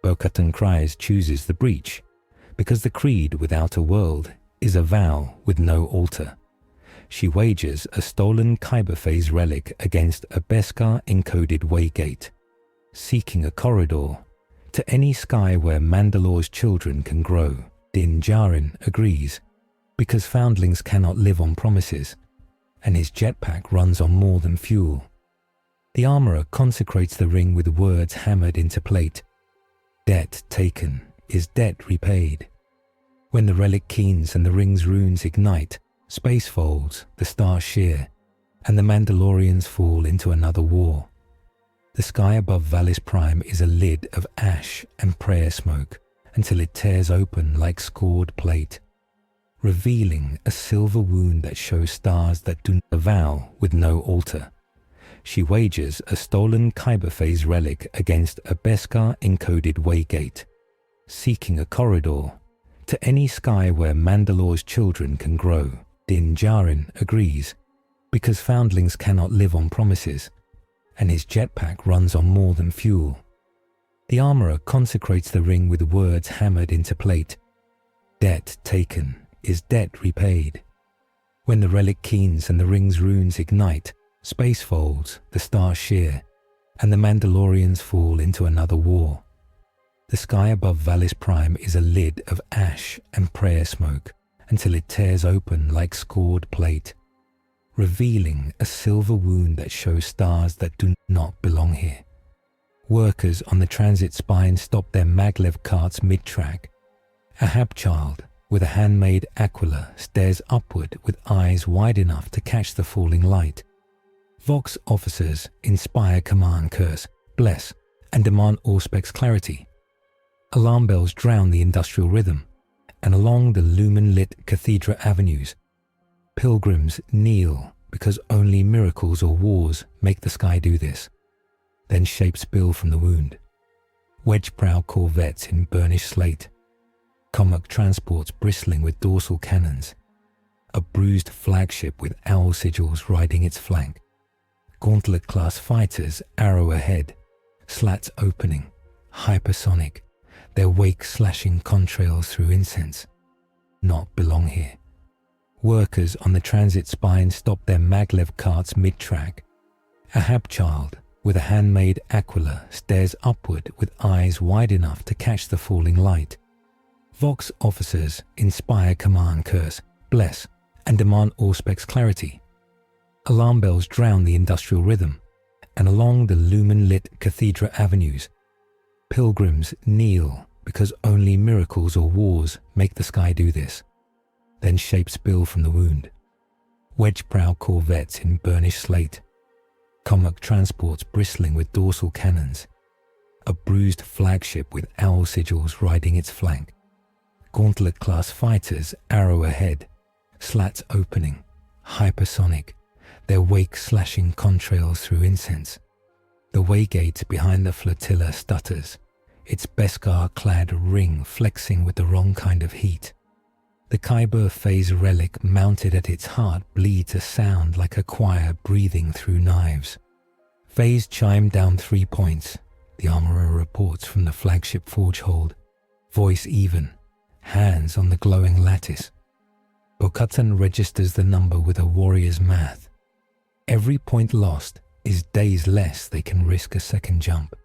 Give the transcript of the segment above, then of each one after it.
Bo-Katan Kryze chooses the breach, because the creed without a world is a vow with no altar. She wagers a stolen Kyber phase relic against a Beskar-encoded waygate, seeking a corridor to any sky where Mandalore's children can grow. Din Djarin agrees, because foundlings cannot live on promises, and his jetpack runs on more than fuel. The armorer consecrates the ring with words hammered into plate. Debt taken is debt repaid. When the relic keens and the ring's runes ignite, space folds, the stars shear, and the Mandalorians fall into another war. The sky above Valis Prime is a lid of ash and prayer smoke until it tears open like scored plate, revealing a silver wound that shows stars that do not vow with no altar. She wagers a stolen Kyber phase relic against a Beskar-encoded waygate, seeking a corridor to any sky where Mandalore's children can grow. Din Djarin agrees, because foundlings cannot live on promises, and his jetpack runs on more than fuel. The armorer consecrates the ring with words hammered into plate. Debt taken is debt repaid. When the relic keens and the ring's runes ignite, space folds, the stars shear, and the Mandalorians fall into another war. The sky above Valis Prime is a lid of ash and prayer smoke until it tears open like scored plate, revealing a silver wound that shows stars that do not belong here. Workers on the transit spine stop their maglev carts mid-track. A Habchild with a handmade aquila stares upward with eyes wide enough to catch the falling light. Vox officers inspire command curse, bless, and demand Auspec's clarity. Alarm bells drown the industrial rhythm, and along the lumen-lit cathedra avenues, pilgrims kneel because only miracles or wars make the sky do this. Then shapes spill from the wound. Wedge-prow corvettes in burnished slate, Comac transports bristling with dorsal cannons, a bruised flagship with owl sigils riding its flank, gauntlet-class fighters arrow ahead, slats opening, hypersonic, their wake slashing contrails through incense. Not belong here. Workers on the transit spine stop their maglev carts mid-track. A Habchild with a handmade aquila stares upward with eyes wide enough to catch the falling light. Vox officers inspire command curse, bless, and demand Auspec's clarity. Alarm bells drown the industrial rhythm, and along the lumen-lit cathedra avenues, pilgrims kneel because only miracles or wars make the sky do this. Then shapes spill from the wound. Wedge-prow corvettes in burnished slate, Comac transports bristling with dorsal cannons, a bruised flagship with owl sigils riding its flank, gauntlet-class fighters arrow ahead, slats opening, hypersonic, their wake slashing contrails through incense. The waygate behind the flotilla stutters, its Beskar-clad ring flexing with the wrong kind of heat. The Kyber phase relic mounted at its heart bleeds a sound like a choir breathing through knives. Phase chime down 3 points, the armorer reports from the flagship forge hold, voice even, hands on the glowing lattice. Bo-Katan registers the number with a warrior's math. Every point lost is days less they can risk a second jump.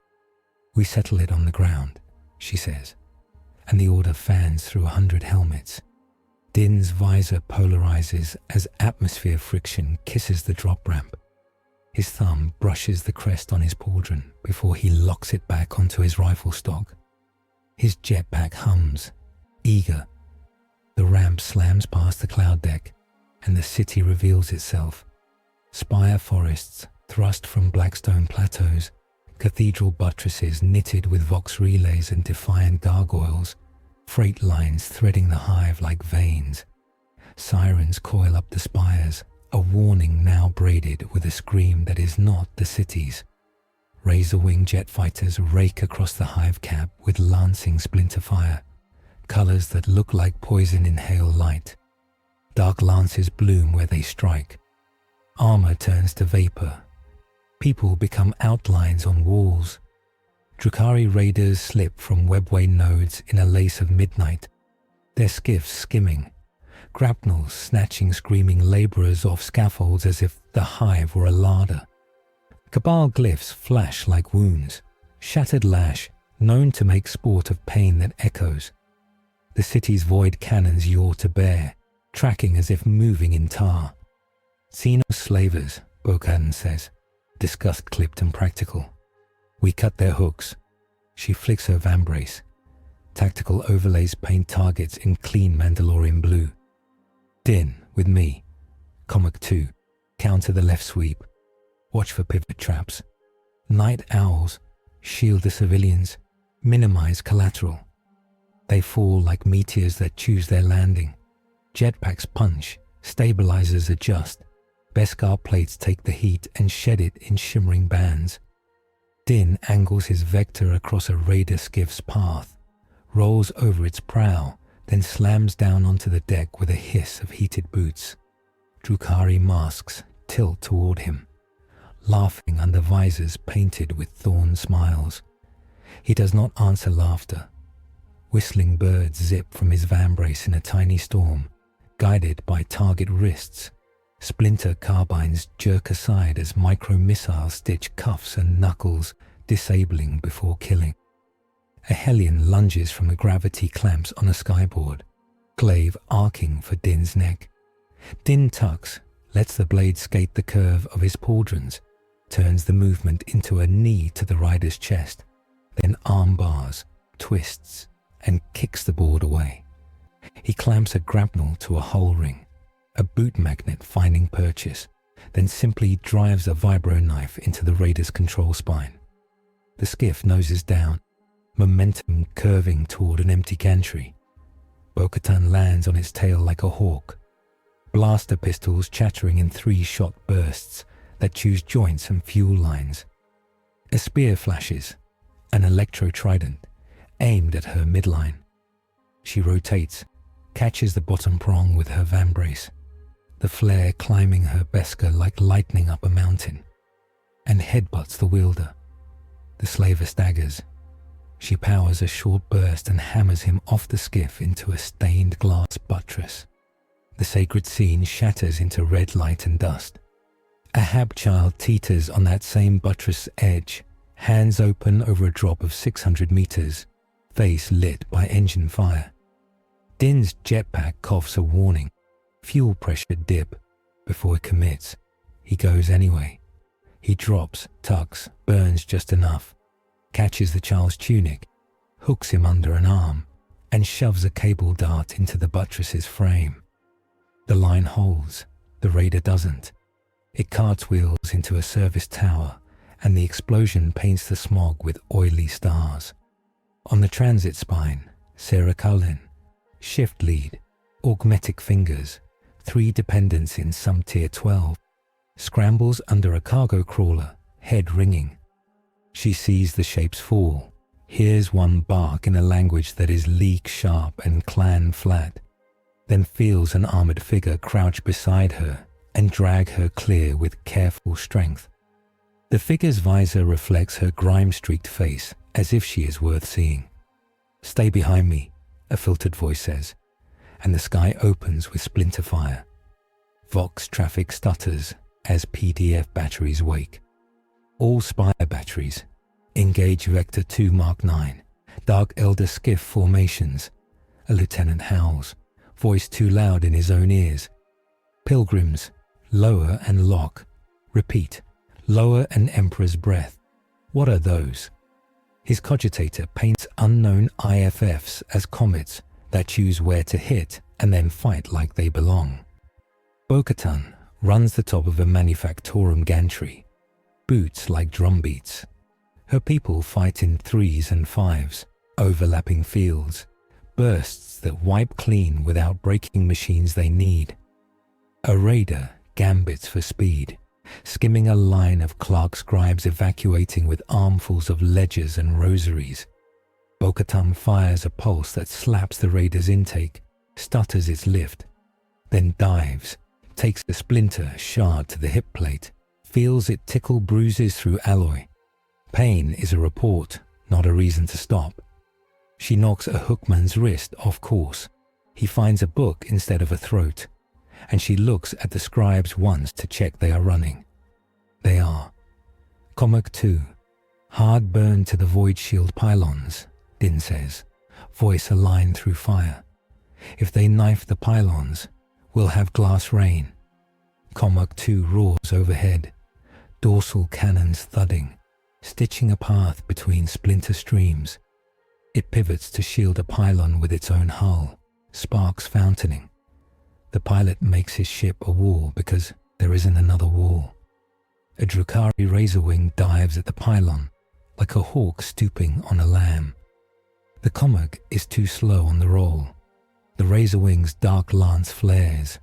We settle it on the ground, she says, and the order fans through 100 helmets. Din's visor polarizes as atmosphere friction kisses the drop ramp. His thumb brushes the crest on his pauldron before he locks it back onto his rifle stock. His jetpack hums, eager. The ramp slams past the cloud deck, and the city reveals itself. Spire forests thrust from blackstone plateaus, cathedral buttresses knitted with vox relays and defiant gargoyles, freight lines threading the hive like veins. Sirens coil up the spires, a warning now braided with a scream that is not the city's. Razor-wing jet fighters rake across the hive cap with lancing splinter fire, colors that look like poison inhale light. Dark lances bloom where they strike. Armor turns to vapor. People become outlines on walls. Drukhari raiders slip from webway nodes in a lace of midnight, their skiffs skimming, grapnels snatching screaming labourers off scaffolds as if the hive were a larder. Cabal glyphs flash like wounds, shattered lash, known to make sport of pain that echoes. The city's void cannons yaw to bear, tracking as if moving in tar. See no slavers, Bo-Katan says, disgust clipped and practical. We cut their hooks. She flicks her vambrace. Tactical overlays paint targets in clean Mandalorian blue. Din, with me. Comic 2. Counter the left sweep. Watch for pivot traps. Night owls. Shield the civilians. Minimize collateral. They fall like meteors that choose their landing. Jetpacks punch. Stabilizers adjust. Beskar plates take the heat and shed it in shimmering bands. Din angles his vector across a raider skiff's path, rolls over its prow, then slams down onto the deck with a hiss of heated boots. Drukhari masks tilt toward him, laughing under visors painted with thorn smiles. He does not answer laughter. Whistling birds zip from his vambrace in a tiny storm, guided by target wrists. Splinter carbines jerk aside as micro-missiles stitch cuffs and knuckles, disabling before killing. A Hellion lunges from the gravity clamps on a skyboard, glaive arcing for Din's neck. Din tucks, lets the blade skate the curve of his pauldrons, turns the movement into a knee to the rider's chest, then arm bars, twists, and kicks the board away. He clamps a grapnel to a hull ring, a boot magnet finding purchase, then simply drives a vibro knife into the raider's control spine. The skiff noses down, momentum curving toward an empty gantry. Bo-Katan lands on its tail like a hawk, blaster pistols chattering in 3-shot bursts that choose joints and fuel lines. A spear flashes, an electro trident, aimed at her midline. She rotates, catches the bottom prong with her vambrace, the flare climbing her Beskar like lightning up a mountain, and headbutts the wielder. The slaver staggers. She powers a short burst and hammers him off the skiff into a stained glass buttress. The sacred scene shatters into red light and dust. A Hab child teeters on that same buttress edge, hands open over a drop of 600 meters, face lit by engine fire. Din's jetpack coughs a warning, fuel pressure dip. Before it commits, he goes anyway. He drops, tucks, burns just enough, catches the child's tunic, hooks him under an arm, and shoves a cable dart into the buttress's frame. The line holds, the raider doesn't. It cartwheels into a service tower, and the explosion paints the smog with oily stars. On the transit spine, Szarekhan, shift lead, augmetic fingers, 3 dependents in some tier 12, scrambles under a cargo crawler, head ringing. She sees the shapes fall, hears one bark in a language that is leak sharp and clan flat, then feels an armored figure crouch beside her and drag her clear with careful strength. The figure's visor reflects her grime-streaked face as if she is worth seeing. "Stay behind me," a filtered voice says, and the sky opens with splinter fire. Vox traffic stutters as PDF batteries wake. All Spire batteries. Engage Vector 2 Mark 9. Dark Elder skiff formations. A lieutenant howls, voice too loud in his own ears. Pilgrims. Lower and lock. Repeat. Lower and Emperor's breath. What are those? His cogitator paints unknown IFFs as comets that choose where to hit and then fight like they belong. Bo-Katan runs the top of a manufactorum gantry. Boots like drumbeats. Her people fight in 3s and 5s, overlapping fields, bursts that wipe clean without breaking machines they need. A raider gambits for speed, skimming a line of clerk scribes evacuating with armfuls of ledgers and rosaries. Bo-Katan fires a pulse that slaps the raider's intake, stutters its lift, then dives, takes a splinter shard to the hip plate, feels it tickle bruises through alloy. Pain is a report, not a reason to stop. She knocks a hookman's wrist off course. He finds a book instead of a throat, and she looks at the scribes once to check they are running. They are. Comic 2. Hard burned to the void shield pylons, Din says, voice a line through fire. If they knife the pylons, we'll have glass rain. Comic 2 roars overhead, dorsal cannons thudding, stitching a path between splinter streams. It pivots to shield a pylon with its own hull, sparks fountaining. The pilot makes his ship a wall because there isn't another wall. A Drukhari razorwing dives at the pylon, like a hawk stooping on a lamb. The comic is too slow on the roll. The razorwing's dark lance flares.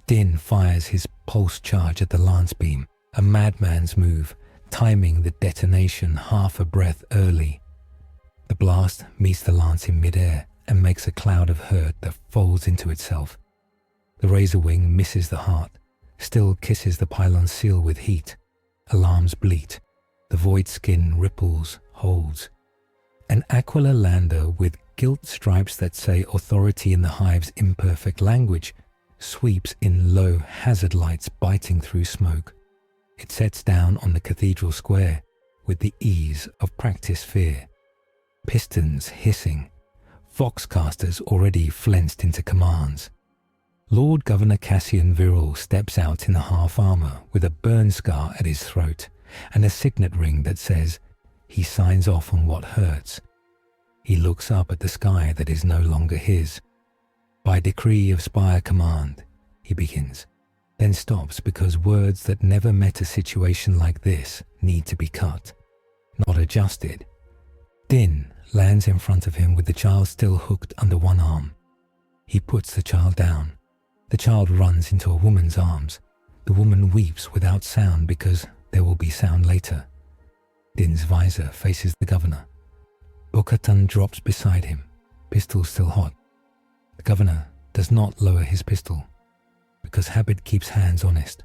Din fires his pulse charge at the lance beam, a madman's move, timing the detonation half a breath early. The blast meets the lance in midair and makes a cloud of hurt that folds into itself. The razorwing misses the heart, still kisses the pylon's seal with heat. Alarms bleat. The void skin ripples, holds. An Aquila lander with gilt stripes that say authority in the hive's imperfect language sweeps in low hazard lights biting through smoke. It sets down on the cathedral square with the ease of practiced fear. Pistons hissing. Voxcasters already flensed into commands. Lord Governor Cassian Viral steps out in the half-armour with a burn scar at his throat and a signet ring that says he signs off on what hurts. He looks up at the sky that is no longer his. By decree of Spire Command, he begins, then stops because words that never met a situation like this need to be cut, not adjusted. Din lands in front of him with the child still hooked under one arm. He puts the child down. The child runs into a woman's arms. The woman weeps without sound because there will be sound later. Din's visor faces the governor. Bo-Katan drops beside him, pistol still hot. The governor does not lower his pistol, because habit keeps hands honest.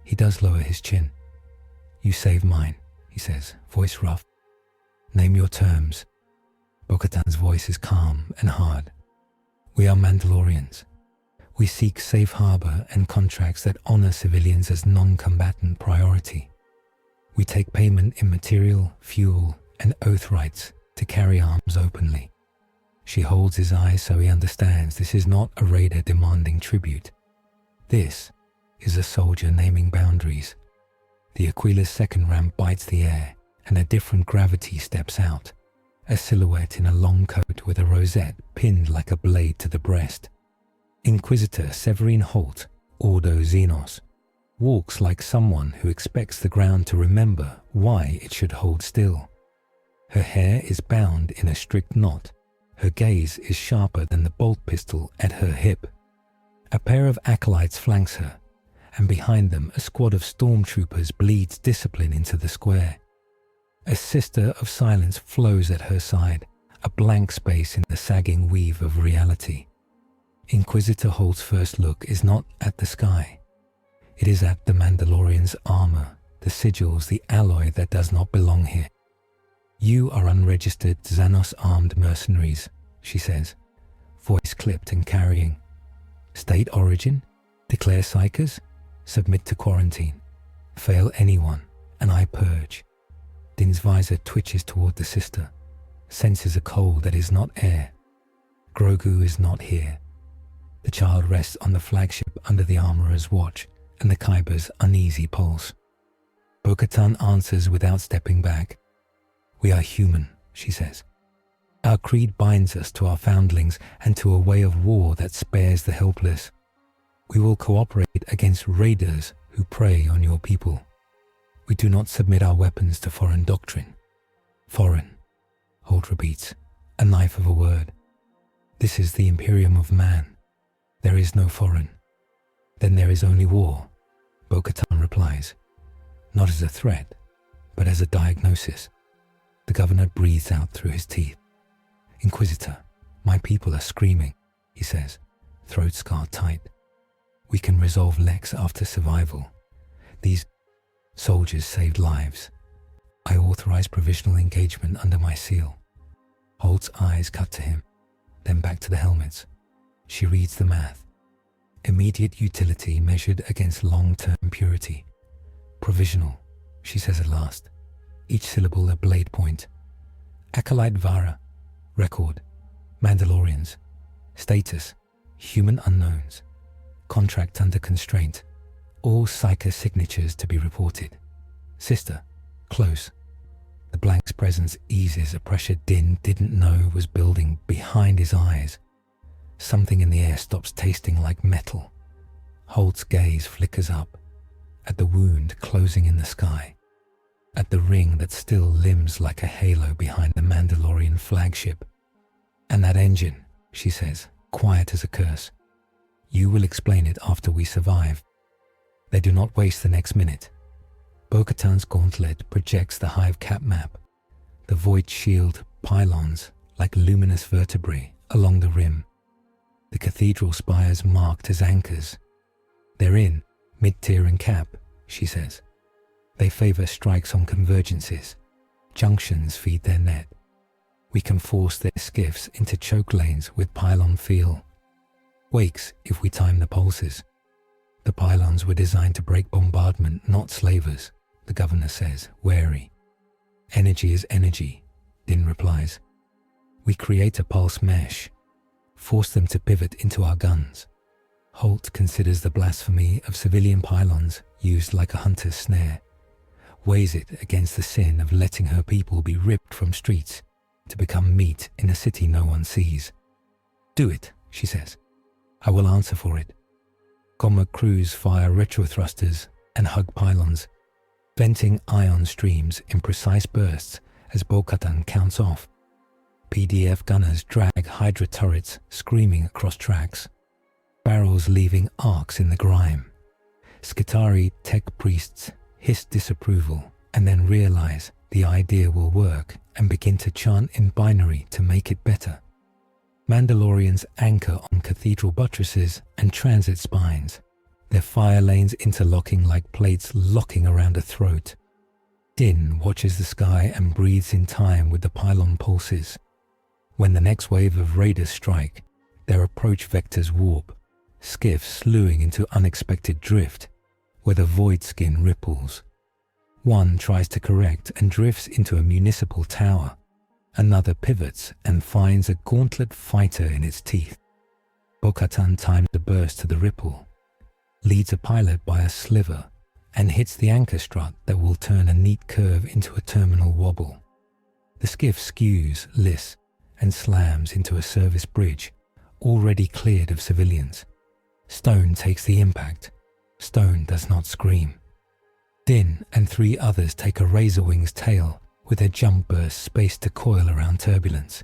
He does lower his chin. "You save mine," he says, voice rough. "Name your terms." Bo-Katan's voice is calm and hard. "We are Mandalorians. We seek safe harbor and contracts that honor civilians as non-combatant priority. We take payment in material, fuel, and oath rights to carry arms openly." She holds his eyes so he understands this is not a raider demanding tribute. This is a soldier naming boundaries. The Aquila's second ramp bites the air, and a different gravity steps out, a silhouette in a long coat with a rosette pinned like a blade to the breast. Inquisitor Severine Holt, Ordo Xenos, walks like someone who expects the ground to remember why it should hold still. Her hair is bound in a strict knot. Her gaze is sharper than the bolt pistol at her hip. A pair of acolytes flanks her, and behind them a squad of stormtroopers bleeds discipline into the square. A sister of silence flows at her side, a blank space in the sagging weave of reality. Inquisitor Holt's first look is not at the sky. It is at the Mandalorian's armor, the sigils, the alloy that does not belong here. "You are unregistered Xanos-armed mercenaries," she says, voice clipped and carrying. "State origin? Declare psychers? Submit to quarantine. Fail anyone, and I purge." Din's visor twitches toward the sister, senses a cold that is not air. Grogu is not here. The child rests on the flagship under the armorer's watch and the Kyber's uneasy pulse. Bo-Katan answers without stepping back. "We are human," she says. "Our creed binds us to our foundlings and to a way of war that spares the helpless. We will cooperate against raiders who prey on your people. We do not submit our weapons to foreign doctrine." "Foreign," Holt repeats, a knife of a word. "This is the Imperium of man. There is no foreign." "Then there is only war," Bo-Katan replies, not as a threat, but as a diagnosis. The governor breathes out through his teeth. "Inquisitor, my people are screaming," he says, throat scar tight. "We can resolve Lex after survival. These soldiers saved lives. I authorize provisional engagement under my seal. Holt's eyes cut to him, then back to the helmets. She reads the math. Immediate utility measured against long-term purity. Provisional, she says at last, each syllable a blade point. Acolyte Vara. Record. Mandalorians. Status. Human unknowns. Contract under constraint. All Psyker signatures to be reported. Sister. Close. The blank's presence eases a pressure Din didn't know was building behind his eyes. Something in the air stops tasting like metal. Holt's gaze flickers up, at the wound closing in the sky, at the ring that still limns like a halo behind the Mandalorian flagship. And that engine, she says, quiet as a curse. You will explain it after we survive. They do not waste the next minute. Bo-Katan's gauntlet projects the hive cap map, the void shield pylons like luminous vertebrae along the rim. The cathedral spires marked as anchors. They're in, mid-tier and cap, she says. They favor strikes on convergences. Junctions feed their net. We can force their skiffs into choke lanes with pylon feel. Wakes if we time the pulses. The pylons were designed to break bombardment, not slavers, the governor says, wary. Energy is energy, Din replies. We create a pulse mesh, force them to pivot into our guns. Holt considers the blasphemy of civilian pylons used like a hunter's snare, weighs it against the sin of letting her people be ripped from streets to become meat in a city no one sees. Do it, she says. I will answer for it. Comrade crews fire retro-thrusters and hug pylons, venting ion streams in precise bursts as Bo-Katan counts off. PDF gunners drag Hydra turrets screaming across tracks, barrels leaving arcs in the grime. Skitarii tech priests hiss disapproval and then realize the idea will work and begin to chant in binary to make it better. Mandalorians anchor on cathedral buttresses and transit spines, their fire lanes interlocking like plates locking around a throat. Din watches the sky and breathes in time with the pylon pulses. When the next wave of raiders strike, their approach vectors warp, skiffs slewing into unexpected drift, where the void skin ripples. One tries to correct and drifts into a municipal tower. Another pivots and finds a gauntlet fighter in its teeth. Bo-Katan times the burst to the ripple, leads a pilot by a sliver, and hits the anchor strut that will turn a neat curve into a terminal wobble. The skiff skews, liss, and slams into a service bridge, already cleared of civilians. Stone takes the impact. Stone does not scream. Din and 3 others take a razor wing's tail, with their jump bursts spaced to coil around turbulence.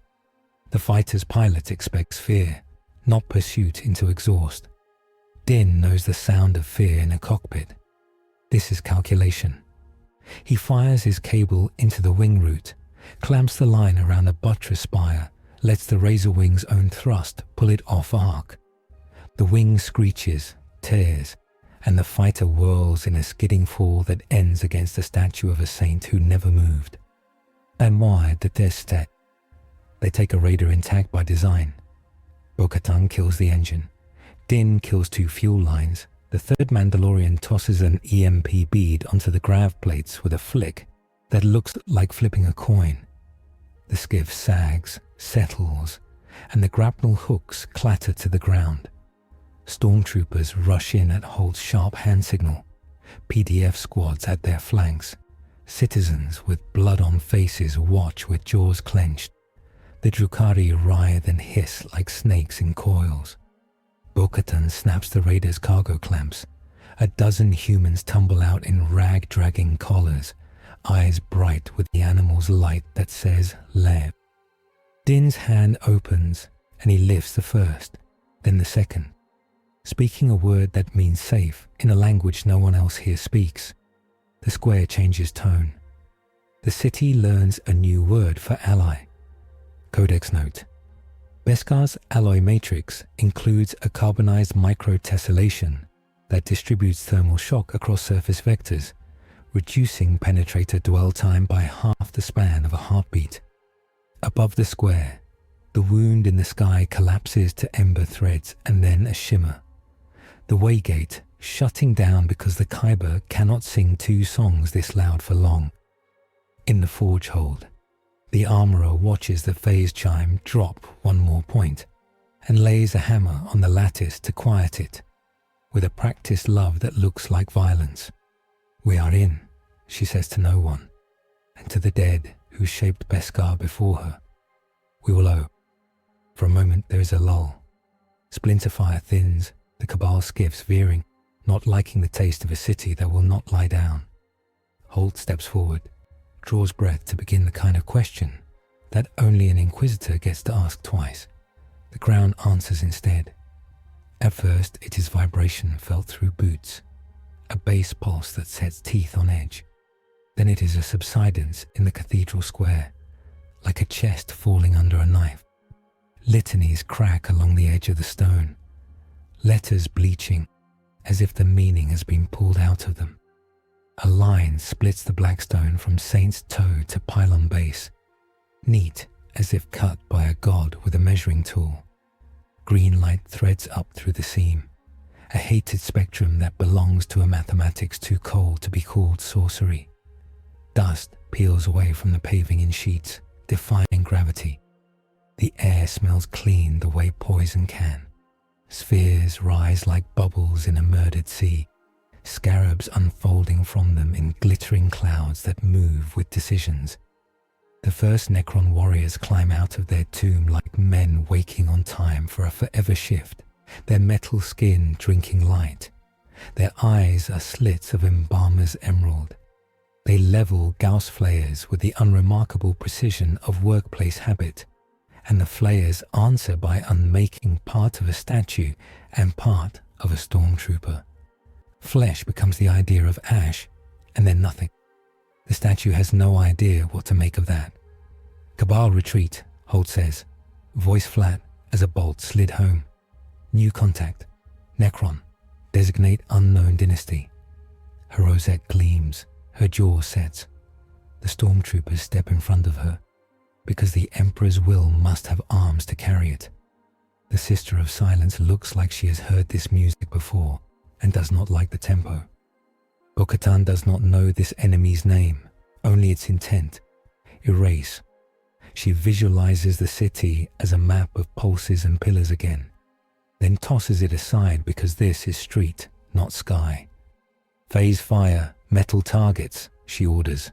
The fighter's pilot expects fear, not pursuit into exhaust. Din knows the sound of fear in a cockpit. This is calculation. He fires his cable into the wing root, clamps the line around a buttress spire, lets the razor wing's own thrust pull it off arc. The wing screeches, tears, and the fighter whirls in a skidding fall that ends against the statue of a saint who never moved. And why did they stay? They take a raider intact by design. Bo-Katan kills the engine. Din kills 2 fuel lines. The 3rd Mandalorian tosses an EMP bead onto the grav plates with a flick that looks like flipping a coin. The skiff sags, settles, and the grapnel hooks clatter to the ground. Stormtroopers rush in at Holt's sharp hand signal. PDF squads at their flanks. Citizens with blood on faces watch with jaws clenched. The Drukhari writhe and hiss like snakes in coils. Bo-Katan snaps the raiders' cargo clamps. A dozen humans tumble out in rag-dragging collars, eyes bright with the animal's light that says Lev. Din's hand opens and he lifts the first, then the second, speaking a word that means safe in a language no one else here speaks. The square changes tone. The city learns a new word for ally. Codex note. Beskar's alloy matrix includes a carbonized microtessellation that distributes thermal shock across surface vectors, reducing penetrator dwell time by half the span of a heartbeat. Above the square, the wound in the sky collapses to ember threads and then a shimmer. The waygate shutting down because the Kyber cannot sing two songs this loud for long. In the forge hold, the armourer watches the phase chime drop one more point and lays a hammer on the lattice to quiet it, with a practiced love that looks like violence. "We are in," she says to no one, and to the dead who shaped Beskar before her. "We will owe." For a moment there is a lull. Splinter fire thins, the Cabal skiffs veering, not liking the taste of a city that will not lie down. Holt steps forward, draws breath to begin the kind of question that only an Inquisitor gets to ask twice. The ground answers instead. At first it is vibration felt through boots, a bass pulse that sets teeth on edge. Then it is a subsidence in the cathedral square, like a chest falling under a knife. Litanies crack along the edge of the stone, letters bleaching as if the meaning has been pulled out of them. A line splits the black stone from saint's toe to pylon base, neat as if cut by a god with a measuring tool. Green light threads up through the seam, a hated spectrum that belongs to a mathematics too cold to be called sorcery. Dust peels away from the paving in sheets, defying gravity. The air smells clean the way poison can. Spheres rise like bubbles in a murdered sea, scarabs unfolding from them in glittering clouds that move with decisions. The first Necron warriors climb out of their tomb like men waking on time for a forever shift, their metal skin drinking light. Their eyes are slits of embalmer's emerald. They level Gauss flayers with the unremarkable precision of workplace habit, and the flayers answer by unmaking part of a statue and part of a stormtrooper. Flesh becomes the idea of ash, and then nothing. The statue has no idea what to make of that. "Cabal retreat," Holt says, voice flat as a bolt slid home. "New contact. Necron. Designate unknown dynasty." Her rosette gleams, her jaw sets. The stormtroopers step in front of her, because the Emperor's will must have arms to carry it. The Sister of Silence looks like she has heard this music before and does not like the tempo. Bo-Katan does not know this enemy's name, only its intent: erase. She visualizes the city as a map of pulses and pillars again, then tosses it aside because this is street, not sky. "Phase fire, metal targets," she orders,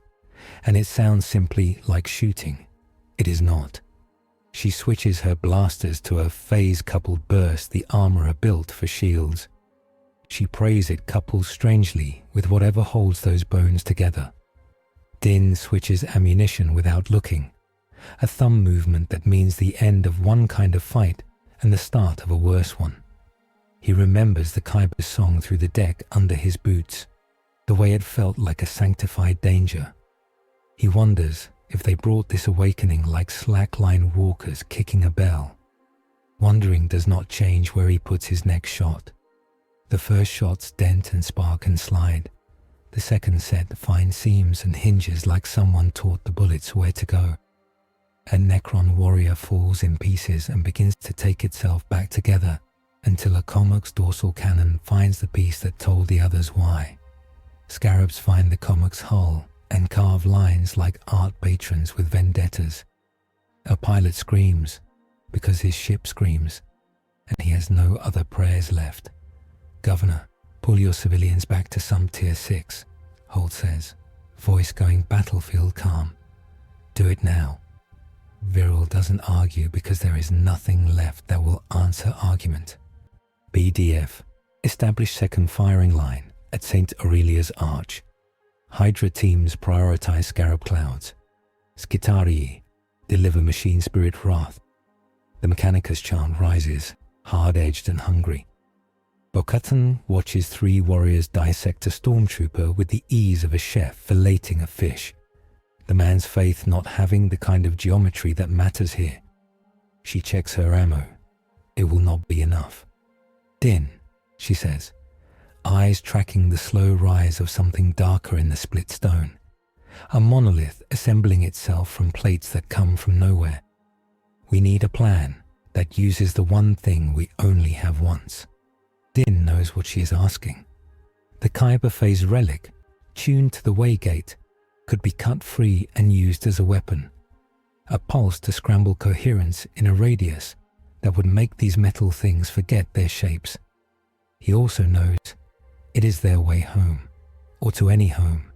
and it sounds simply like shooting. It is not. She switches her blasters to a phase-coupled burst the armourer built for shields. She prays it couples strangely with whatever holds those bones together. Din switches ammunition without looking, a thumb movement that means the end of one kind of fight and the start of a worse one. He remembers the Kyber's song through the deck under his boots, the way it felt like a sanctified danger. He wonders if they brought this awakening like slackline walkers kicking a bell. Wondering does not change where he puts his next shot. The first shots dent and spark and slide. The second set finds seams and hinges like someone taught the bullets where to go. A Necron warrior falls in pieces and begins to take itself back together until a Commock's dorsal cannon finds the piece that told the others why. Scarabs find the Commock's hull and carve lines like art patrons with vendettas. A pilot screams because his ship screams, and he has no other prayers left. "Governor, pull your civilians back to some tier 6, Holt says, voice going battlefield calm. "Do it now." Viral doesn't argue because there is nothing left that will answer argument. BDF, establish second firing line at St. Aurelia's Arch. Hydra teams prioritize Scarab Clouds. Skitarii, deliver Machine Spirit Wrath. The Mechanicus chant rises, hard-edged and hungry. Bo-Katan watches 3 warriors dissect a stormtrooper with the ease of a chef filleting a fish, the man's faith not having the kind of geometry that matters here. She checks her ammo. It will not be enough. "Din," she says, eyes tracking the slow rise of something darker in the split stone. A monolith assembling itself from plates that come from nowhere. We need a plan that uses the one thing we only have once. Din knows what she is asking. The Kyber phase relic, tuned to the waygate, could be cut free and used as a weapon. A pulse to scramble coherence in a radius that would make these metal things forget their shapes. He also knows it is their way home, or to any home.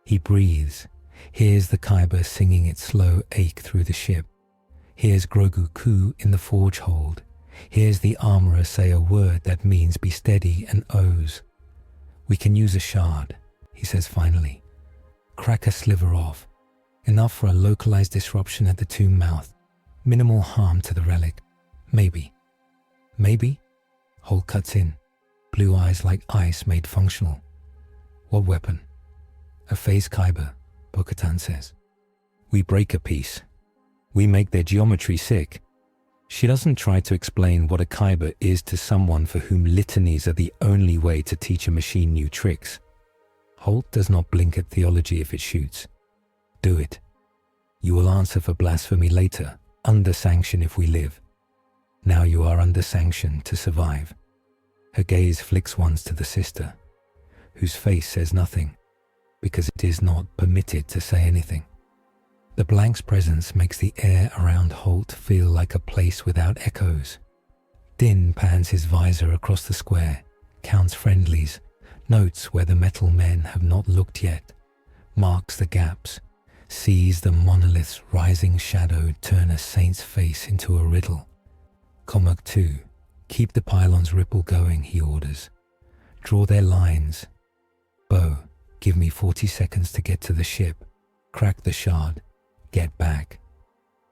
He breathes, hears the Kyber singing its slow ache through the ship, hears Grogu coo in the forge hold, hears the armorer say a word that means be steady and o's. We can use a shard, he says finally. Crack a sliver off, enough for a localized disruption at the tomb mouth, minimal harm to the relic. Maybe. Maybe? Holt cuts in, blue eyes like ice made functional. What weapon? A phase Kyber, Bo-Katan says. We break a piece. We make their geometry sick. She doesn't try to explain what a Kyber is to someone for whom litanies are the only way to teach a machine new tricks. Holt does not blink at theology if it shoots. Do it. You will answer for blasphemy later, under sanction if we live. Now you are under sanction to survive. Her gaze flicks once to the sister, whose face says nothing, because it is not permitted to say anything. The blank's presence makes the air around Holt feel like a place without echoes. Din pans his visor across the square, counts friendlies, notes where the metal men have not looked yet, marks the gaps, sees the monolith's rising shadow turn a saint's face into a riddle. Comac 2, keep the pylon's ripple going, he orders. Draw their lines. Bo, give me 40 seconds to get to the ship. Crack the shard. Get back.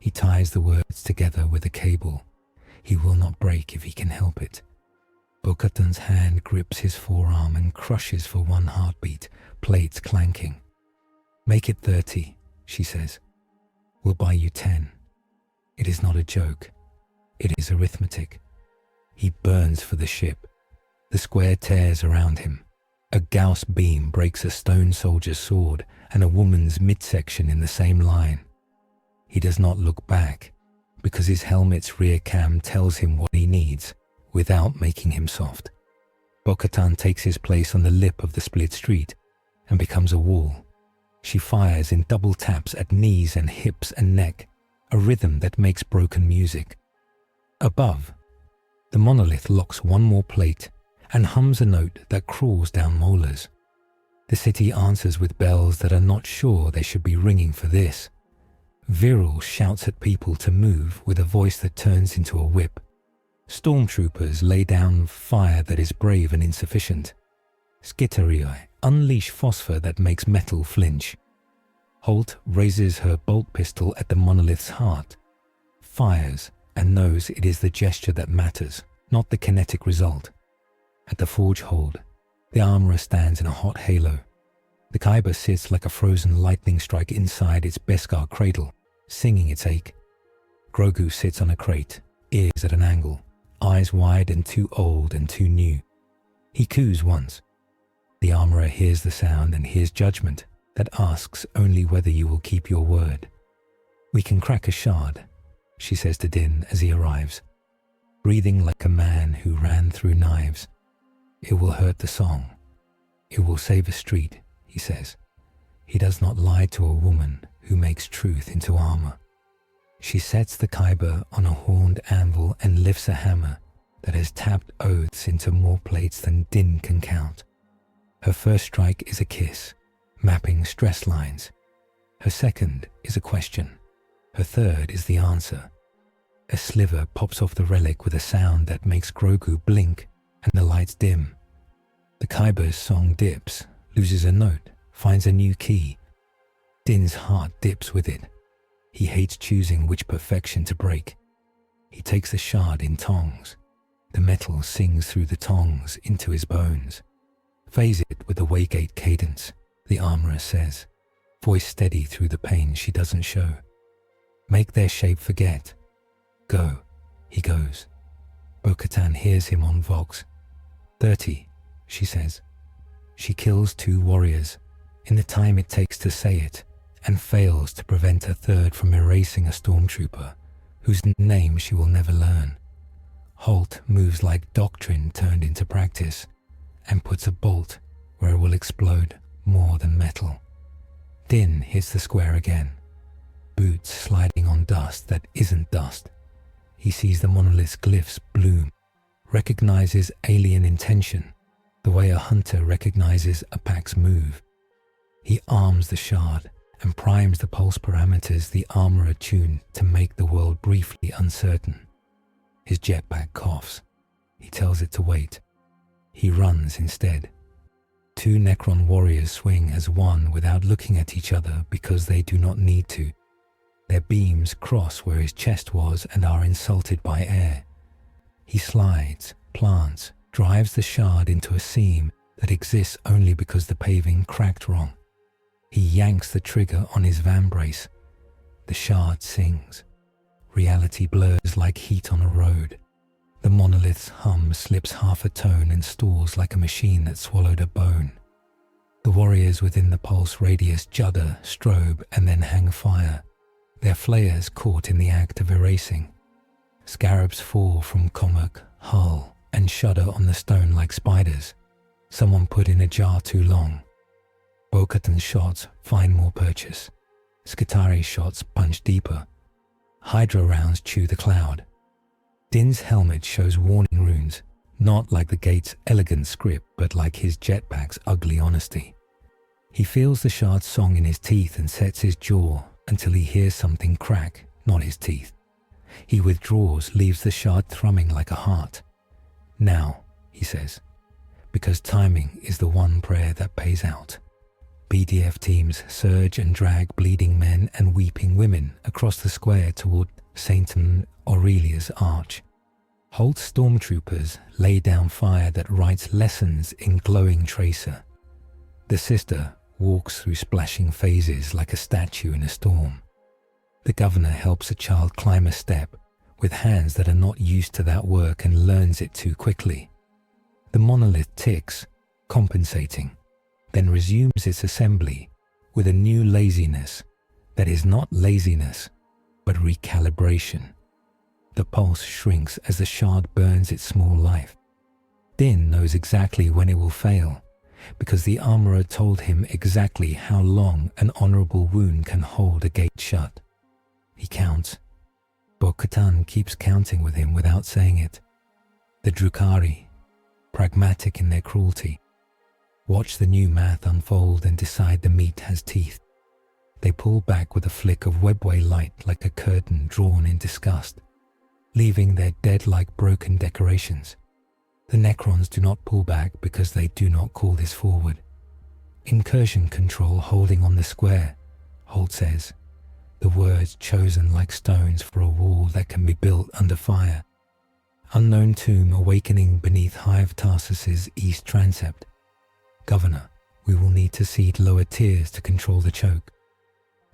He ties the words together with a cable. He will not break if he can help it. Bo-Katan's hand grips his forearm and crushes for one heartbeat, plates clanking. Make it 30, she says. We'll buy you 10. It is not a joke. It is arithmetic. He burns for the ship. The square tears around him. A Gauss beam breaks a stone soldier's sword and a woman's midsection in the same line. He does not look back, because his helmet's rear cam tells him what he needs, without making him soft. Bo-Katan takes his place on the lip of the split street and becomes a wall. She fires in double taps at knees and hips and neck, a rhythm that makes broken music. Above, the monolith locks one more plate and hums a note that crawls down molars. The city answers with bells that are not sure they should be ringing for this. Viral shouts at people to move with a voice that turns into a whip. Stormtroopers lay down fire that is brave and insufficient. Skitterioi unleash phosphor that makes metal flinch. Holt raises her bolt pistol at the monolith's heart, fires, and knows it is the gesture that matters, not the kinetic result. At the forge hold, the armorer stands in a hot halo. The Kyber sits like a frozen lightning strike inside its Beskar cradle, singing its ache. Grogu sits on a crate, ears at an angle, eyes wide and too old and too new. He coos once. The armorer hears the sound and hears judgment that asks only whether you will keep your word. We can crack a shard, she says to Din as he arrives, breathing like a man who ran through knives. It will hurt the song. It will save a street, he says. He does not lie to a woman who makes truth into armor. She sets the Kyber on a horned anvil and lifts a hammer that has tapped oaths into more plates than Din can count. Her first strike is a kiss, mapping stress lines. Her second is a question. Her third is the answer. A sliver pops off the relic with a sound that makes Grogu blink and the lights dim. The Kyber's song dips, loses a note, finds a new key. Din's heart dips with it. He hates choosing which perfection to break. He takes the shard in tongs. The metal sings through the tongs into his bones. Phase it with the waygate cadence, the armorer says, voice steady through the pain she doesn't show. Make their shape forget. Go, he goes. Bo-Katan hears him on Vox. 30, she says. She kills 2 warriors in the time it takes to say it, and fails to prevent a third from erasing a stormtrooper whose name she will never learn. Holt moves like doctrine turned into practice, and puts a bolt where it will explode more than metal. Din hits the square again, boots sliding on dust that isn't dust. He sees the monolith's glyphs bloom, recognizes alien intention the way a hunter recognizes a pack's move. He arms the shard and primes the pulse parameters the armor attuned to make the world briefly uncertain. His jetpack coughs. He tells it to wait. He runs instead. 2 Necron warriors swing as one without looking at each other because they do not need to. Their beams cross where his chest was and are insulted by air. He slides, plants, drives the shard into a seam that exists only because the paving cracked wrong. He yanks the trigger on his vambrace. The shard sings. Reality blurs like heat on a road. The monolith's hum slips half a tone and stalls like a machine that swallowed a bone. The warriors within the pulse radius judder, strobe, and then hang fire, their flayers caught in the act of erasing. Scarabs fall from Comac, hull, and shudder on the stone like spiders. Someone put in a jar too long. Bo-Katan's shots find more purchase. Skitari's shots punch deeper. Hydra rounds chew the cloud. Din's helmet shows warning runes, not like the gate's elegant script, but like his jetpack's ugly honesty. He feels the shard's song in his teeth and sets his jaw until he hears something crack, not his teeth. He withdraws, leaves the shard thrumming like a heart. Now, he says, because timing is the one prayer that pays out. BDF teams surge and drag bleeding men and weeping women across the square toward St. Aurelia's arch. Holt's stormtroopers lay down fire that writes lessons in glowing tracer. The sister walks through splashing phases like a statue in a storm. The governor helps a child climb a step with hands that are not used to that work and learns it too quickly. The monolith ticks, compensating, then resumes its assembly with a new laziness that is not laziness, but recalibration. The pulse shrinks as the shard burns its small life. Din knows exactly when it will fail, because the armorer told him exactly how long an honorable wound can hold a gate shut. He counts. Bo-Katan keeps counting with him without saying it. The Drukhari, pragmatic in their cruelty, watch the new math unfold and decide the meat has teeth. They pull back with a flick of webway light like a curtain drawn in disgust, leaving their dead-like broken decorations. The Necrons do not pull back because they do not call this forward. Incursion control holding on the square, Holt says, the words chosen like stones for a wall that can be built under fire. Unknown tomb awakening beneath Hive Tarsus's east transept. Governor, we will need to seed lower tiers to control the choke.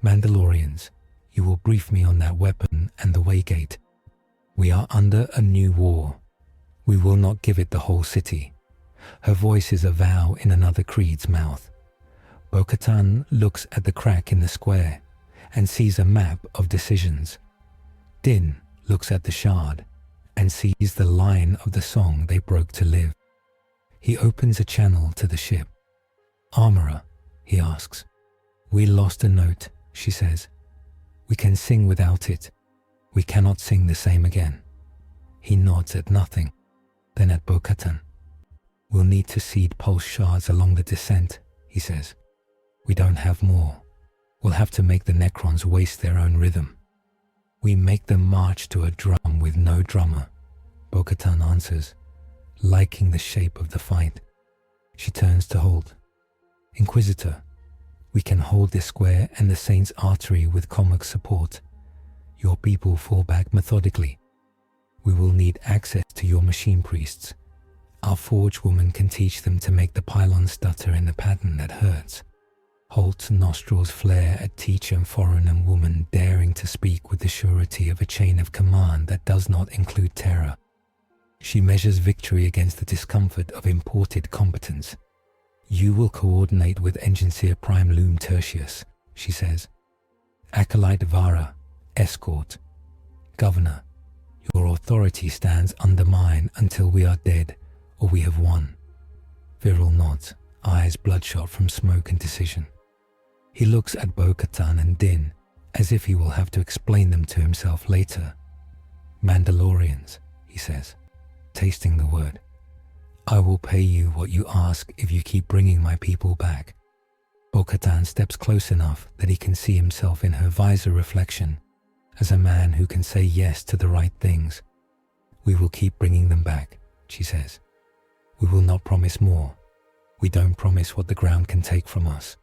Mandalorians, you will brief me on that weapon and the waygate. We are under a new war. We will not give it the whole city. Her voice is a vow in another creed's mouth. Bo-Katan looks at the crack in the square and sees a map of decisions. Din looks at the shard and sees the line of the song they broke to live. He opens a channel to the ship. Armorer, he asks. We lost a note, she says. We can sing without it. We cannot sing the same again. He nods at nothing, then at Bo-Katan. We'll need to seed pulse shards along the descent, he says. We don't have more. We'll have to make the Necrons waste their own rhythm. We make them march to a drum with no drummer, Bo-Katan answers, liking the shape of the fight. She turns to Holt. Inquisitor, we can hold this square and the Saint's artery with Comac's support. Your people fall back methodically. We will need access to your machine priests. Our forge woman can teach them to make the pylon stutter in the pattern that hurts. Holt's nostrils flare at teacher, foreign and woman daring to speak with the surety of a chain of command that does not include terror. She measures victory against the discomfort of imported competence. You will coordinate with Engineer Prime Loom Tertius, she says. Acolyte Vara, escort. Governor, your authority stands under mine until we are dead or we have won. Viral nods, eyes bloodshot from smoke and decision. He looks at Bo-Katan and Din as if he will have to explain them to himself later. Mandalorians, he says, tasting the word. I will pay you what you ask if you keep bringing my people back. Bo-Katan steps close enough that he can see himself in her visor reflection as a man who can say yes to the right things. We will keep bringing them back, she says. We will not promise more. We don't promise what the ground can take from us.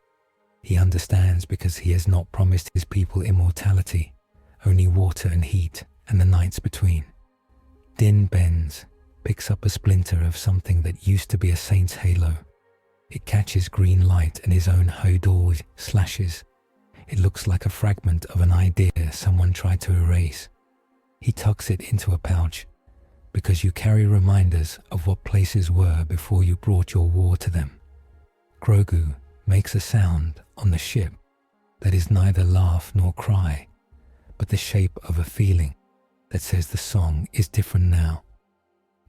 He understands because he has not promised his people immortality, only water and heat and the nights between. Din bends, picks up a splinter of something that used to be a saint's halo. It catches green light and his own hodor slashes. It looks like a fragment of an idea someone tried to erase. He tucks it into a pouch, because you carry reminders of what places were before you brought your war to them. Grogu makes a sound on the ship that is neither laugh nor cry, but the shape of a feeling that says the song is different now.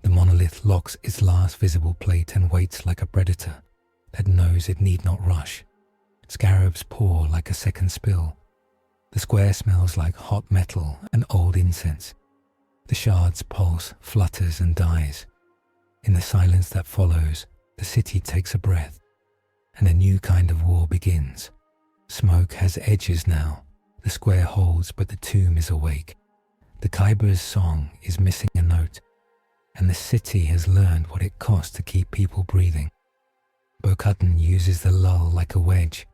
The monolith locks its last visible plate and waits like a predator that knows it need not rush. Scarabs pour like a second spill. The square smells like hot metal and old incense. The shard's pulse flutters and dies. In the silence that follows, the city takes a breath, and a new kind of war begins. Smoke has edges now. The square holds, but the tomb is awake. The Kyber's song is missing a note, and the city has learned what it costs to keep people breathing. Bo-Katan uses the lull like a wedge.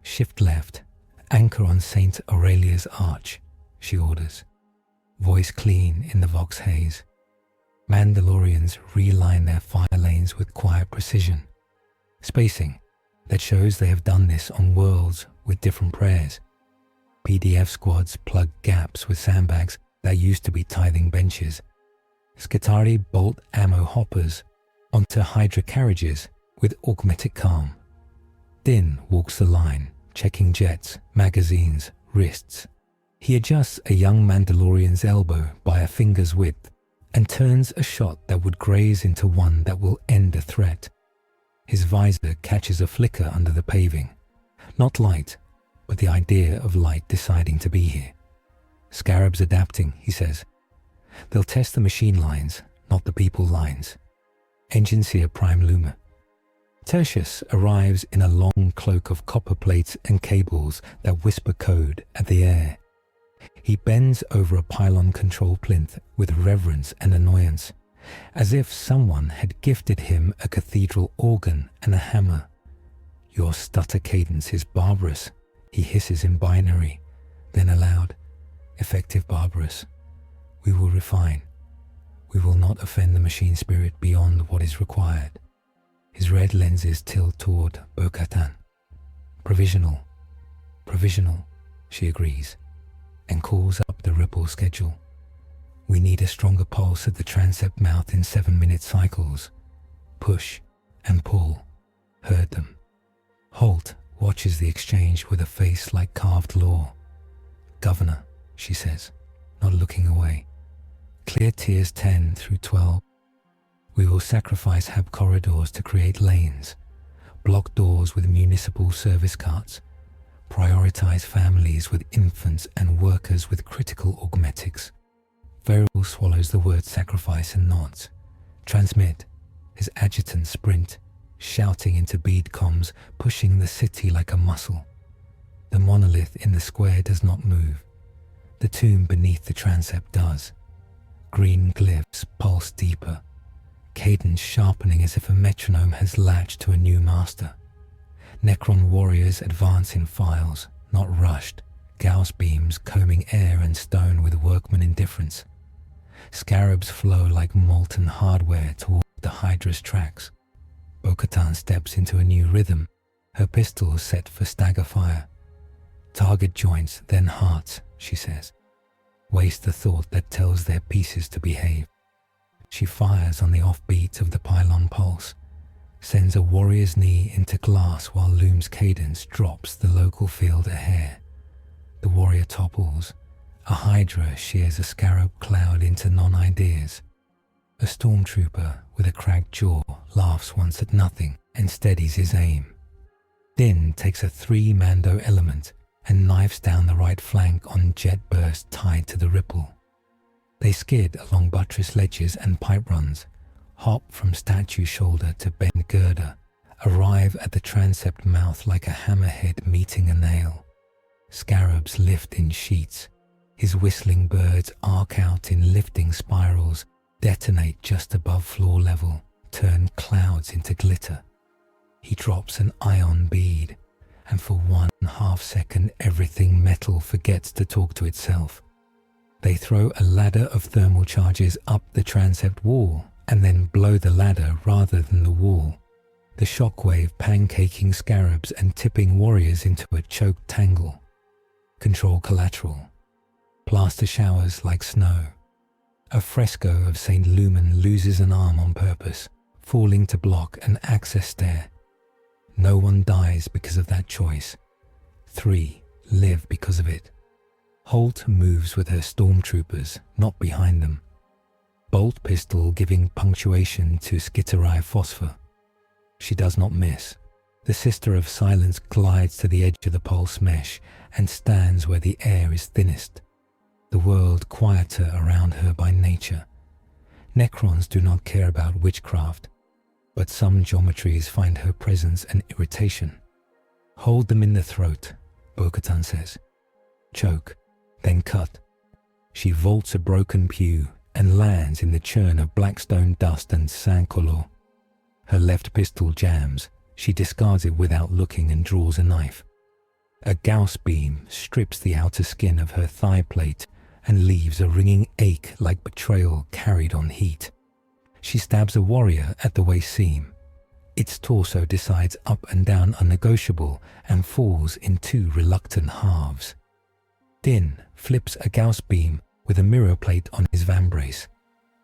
Shift left, anchor on Saint Aurelia's arch, she orders. Voice clean in the Vox haze. Mandalorians realign their fire lanes with quiet precision. Spacing that shows they have done this on worlds with different prayers. PDF squads plug gaps with sandbags that used to be tithing benches. Skitarii bolt ammo hoppers onto Hydra carriages with augmetic calm. Din walks the line, checking jets, magazines, wrists. He adjusts a young Mandalorian's elbow by a finger's width and turns a shot that would graze into one that will end a threat. His visor catches a flicker under the paving. Not light, but the idea of light deciding to be here. Scarabs adapting, he says. They'll test the machine lines, not the people lines. Engineer Prime Luma. Tertius arrives in a long cloak of copper plates and cables that whisper code at the air. He bends over a pylon control plinth with reverence and annoyance, as if someone had gifted him a cathedral organ and a hammer. Your stutter cadence is barbarous, he hisses in binary, then aloud, effective barbarous. We will refine. We will not offend the machine spirit beyond what is required. His red lenses tilt toward Bo-Katan. Provisional, she agrees, and calls up the ripple schedule. We need a stronger pulse at the transept mouth in 7-minute cycles. Push and pull. Heard them. Holt watches the exchange with a face like carved law. Governor, she says, not looking away. Clear tiers 10 through 12. We will sacrifice hab corridors to create lanes, block doors with municipal service carts, prioritize families with infants and workers with critical augmetics. Viral swallows the word sacrifice and nods. Transmit. His adjutant sprint, shouting into bead comms, pushing the city like a muscle. The monolith in the square does not move. The tomb beneath the transept does. Green glyphs pulse deeper, cadence sharpening as if a metronome has latched to a new master. Necron warriors advance in files, not rushed, Gauss beams combing air and stone with workman indifference. Scarabs flow like molten hardware toward the Hydra's tracks. Bo-Katan steps into a new rhythm, her pistol set for stagger fire. Target joints, then hearts, she says. Waste the thought that tells their pieces to behave. She fires on the offbeat of the pylon pulse, sends a warrior's knee into glass while Loom's cadence drops the local field a hair. The warrior topples. A hydra shears a scarab cloud into non-ideas. A stormtrooper with a cracked jaw laughs once at nothing and steadies his aim. Din takes a 3-Mando element and knifes down the right flank on jet burst tied to the ripple. They skid along buttress ledges and pipe runs, hop from statue shoulder to bent girder, arrive at the transept mouth like a hammerhead meeting a nail. Scarabs lift in sheets. His whistling birds arc out in lifting spirals, detonate just above floor level, turn clouds into glitter. He drops an ion bead, and for 1/2 second everything metal forgets to talk to itself. They throw a ladder of thermal charges up the transept wall, and then blow the ladder rather than the wall, the shockwave pancaking scarabs and tipping warriors into a choked tangle. Control collateral. Plaster showers like snow. A fresco of St. Lumen loses an arm on purpose, falling to block an access stair. No one dies because of that choice. 3 live because of it. Holt moves with her stormtroopers, not behind them. Bolt pistol giving punctuation to Skitarai phosphor. She does not miss. The Sister of Silence glides to the edge of the pulse mesh and stands where the air is thinnest. The world quieter around her by nature. Necrons do not care about witchcraft, but some geometries find her presence an irritation. Hold them in the throat, Bo-Katan says. Choke, then cut. She vaults a broken pew and lands in the churn of blackstone dust and sans-culotte. Her left pistol jams. She discards it without looking and draws a knife. A Gauss beam strips the outer skin of her thigh plate and leaves a ringing ache like betrayal carried on heat. She stabs a warrior at the waist seam. Its torso decides up and down unnegotiable and falls in 2 reluctant halves. Din flips a Gauss beam with a mirror plate on his vambrace,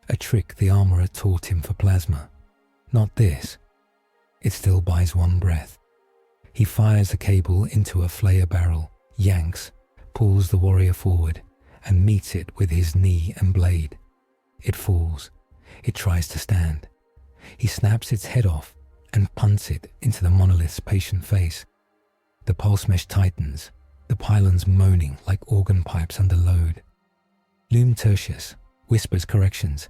a trick the armorer taught him for plasma. Not this. It still buys 1 breath. He fires a cable into a flare barrel, yanks, pulls the warrior forward, and meets it with his knee and blade. It falls. It tries to stand. He snaps its head off and punts it into the monolith's patient face. The pulse mesh tightens, the pylons moaning like organ pipes under load. Loom Tertius whispers corrections,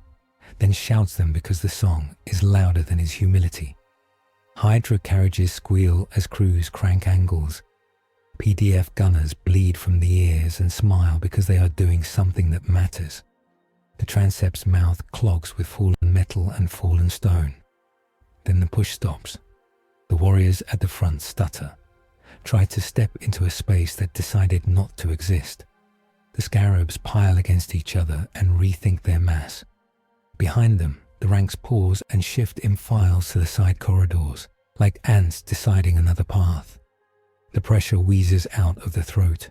then shouts them because the song is louder than his humility. Hydra carriages squeal as crews crank angles. PDF gunners bleed from the ears and smile because they are doing something that matters. The transept's mouth clogs with fallen metal and fallen stone. Then the push stops. The warriors at the front stutter, try to step into a space that decided not to exist. The scarabs pile against each other and rethink their mass. Behind them, the ranks pause and shift in files to the side corridors, like ants deciding another path. The pressure wheezes out of the throat.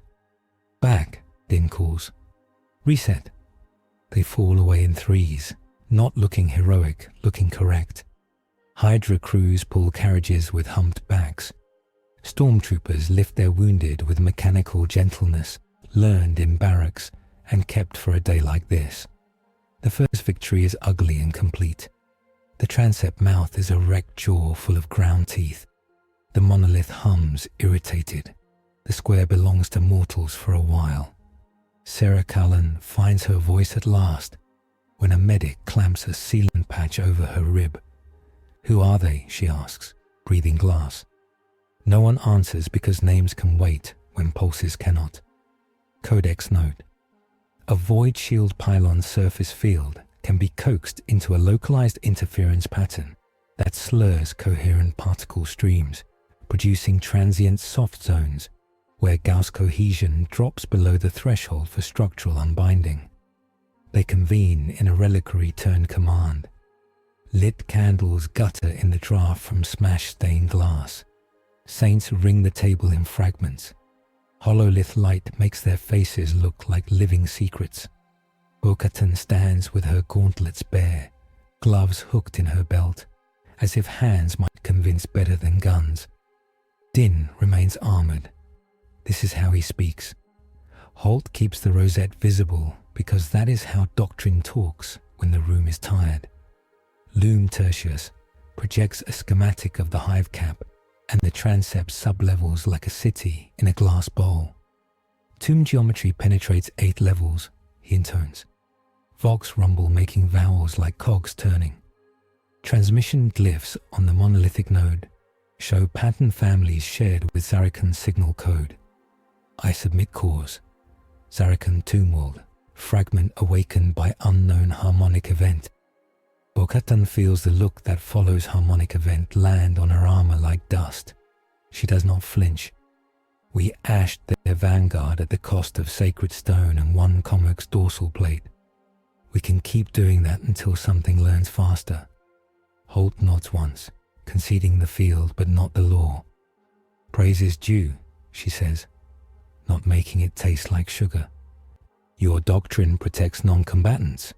Back, Din calls. Reset. They fall away in 3s, not looking heroic, looking correct. Hydra crews pull carriages with humped backs. Stormtroopers lift their wounded with mechanical gentleness, learned in barracks and kept for a day like this. The first victory is ugly and complete. The transept mouth is a wrecked jaw full of ground teeth. The monolith hums, irritated. The square belongs to mortals for a while. Szarekhan finds her voice at last when a medic clamps a sealant patch over her rib. Who are they? She asks, breathing glass. No one answers because names can wait when pulses cannot. Codex note. A void shield pylon surface field can be coaxed into a localized interference pattern that slurs coherent particle streams, producing transient soft zones where Gauss cohesion drops below the threshold for structural unbinding. They convene in a reliquary turn command. Lit candles gutter in the draft from smashed stained glass. Saints ring the table in fragments. Hololith light makes their faces look like living secrets. Bo-Katan stands with her gauntlets bare, gloves hooked in her belt, as if hands might convince better than guns. Din remains armored. This is how he speaks. Holt keeps the rosette visible because that is how doctrine talks when the room is tired. Loom Tertius projects a schematic of the hive cap and the transept sublevels like a city in a glass bowl. Tomb geometry penetrates 8 levels, he intones. Vox rumble making vowels like cogs turning. Transmission glyphs on the monolithic node show pattern families shared with Szarekhan's signal code. I submit cause. Szarekhan Tombworld, fragment awakened by unknown harmonic event. Bo-Katan feels the look that follows harmonic event land on her armor like dust. She does not flinch. We ashed their vanguard at the cost of sacred stone and 1 Commerk's dorsal plate. We can keep doing that until something learns faster. Holt nods once, conceding the field but not the law. Praise is due, she says, not making it taste like sugar. Your doctrine protects non-combatants,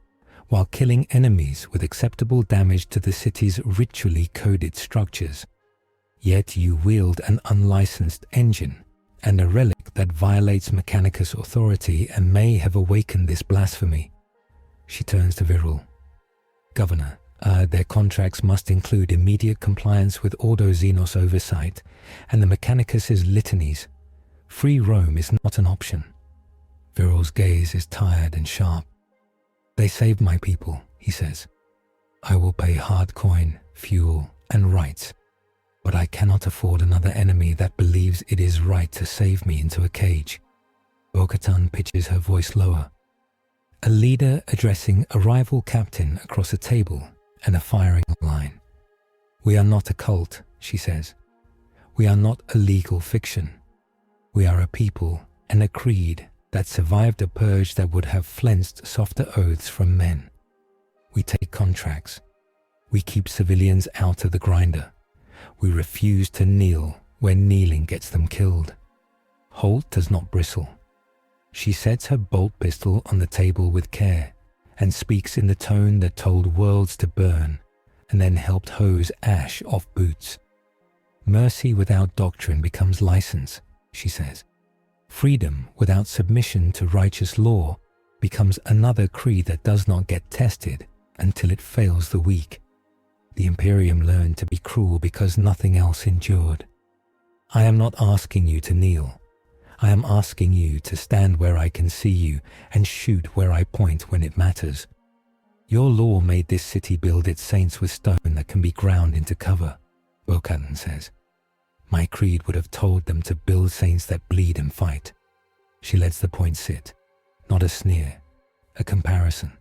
while killing enemies with acceptable damage to the city's ritually coded structures. Yet you wield an unlicensed engine and a relic that violates Mechanicus authority and may have awakened this blasphemy. She turns to Virul. Governor, their contracts must include immediate compliance with Ordo Xenos oversight and the Mechanicus's litanies. Free roam is not an option. Virul's gaze is tired and sharp. They saved my people, he says. I will pay hard coin, fuel, and rights, but I cannot afford another enemy that believes it is right to save me into a cage. Bo-Katan pitches her voice lower. A leader addressing a rival captain across a table and a firing line. We are not a cult, she says. We are not a legal fiction. We are a people and a creed that survived a purge that would have flensed softer oaths from men. We take contracts. We keep civilians out of the grinder. We refuse to kneel where kneeling gets them killed. Holt does not bristle. She sets her bolt pistol on the table with care and speaks in the tone that told worlds to burn and then helped hose ash off boots. Mercy without doctrine becomes license, she says. Freedom without submission to righteous law becomes another creed that does not get tested until it fails the weak. The Imperium learned to be cruel because nothing else endured. I am not asking you to kneel. I am asking you to stand where I can see you and shoot where I point when it matters. Your law made this city build its saints with stone that can be ground into cover, Bo-Katan says. My creed would have told them to build saints that bleed and fight. She lets the point sit, not a sneer, a comparison.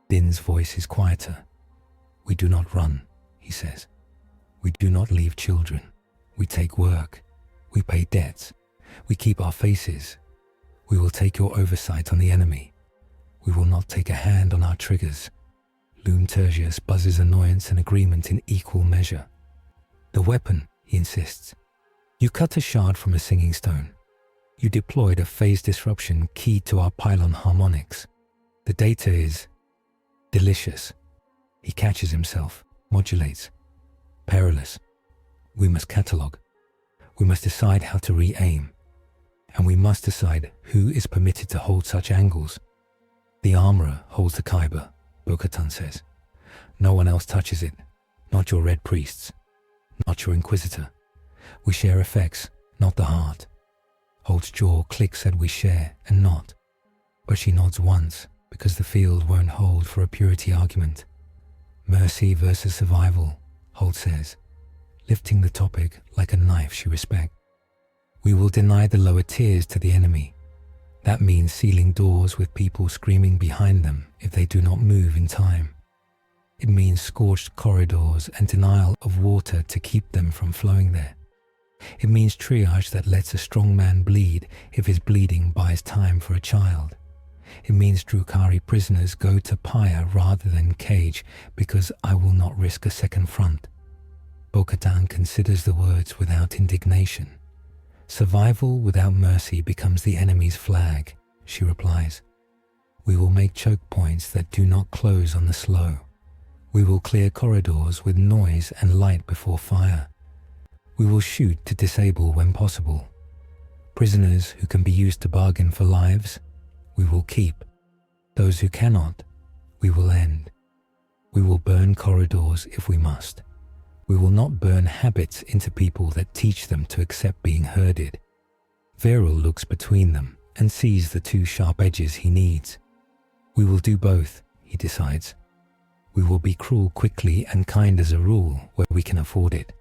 Din's voice is quieter. We do not run, he says. We do not leave children. We take work. We pay debts. We keep our faces. We will take your oversight on the enemy. We will not take a hand on our triggers. Loom Tertius buzzes annoyance and agreement in equal measure. The weapon, he insists. You cut a shard from a singing stone. You deployed a phase disruption key to our pylon harmonics. The data is delicious. He catches himself, modulates. Perilous. We must catalogue. We must decide how to re-aim. And we must decide who is permitted to hold such angles. The armourer holds the Kyber, Bo-Katan says. No one else touches it. Not your red priests. Not your inquisitor. We share effects, not the heart. Holt's jaw clicks at we share and not. But she nods once because the field won't hold for a purity argument. Mercy versus survival, Holt says, lifting the topic like a knife she respects. We will deny the lower tiers to the enemy. That means sealing doors with people screaming behind them if they do not move in time. It means scorched corridors and denial of water to keep them from flowing there. It means triage that lets a strong man bleed if his bleeding buys time for a child. It means Drukhari prisoners go to pyre rather than cage because I will not risk a second front. Bo-Katan considers the words without indignation. Survival without mercy becomes the enemy's flag, she replies. We will make choke points that do not close on the slow. We will clear corridors with noise and light before fire. We will shoot to disable when possible. Prisoners who can be used to bargain for lives, we will keep. Those who cannot, we will end. We will burn corridors if we must. We will not burn habits into people that teach them to accept being herded. Viral looks between them and sees the two sharp edges he needs. We will do both, he decides. We will be cruel quickly and kind as a rule where we can afford it.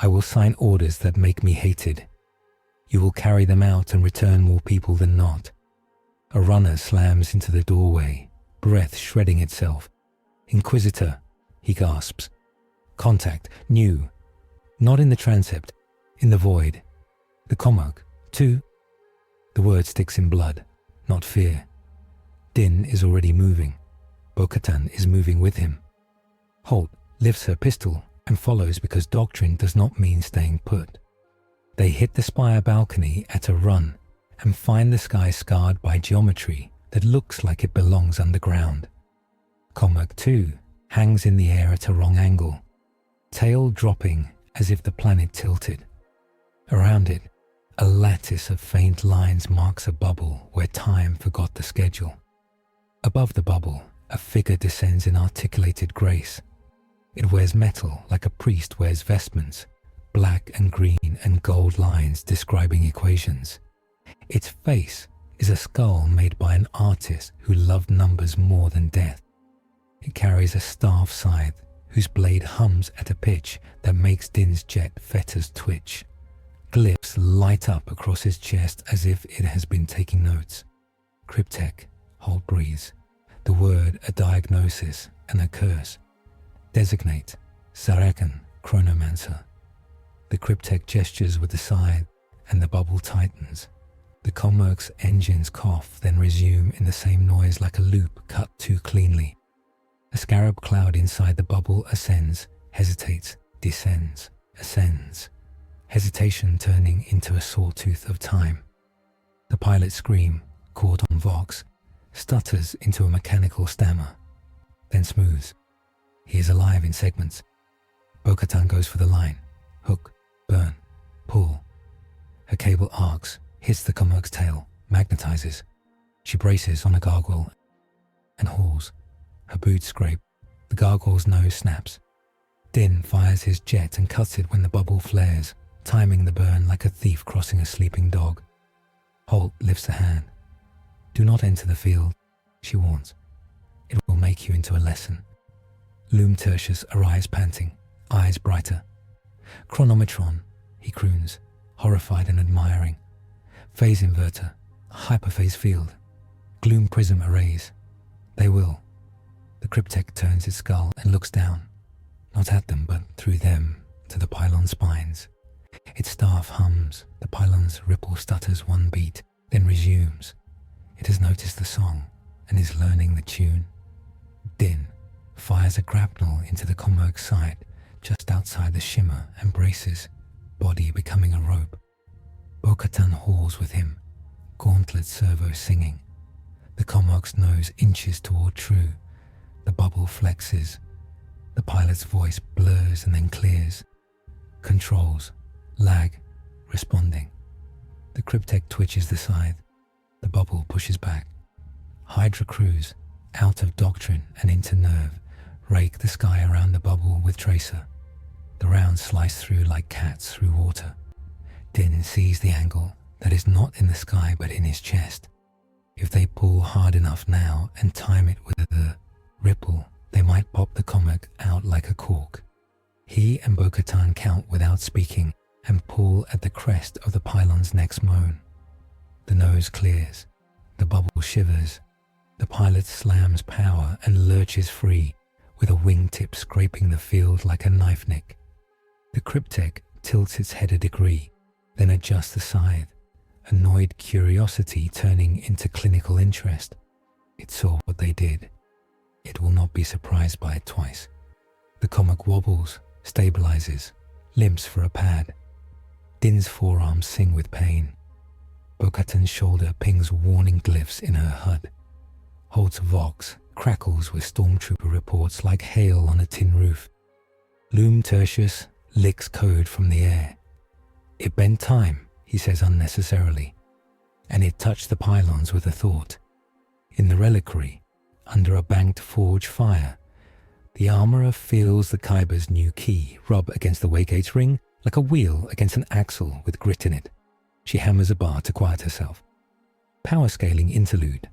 I will sign orders that make me hated. You will carry them out and return more people than not. A runner slams into the doorway, breath shredding itself. Inquisitor, he gasps. Contact, new. Not in the transept, in the void. The Commog, 2. The word sticks in blood, not fear. Din is already moving. Bo-Katan is moving with him. Holt lifts her pistol and follows because doctrine does not mean staying put. They hit the spire balcony at a run and find the sky scarred by geometry that looks like it belongs underground. Commog 2 hangs in the air at a wrong angle, tail dropping as if the planet tilted. Around it, a lattice of faint lines marks a bubble where time forgot the schedule. Above the bubble, a figure descends in articulated grace. It wears metal like a priest wears vestments, black and green and gold lines describing equations. Its face is a skull made by an artist who loved numbers more than death. It carries a staff scythe whose blade hums at a pitch that makes Din's jet fetters twitch. Glyphs light up across his chest as if it has been taking notes. Cryptek, Holt breathes. The word a diagnosis and a curse. Designate, Szarekhan, chronomancer. The Cryptek gestures with the scythe and the bubble tightens. The Commog's engines cough, then resume in the same noise like a loop cut too cleanly. A scarab cloud inside the bubble ascends, hesitates, descends, ascends. Hesitation turning into a sawtooth of time. The pilot's scream, caught on Vox, stutters into a mechanical stammer, then smooths. He is alive in segments. Bo-Katan goes for the line. Hook, burn, pull. Her cable arcs, hits the Commog's tail, magnetizes. She braces on a gargoyle and hauls. Her boots scrape. The gargoyle's nose snaps. Din fires his jet and cuts it when the bubble flares, timing the burn like a thief crossing a sleeping dog. Holt lifts a hand. Do not enter the field, she warns. It will make you into a lesson. Loom Tertius arrives panting, eyes brighter. Chronometron, he croons, horrified and admiring. Phase inverter, hyperphase field. Gloom prism arrays. They will. The Cryptek turns its skull and looks down, not at them but through them, to the pylon spines. Its staff hums, the pylon's ripple stutters one beat, then resumes. It has noticed the song and is learning the tune. Din fires a grapnel into the Commog's side, just outside the shimmer and braces, body becoming a rope. Bo-Katan hauls with him, gauntlet servo singing. The Commog's nose inches toward true. The bubble flexes. The pilot's voice blurs and then clears. Controls, lag, responding. The Cryptek twitches the scythe. The bubble pushes back. Hydra crews, out of doctrine and into nerve, rake the sky around the bubble with tracer. The rounds slice through like cats through water. Din sees the angle that is not in the sky but in his chest. If they pull hard enough now and time it with the ripple, they might pop the Commog out like a cork. He and Bo-Katan count without speaking and pull at the crest of the pylon's next moan. The nose clears. The bubble shivers. The pilot slams power and lurches free, with a wingtip scraping the field like a knife nick. The Cryptek tilts its head a degree, then adjusts the scythe, annoyed curiosity turning into clinical interest. It saw what they did. It will not be surprised by it twice. The Commog wobbles, stabilizes, limps for a pad. Din's forearms sing with pain. Bo-Katan's shoulder pings warning glyphs in her HUD. Holt's Vox crackles with stormtrooper reports like hail on a tin roof. Loom Tertius licks code from the air. It bent time, he says unnecessarily, and it touched the pylons with a thought. In the reliquary, under a banked forge fire, the armourer feels the Kyber's new key rub against the waygate's ring like a wheel against an axle with grit in it. She hammers a bar to quiet herself. Power scaling interlude.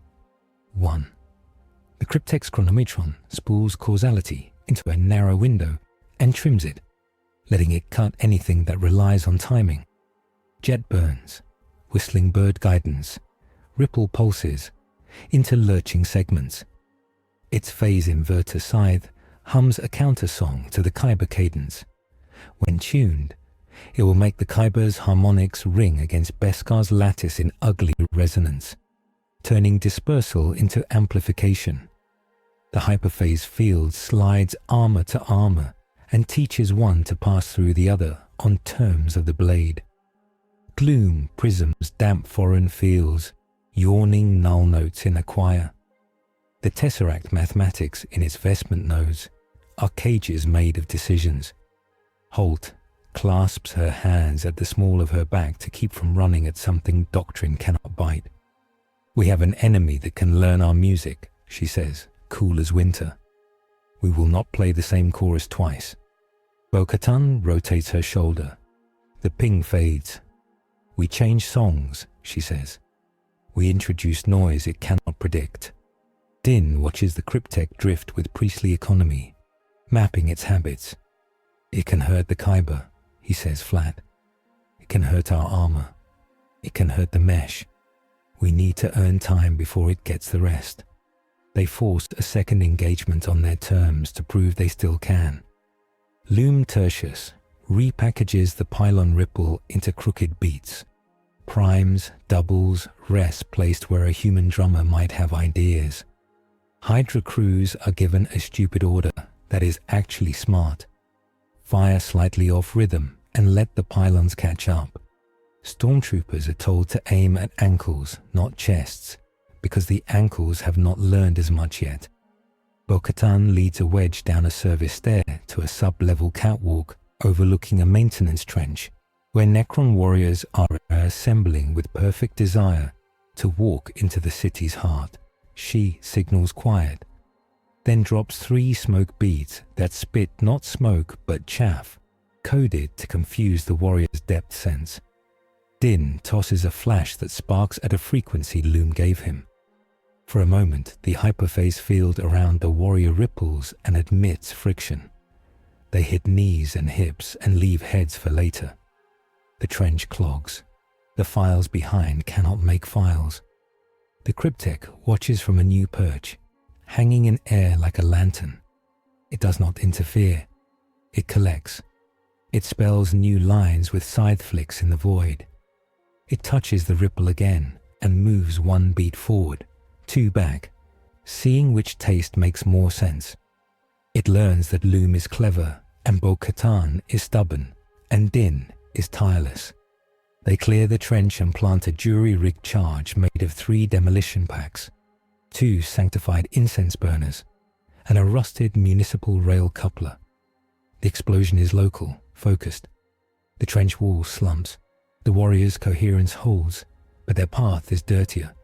1. The Cryptek's chronometron spools causality into a narrow window and trims it, letting it cut anything that relies on timing. Jet burns, whistling bird guidance, ripple pulses, into lurching segments. Its phase inverter scythe hums a counter-song to the Kyber cadence. When tuned, it will make the Kyber's harmonics ring against Beskar's lattice in ugly resonance, turning dispersal into amplification. The hyperphase field slides armor to armor and teaches one to pass through the other on terms of the blade. Gloom prisms damp foreign fields, yawning null notes in a choir. The tesseract mathematics in its vestment nodes are cages made of decisions. Holt clasps her hands at the small of her back to keep from running at something doctrine cannot bite. We have an enemy that can learn our music, she says, cool as winter. We will not play the same chorus twice. Bo-Katan rotates her shoulder. The ping fades. We change songs, she says. We introduce noise it cannot predict. Din watches the Cryptek drift with priestly economy, mapping its habits. It can hurt the Kyber, he says flat. It can hurt our armor. It can hurt the mesh. We need to earn time before it gets the rest. They forced a second engagement on their terms to prove they still can. Loom Tertius repackages the pylon ripple into crooked beats. Primes, doubles, rests placed where a human drummer might have ideas. Hydra crews are given a stupid order that is actually smart. Fire slightly off rhythm and let the pylons catch up. Stormtroopers are told to aim at ankles, not chests, because the ankles have not learned as much yet. Bo-Katan leads a wedge down a service stair to a sub-level catwalk overlooking a maintenance trench where Necron warriors are assembling with perfect desire to walk into the city's heart. She signals quiet, then drops 3 smoke beads that spit not smoke but chaff, coded to confuse the warrior's depth sense. Din tosses a flash that sparks at a frequency Loom gave him. For a moment, the hyperphase field around the warrior ripples and admits friction. They hit knees and hips and leave heads for later. The trench clogs. The files behind cannot make files. The Cryptek watches from a new perch, hanging in air like a lantern. It does not interfere. It collects. It spells new lines with scythe flicks in the void. It touches the ripple again and moves 1 beat forward, 2 back, seeing which taste makes more sense. It learns that Loom is clever and Bo-Katan is stubborn and Din is tireless. They clear the trench and plant a jury-rigged charge made of 3 demolition packs, 2 sanctified incense burners, and a rusted municipal rail coupler. The explosion is local, focused. The trench wall slumps. The warriors' coherence holds, but their path is dirtier.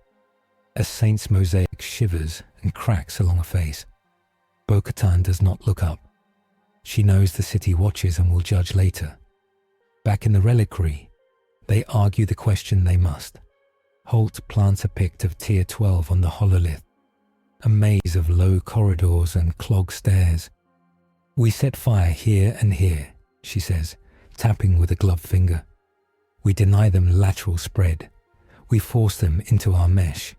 A saint's mosaic shivers and cracks along a face. Bo-Katan does not look up. She knows the city watches and will judge later. Back in the reliquary, they argue the question they must. Holt plants a pict of Tier 12 on the hololith, a maze of low corridors and clogged stairs. We set fire here and here, she says, tapping with a gloved finger. We deny them lateral spread. We force them into our mesh.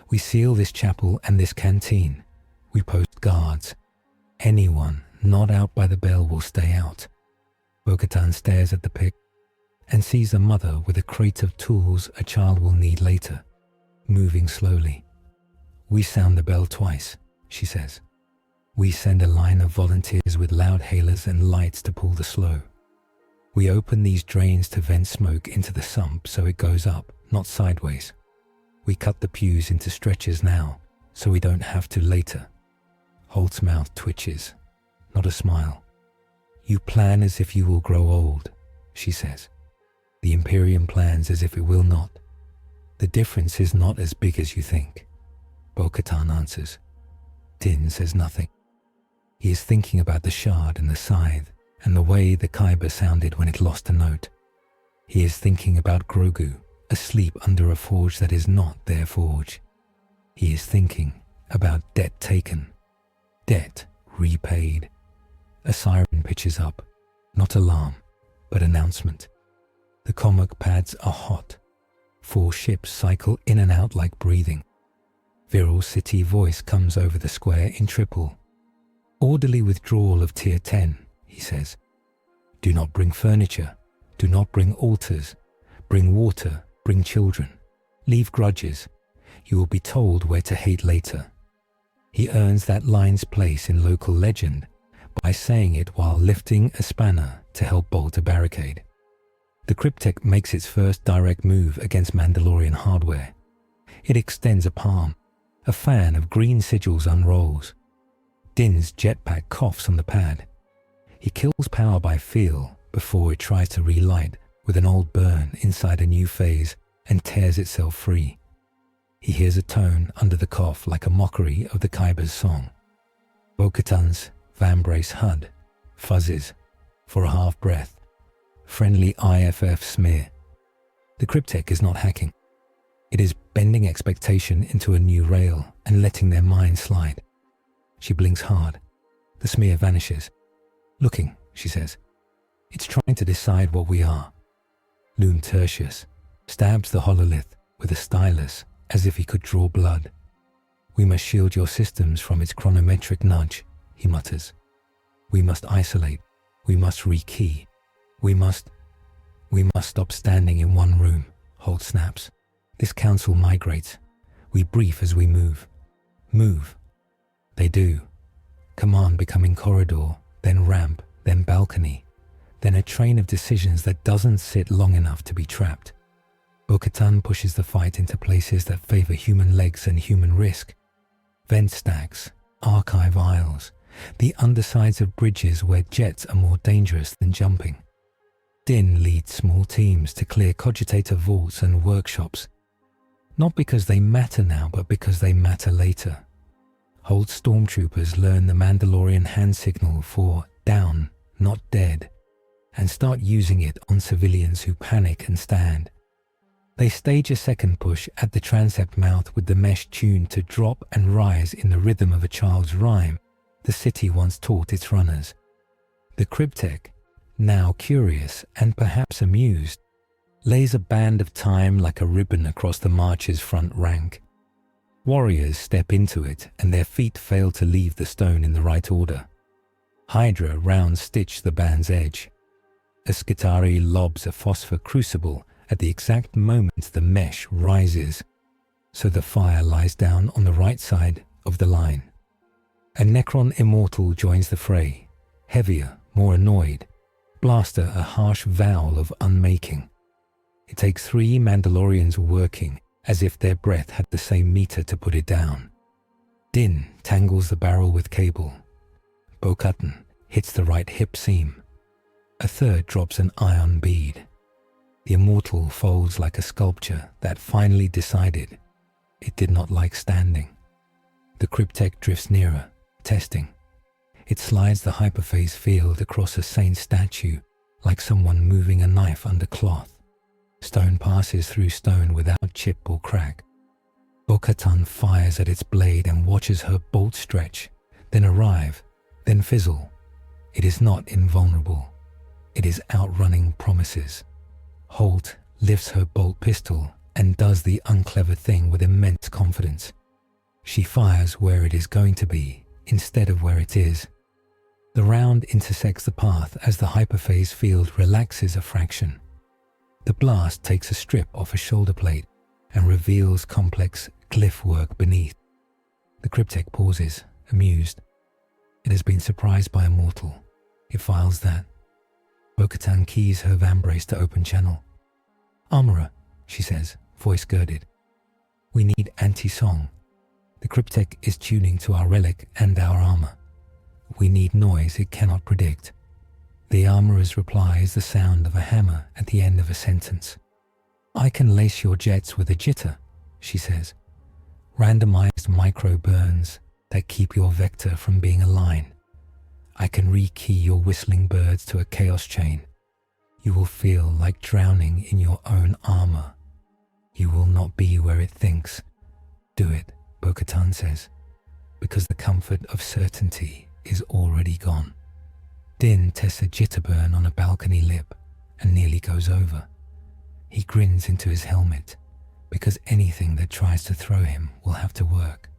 We seal this chapel and this canteen. We post guards. Anyone not out by the bell will stay out. Bo-Katan stares at the pic and sees a mother with a crate of tools a child will need later, moving slowly. We sound the bell twice, she says. We send a line of volunteers with loud hailers and lights to pull the slow. We open these drains to vent smoke into the sump so it goes up, not sideways. We cut the pews into stretchers now, so we don't have to later. Holt's mouth twitches, not a smile. You plan as if you will grow old, she says. The Imperium plans as if it will not. The difference is not as big as you think, Bo-Katan answers. Din says nothing. He is thinking about the shard and the scythe and the way the kyber sounded when it lost a note. He is thinking about Grogu, asleep under a forge that is not their forge. He is thinking about debt taken, debt repaid. A siren pitches up, not alarm, but announcement. The commog pads are hot. 4 ships cycle in and out like breathing. Viral City voice comes over the square in triple. Orderly withdrawal of Tier 10, he says. Do not bring furniture. Do not bring altars. Bring water. Bring children. Leave grudges. You will be told where to hate later. He earns that line's place in local legend by saying it while lifting a spanner to help bolt a barricade. The Cryptek makes its first direct move against Mandalorian hardware. It extends a palm. A fan of green sigils unrolls. Din's jetpack coughs on the pad. He kills power by feel before it tries to relight with an old burn inside a new phase and tears itself free. He hears a tone under the cough like a mockery of the kyber's song. Bo-Katan's vambrace HUD fuzzes for a half breath. Friendly IFF smear. The Cryptek is not hacking. It is bending expectation into a new rail and letting their mind slide. She blinks hard. The smear vanishes. Looking, she says. It's trying to decide what we are. Loom Tertius stabs the hololith with a stylus as if he could draw blood. We must shield your systems from its chronometric nudge, he mutters. We must isolate. We must rekey. We must stop standing in one room, Holt snaps. This council migrates. We brief as we move. Move. They do. Command becoming corridor, then ramp, then balcony, then a train of decisions that doesn't sit long enough to be trapped. Bo-Katan pushes the fight into places that favor human legs and human risk. Vent stacks, archive aisles, the undersides of bridges where jets are more dangerous than jumping. Din leads small teams to clear cogitator vaults and workshops. Not because they matter now, but because they matter later. Holt stormtroopers learn the Mandalorian hand signal for down, not dead, and start using it on civilians who panic and stand. They stage a second push at the transept mouth with the mesh tuned to drop and rise in the rhythm of a child's rhyme the city once taught its runners. The Cryptek, now curious and perhaps amused, lays a band of time like a ribbon across the march's front rank. Warriors step into it and their feet fail to leave the stone in the right order. Hydra round-stitch the band's edge. A Skitarii lobs a phosphor crucible at the exact moment the mesh rises, so the fire lies down on the right side of the line. A Necron immortal joins the fray, heavier, more annoyed, blaster a harsh vowl of unmaking. It takes 3 Mandalorians working as if their breath had the same meter to put it down. Din tangles the barrel with cable. Bo-Katan hits the right hip seam. A third drops an ion bead. The immortal folds like a sculpture that finally decided it did not like standing. The Cryptek drifts nearer, testing. It slides the hyperphase field across a saint statue like someone moving a knife under cloth. Stone passes through stone without chip or crack. Bo-Katan fires at its blade and watches her bolt stretch, then arrive, then fizzle. It is not invulnerable. It is outrunning promises. Holt lifts her bolt pistol and does the unclever thing with immense confidence. She fires where it is going to be instead of where it is. The round intersects the path as the hyperphase field relaxes a fraction. The blast takes a strip off a shoulder plate and reveals complex glyph work beneath. The Cryptek pauses, amused. It has been surprised by a mortal. It files that. Bo-Katan keys her vambrace to open channel. Armorer, she says, voice girded. We need anti-song. The Cryptek is tuning to our relic and our armor. We need noise it cannot predict. The armorer's reply is the sound of a hammer at the end of a sentence. I can lace your jets with a jitter, she says. Randomized micro burns that keep your vector from being a line. I can rekey your whistling birds to a chaos chain. You will feel like drowning in your own armor. You will not be where it thinks. Do it, Bo-Katan says, because the comfort of certainty is already gone. Din tests a jitterburn on a balcony lip and nearly goes over. He grins into his helmet, because anything that tries to throw him will have to work.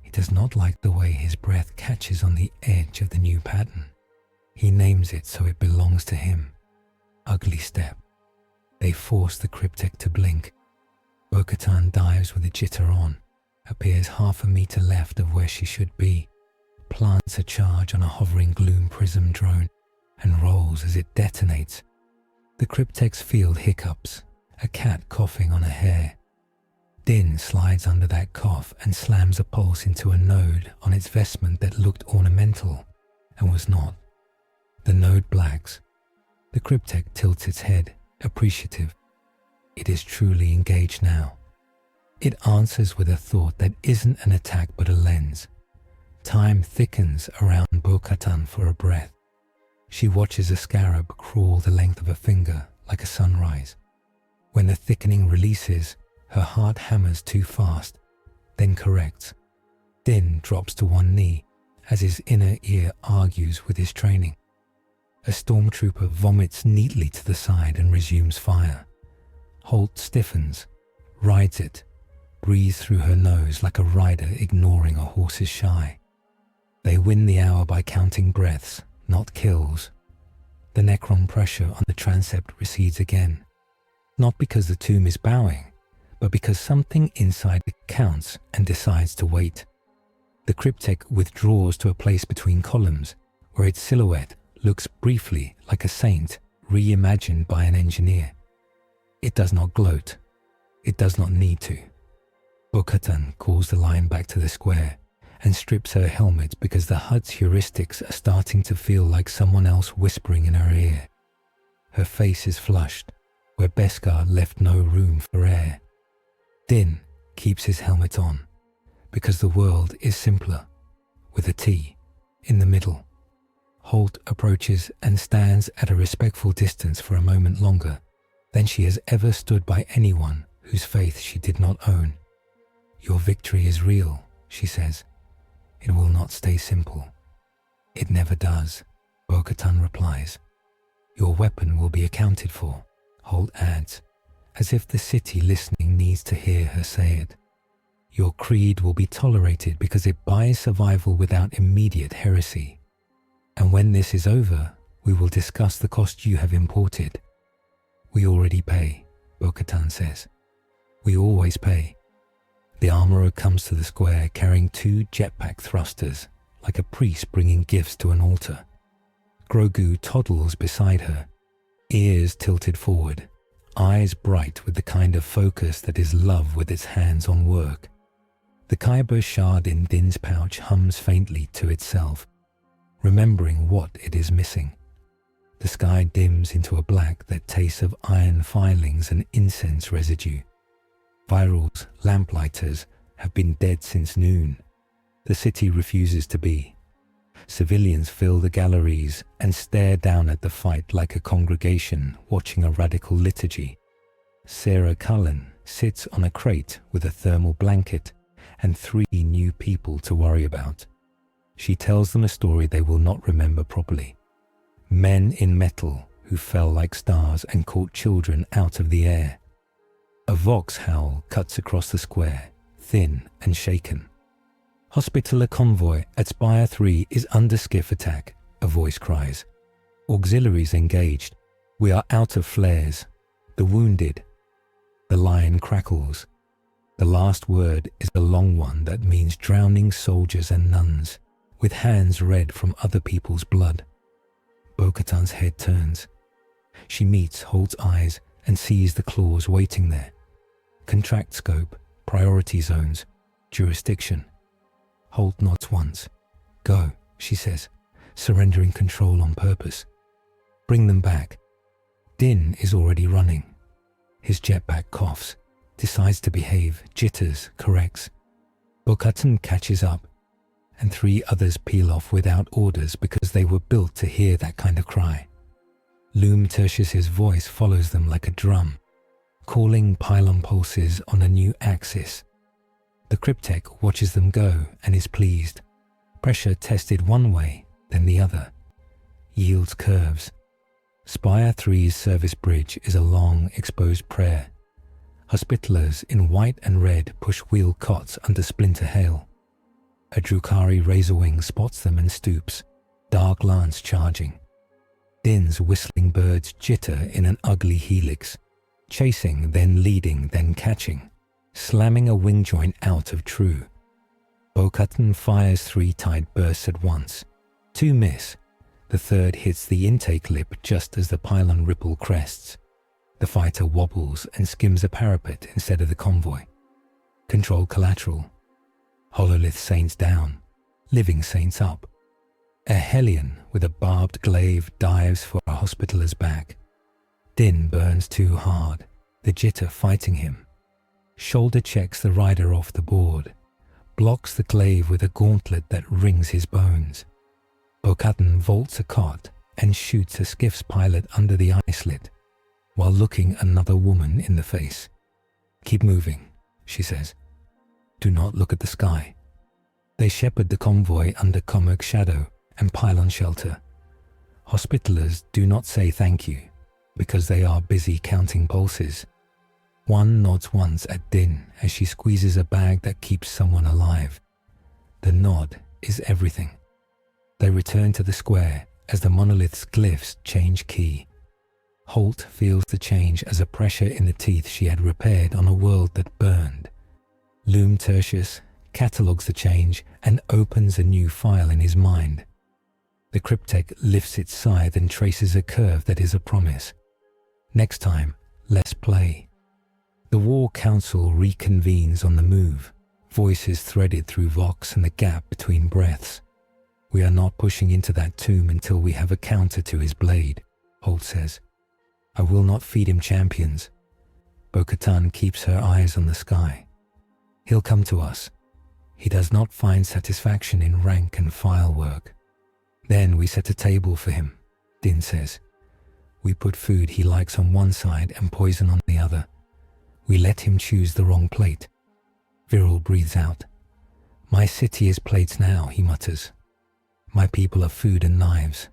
He does not like the way his breath catches on the edge of the new pattern. He names it so it belongs to him. Ugly step. They force the Cryptek to blink. Bo-Katan dives with a jitter on, appears half a meter left of where she should be, plants a charge on a hovering gloom prism drone, and rolls as it detonates. The Cryptek's field hiccups, a cat coughing on a hair. Din slides under that cough and slams a pulse into a node on its vestment that looked ornamental and was not. The node blacks. The Cryptek tilts its head, appreciative. It is truly engaged now. It answers with a thought that isn't an attack but a lens. Time thickens around Bo-Katan for a breath. She watches a scarab crawl the length of a finger like a sunrise. When the thickening releases, her heart hammers too fast, then corrects. Din drops to one knee as his inner ear argues with his training. A stormtrooper vomits neatly to the side and resumes fire. Holt stiffens, rides it, breathes through her nose like a rider ignoring a horse's shy. They win the hour by counting breaths, not kills. The Necron pressure on the transept recedes again, not because the tomb is bowing, but because something inside it counts and decides to wait. The Cryptek withdraws to a place between columns, where its silhouette looks briefly like a saint reimagined by an engineer. It does not gloat. It does not need to. Bo-Katan calls the line back to the square and strips her helmet because the HUD's heuristics are starting to feel like someone else whispering in her ear. Her face is flushed, where Beskar left no room for air. Din keeps his helmet on, because the world is simpler, with a T in the middle. Holt approaches and stands at a respectful distance for a moment longer than she has ever stood by anyone whose faith she did not own. Your victory is real, she says. It will not stay simple. It never does, Bo-Katan replies. Your weapon will be accounted for, Holt adds, as if the city listening needs to hear her say it. Your creed will be tolerated because it buys survival without immediate heresy. And when this is over, we will discuss the cost you have imported. We already pay, Bo-Katan says. We always pay. The armorer comes to the square carrying 2 jetpack thrusters, like a priest bringing gifts to an altar. Grogu toddles beside her, ears tilted forward, eyes bright with the kind of focus that is love with its hands-on work. The Kyber shard in Din's pouch hums faintly to itself, remembering what it is missing. The sky dims into a black that tastes of iron filings and incense residue. Virals, lamplighters, have been dead since noon. The city refuses to be. Civilians fill the galleries and stare down at the fight like a congregation watching a radical liturgy. Sarah Cullen sits on a crate with a thermal blanket and 3 new people to worry about. She tells them a story they will not remember properly. Men in metal who fell like stars and caught children out of the air. A vox howl cuts across the square, thin and shaken. Hospitaller convoy at Spire 3 is under skiff attack, a voice cries. Auxiliaries engaged. We are out of flares. The wounded. The lion crackles. The last word is a long one that means drowning soldiers and nuns, with hands red from other people's blood. Bo-Katan's head turns. She meets Holt's eyes and sees the claws waiting there. Contract scope, priority zones, jurisdiction. Holt nods once. Go, she says, surrendering control on purpose. Bring them back. Din is already running. His jetpack coughs, decides to behave, jitters, corrects. Bo-Katan catches up, and 3 others peel off without orders because they were built to hear that kind of cry. Loom Tertius's voice follows them like a drum, calling pylon pulses on a new axis. The Cryptek watches them go and is pleased. Pressure tested one way, then the other. Yields curves. Spire 3's service bridge is a long, exposed prayer. Hospitalers in white and red push wheel cots under splinter hail. A Drukhari razorwing spots them and stoops, dark lance charging. Din's whistling birds jitter in an ugly helix, chasing, then leading, then catching, slamming a wing joint out of true. Bo-Katan fires 3 tight bursts at once. 2 miss. The third hits the intake lip just as the pylon ripple crests. The fighter wobbles and skims a parapet instead of the convoy. Control collateral. Hololith saints down, living saints up. A Hellion with a barbed glaive dives for a Hospitaler's back. Din burns too hard, the jitter fighting him. Shoulder checks the rider off the board, blocks the glaive with a gauntlet that rings his bones. Bo-Katan vaults a cot and shoots a skiff's pilot under the eye slit, while looking another woman in the face. Keep moving, she says. Do not look at the sky. They shepherd the convoy under Comer's shadow and pylon shelter. Hospitalers do not say thank you, because they are busy counting pulses. One nods once at Din as she squeezes a bag that keeps someone alive. The nod is everything. They return to the square as the monolith's glyphs change key. Holt feels the change as a pressure in the teeth she had repaired on a world that burned. Loom Tertius catalogues the change and opens a new file in his mind. The Cryptek lifts its scythe and traces a curve that is a promise. Next time, less play. The War Council reconvenes on the move, voices threaded through Vox and the gap between breaths. We are not pushing into that tomb until we have a counter to his blade, Holt says. I will not feed him champions. Bo-Katan keeps her eyes on the sky. He'll come to us. He does not find satisfaction in rank and file work. Then we set a table for him, Din says. We put food he likes on one side and poison on the other. We let him choose the wrong plate. Viral breathes out. My city is plates now, he mutters. My people are food and knives.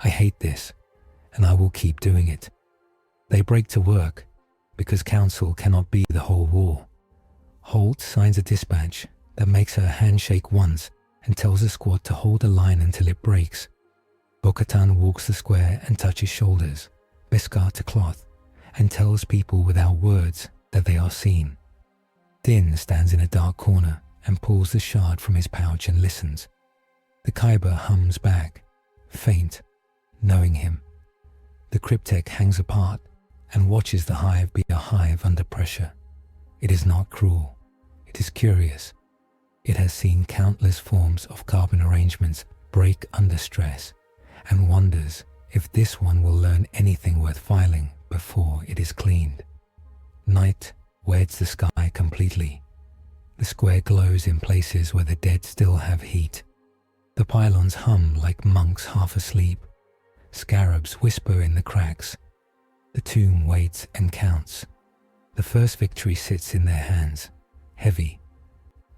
I hate this, and I will keep doing it. They break to work, because council cannot be the whole war. Holt signs a dispatch that makes her handshake once and tells the squad to hold a line until it breaks. Bo-Katan walks the square and touches shoulders, Beskar to cloth, and tells people without words that they are seen. Din stands in a dark corner and pulls the shard from his pouch and listens. The Kyber hums back, faint, knowing him. The Cryptek hangs apart and watches the hive be a hive under pressure. It is not cruel. It is curious. It has seen countless forms of carbon arrangements break under stress and wonders if this one will learn anything worth filing before it is cleaned. Night weds the sky completely. The square glows in places where the dead still have heat. The pylons hum like monks half asleep. Scarabs whisper in the cracks. The tomb waits and counts. The first victory sits in their hands, heavy.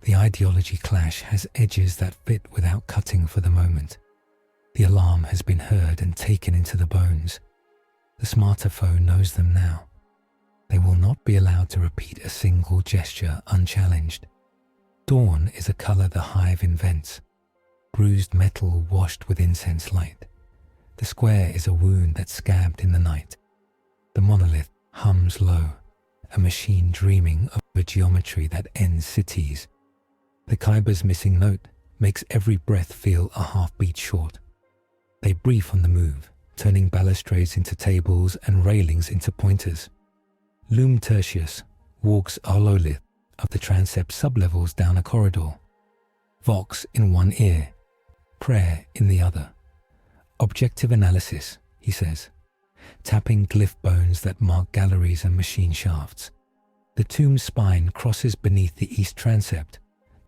The ideology clash has edges that fit without cutting for the moment. The alarm has been heard and taken into the bones. The smarter foe knows them now. They will not be allowed to repeat a single gesture unchallenged. Dawn is a color the hive invents. Bruised metal washed with incense light. The square is a wound that's scabbed in the night. The monolith hums low, a machine dreaming of a geometry that ends cities. The Kyber's missing note makes every breath feel a half-beat short. They brief on the move, turning balustrades into tables and railings into pointers. Loom Tertius walks Hololith of the transept sublevels down a corridor. Vox in one ear, prayer in the other. Objective analysis, he says, tapping glyph bones that mark galleries and machine shafts. The tomb's spine crosses beneath the east transept,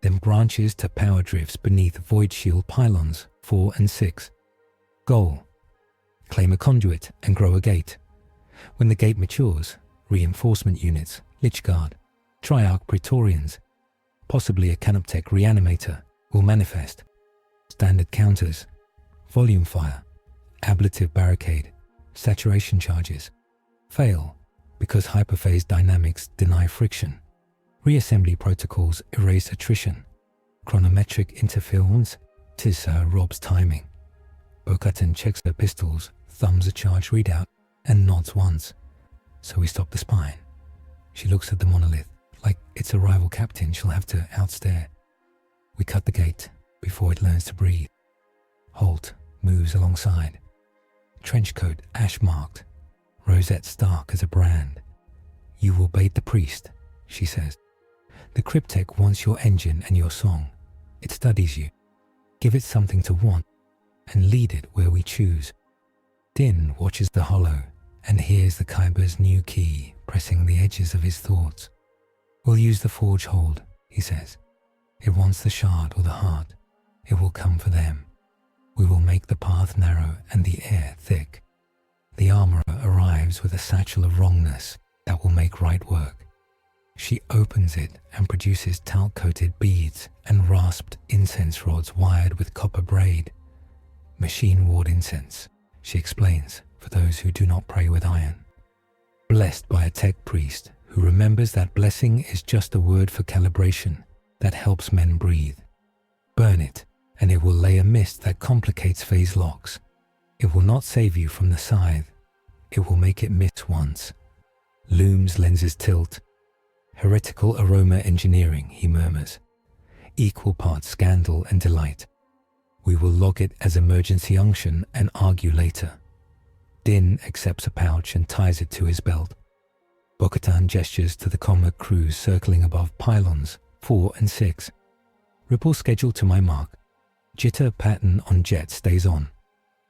then branches to power drifts beneath void shield pylons 4 and 6. Goal: claim a conduit and grow a gate. When the gate matures, reinforcement units, Lich Guard, Triarch Praetorians, possibly a Canoptech reanimator, will manifest. Standard counters, volume fire, ablative barricade, saturation charges, fail because hyperphase dynamics deny friction. Reassembly protocols erase attrition. Chronometric interference, tis Rob's timing. Bo-Katan checks her pistols, thumbs a charge readout, and nods once. So we stop the spine. She looks at the monolith, like it's a rival captain she'll have to outstare. We cut the gate before it learns to breathe. Holt moves alongside. Trenchcoat ash-marked, rosette stark as a brand. You will bait the priest, she says. The Cryptek wants your engine and your song. It studies you. Give it something to want, and lead it where we choose. Din watches the hollow and hears the Kyber's new key pressing the edges of his thoughts. We'll use the forge hold, he says. It wants the shard or the heart. It will come for them. We will make the path narrow and the air thick. The armorer arrives with a satchel of wrongness that will make right work. She opens it and produces talc-coated beads and rasped incense rods wired with copper braid. Machine-ward incense, she explains, for those who do not pray with iron. Blessed by a tech priest who remembers that blessing is just a word for calibration that helps men breathe. Burn it, and it will lay a mist that complicates phase locks. It will not save you from the scythe. It will make it miss once. Loom's lenses tilt. Heretical aroma engineering, he murmurs. Equal parts scandal and delight. We will log it as emergency unction and argue later. Din accepts a pouch and ties it to his belt. Bo-Katan gestures to the combat crews circling above pylons 4 and 6. Ripple scheduled to my mark. Jitter pattern on jet stays on.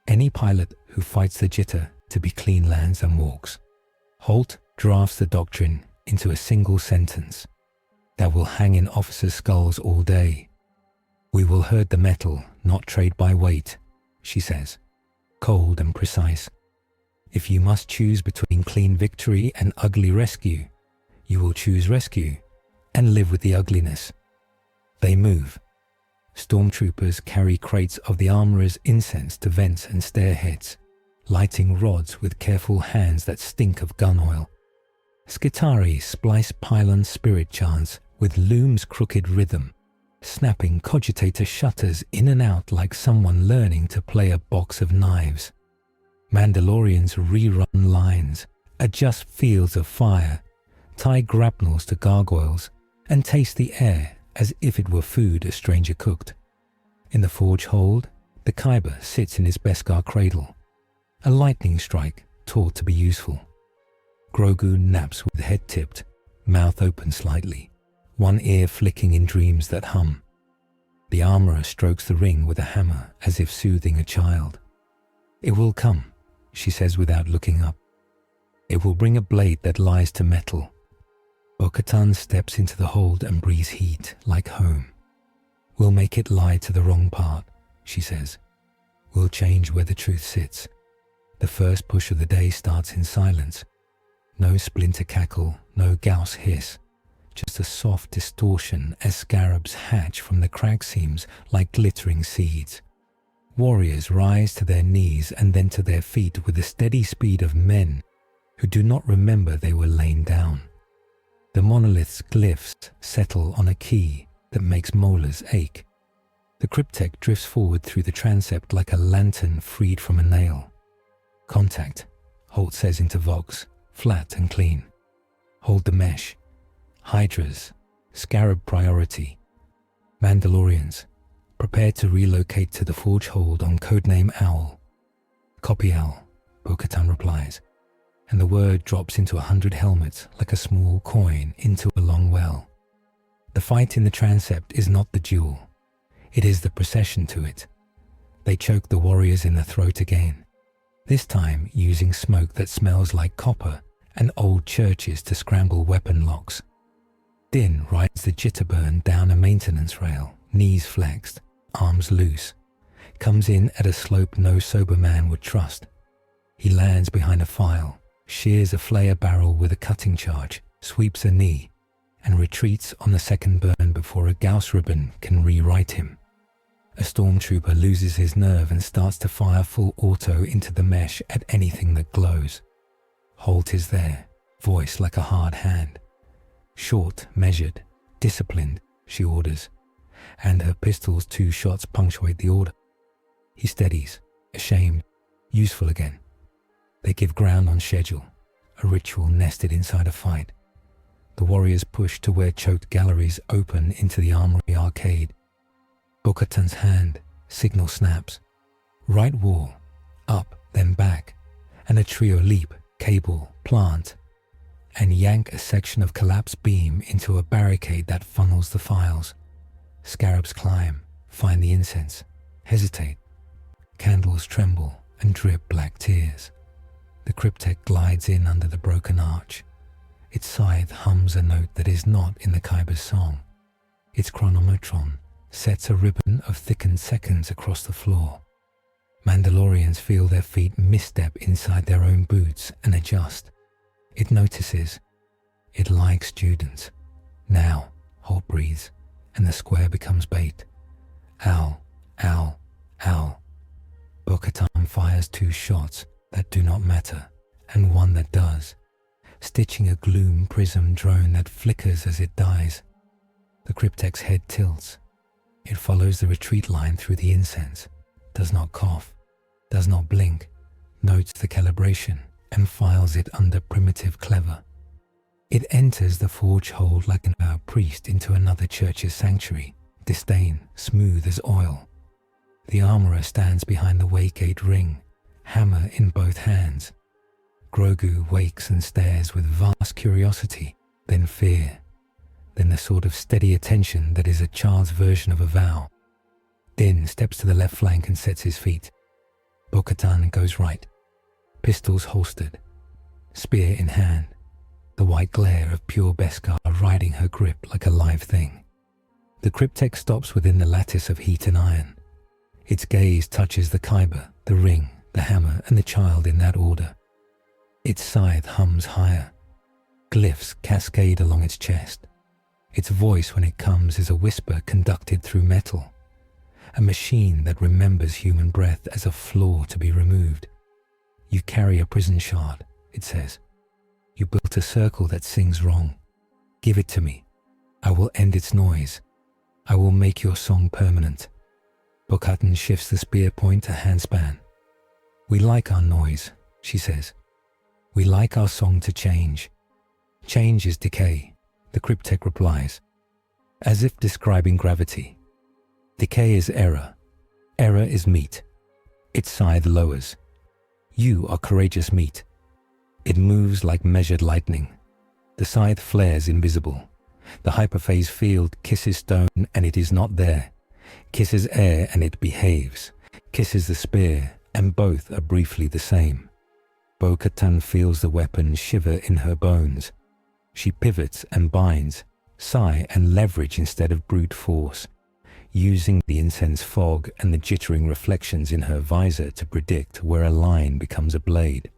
Any pilot who fights the jitter to be clean lands and walks. Holt drafts the doctrine into a single sentence that will hang in officers' skulls all day. We will herd the metal, not trade by weight, she says, cold and precise. If you must choose between clean victory and ugly rescue, you will choose rescue and live with the ugliness. They move. Stormtroopers carry crates of the armorer's incense to vents and stairheads, lighting rods with careful hands that stink of gun oil. Skitari splice pylon spirit chants with Loom's crooked rhythm, snapping cogitator shutters in and out like someone learning to play a box of knives. Mandalorians rerun lines, adjust fields of fire, tie grapnels to gargoyles, and taste the air as if it were food a stranger cooked. In the forge hold, the Kyber sits in his Beskar cradle, a lightning strike taught to be useful. Grogu naps with head tipped, mouth open slightly, one ear flicking in dreams that hum. The armorer strokes the ring with a hammer as if soothing a child. It will come, she says without looking up. It will bring a blade that lies to metal. Bo-Katan steps into the hold and breathes heat like home. We'll make it lie to the wrong part, she says. We'll change where the truth sits. The first push of the day starts in silence. No splinter cackle, no Gauss hiss. Just a soft distortion as scarabs hatch from the crack seams like glittering seeds. Warriors rise to their knees and then to their feet with the steady speed of men who do not remember they were lain down. The monolith's glyphs settle on a key that makes molars ache. The Cryptek drifts forward through the transept like a lantern freed from a nail. Contact, Holt says into Vox, flat and clean. Hold the mesh. Hydras, scarab priority. Mandalorians, prepare to relocate to the forge hold on codename Owl. Copy Owl, Bo-Katan replies, and the word drops into 100 helmets like a small coin into a long well. The fight in the transept is not the duel. It is the procession to it. They choke the warriors in the throat again, this time using smoke that smells like copper and old churches to scramble weapon locks. Din rides the jitterburn down a maintenance rail, knees flexed, arms loose, comes in at a slope no sober man would trust. He lands behind a file, shears a flare barrel with a cutting charge, sweeps a knee, and retreats on the second burn before a Gauss ribbon can rewrite him. A stormtrooper loses his nerve and starts to fire full auto into the mesh at anything that glows. Holt is there, voice like a hard hand. Short, measured, disciplined, she orders, and her pistol's 2 shots punctuate the order. He steadies, ashamed, useful again. They give ground on schedule, a ritual nested inside a fight. The warriors push to where choked galleries open into the armory arcade. Bo-Katan's hand, signal snaps. Right wall, up, then back, and a trio leap, cable, plant, and yank a section of collapsed beam into a barricade that funnels the files. Scarabs climb, find the incense, hesitate. Candles tremble and drip black tears. The Cryptek glides in under the broken arch. Its scythe hums a note that is not in the Kyber's song. Its chronometron sets a ribbon of thickened seconds across the floor. Mandalorians feel their feet misstep inside their own boots and adjust. It notices. It likes students. Now, Holt breathes, and the square becomes bait. Owl, owl, owl. Bo-Katan fires 2 shots that do not matter, and one that does, stitching a gloom prism drone that flickers as it dies. The Cryptek's head tilts. It follows the retreat line through the incense, does not cough, does not blink, notes the calibration, and files it under primitive clever. It enters the forge hold like an priest into another church's sanctuary, disdain, smooth as oil. The armorer stands behind the waygate ring, hammer in both hands. Grogu wakes and stares with vast curiosity, then fear, then the sort of steady attention that is a child's version of a vow. Din steps to the left flank and sets his feet. Bo-Katan goes right, pistols holstered, spear in hand, the white glare of pure Beskar riding her grip like a live thing. The Cryptek stops within the lattice of heat and iron. Its gaze touches the Kyber, the ring, the hammer, and the child in that order. Its scythe hums higher. Glyphs cascade along its chest. Its voice when it comes is a whisper conducted through metal. A machine that remembers human breath as a flaw to be removed. You carry a prison shard, it says. You built a circle that sings wrong. Give it to me. I will end its noise. I will make your song permanent. Bo-Katan shifts the spear point to handspan. We like our noise, she says. We like our song to change. Change is decay, the Cryptek replies, as if describing gravity. Decay is error. Error is meat. Its scythe lowers. You are courageous meat. It moves like measured lightning. The scythe flares invisible. The hyperphase field kisses stone and it is not there. Kisses air and it behaves. Kisses the spear and both are briefly the same. Bo-Katan feels the weapon shiver in her bones. She pivots and binds, sigh and leverage instead of brute force, using the incense fog and the jittering reflections in her visor to predict where a line becomes a blade.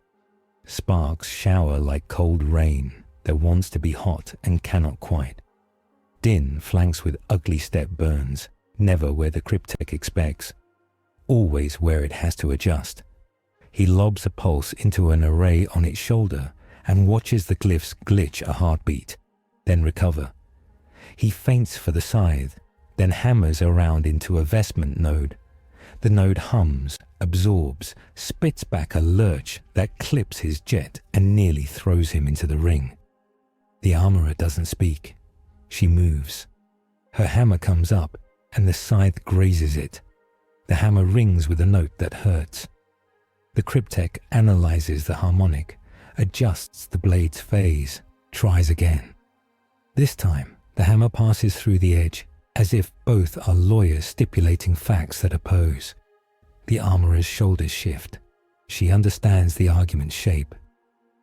Sparks shower like cold rain that wants to be hot and cannot quite. Din flanks with ugly step burns, never where the Cryptek expects, always where it has to adjust. He lobs a pulse into an array on its shoulder and watches the glyphs glitch a heartbeat, then recover. He feints for the scythe, then hammers around into a vestment node. The node hums, absorbs, spits back a lurch that clips his jet and nearly throws him into the ring. The armorer doesn't speak. She moves. Her hammer comes up and the scythe grazes it. The hammer rings with a note that hurts. The Cryptek analyzes the harmonic, adjusts the blade's phase, tries again. This time, the hammer passes through the edge, as if both are lawyers stipulating facts that oppose. The armorer's shoulders shift. She understands the argument's shape.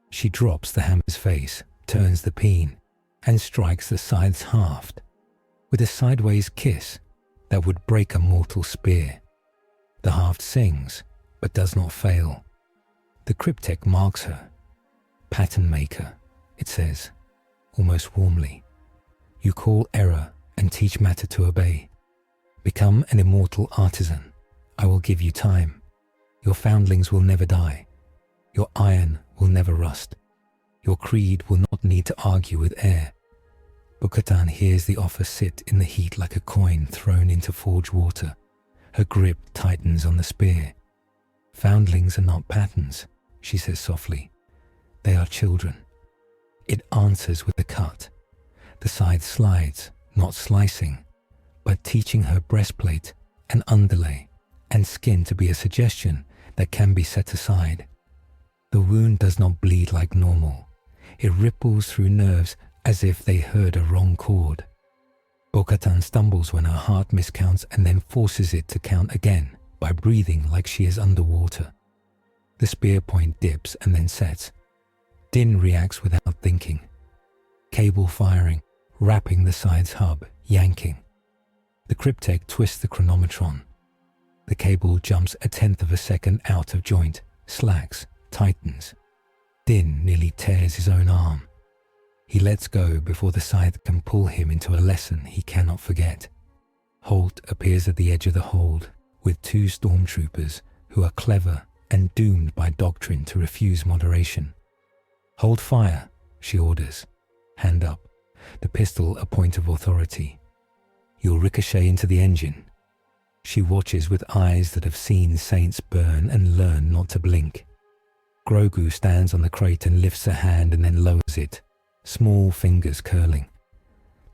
She drops the hammer's face, turns the peen, and strikes the scythe's haft with a sideways kiss that would break a mortal spear. The haft sings, but does not fail. The Cryptek marks her. Pattern maker, it says, almost warmly. You call error and teach matter to obey. Become an immortal artisan. I will give you time. Your foundlings will never die. Your iron will never rust. Your creed will not need to argue with air. Bo-Katan hears the offer sit in the heat like a coin thrown into forged water. Her grip tightens on the spear. Foundlings are not patterns, she says softly. They are children. It answers with a cut. The scythe slides, not slicing, but teaching her breastplate and underlay and skin to be a suggestion that can be set aside. The wound does not bleed like normal. It ripples through nerves as if they heard a wrong chord. Bo-Katan stumbles when her heart miscounts and then forces it to count again by breathing like she is underwater. The spear point dips and then sets. Din reacts without thinking. Cable firing, wrapping the scythe's hub, yanking. The Cryptek twists the chronometron. The cable jumps 1/10 of a second out of joint, slacks, tightens. Din nearly tears his own arm. He lets go before the scythe can pull him into a lesson he cannot forget. Holt appears at the edge of the hold with 2 stormtroopers who are clever and doomed by doctrine to refuse moderation. Hold fire, she orders. Hand up, the pistol a point of authority. You'll ricochet into the engine. She watches with eyes that have seen saints burn and learn not to blink. Grogu stands on the crate and lifts a hand and then lowers it, small fingers curling.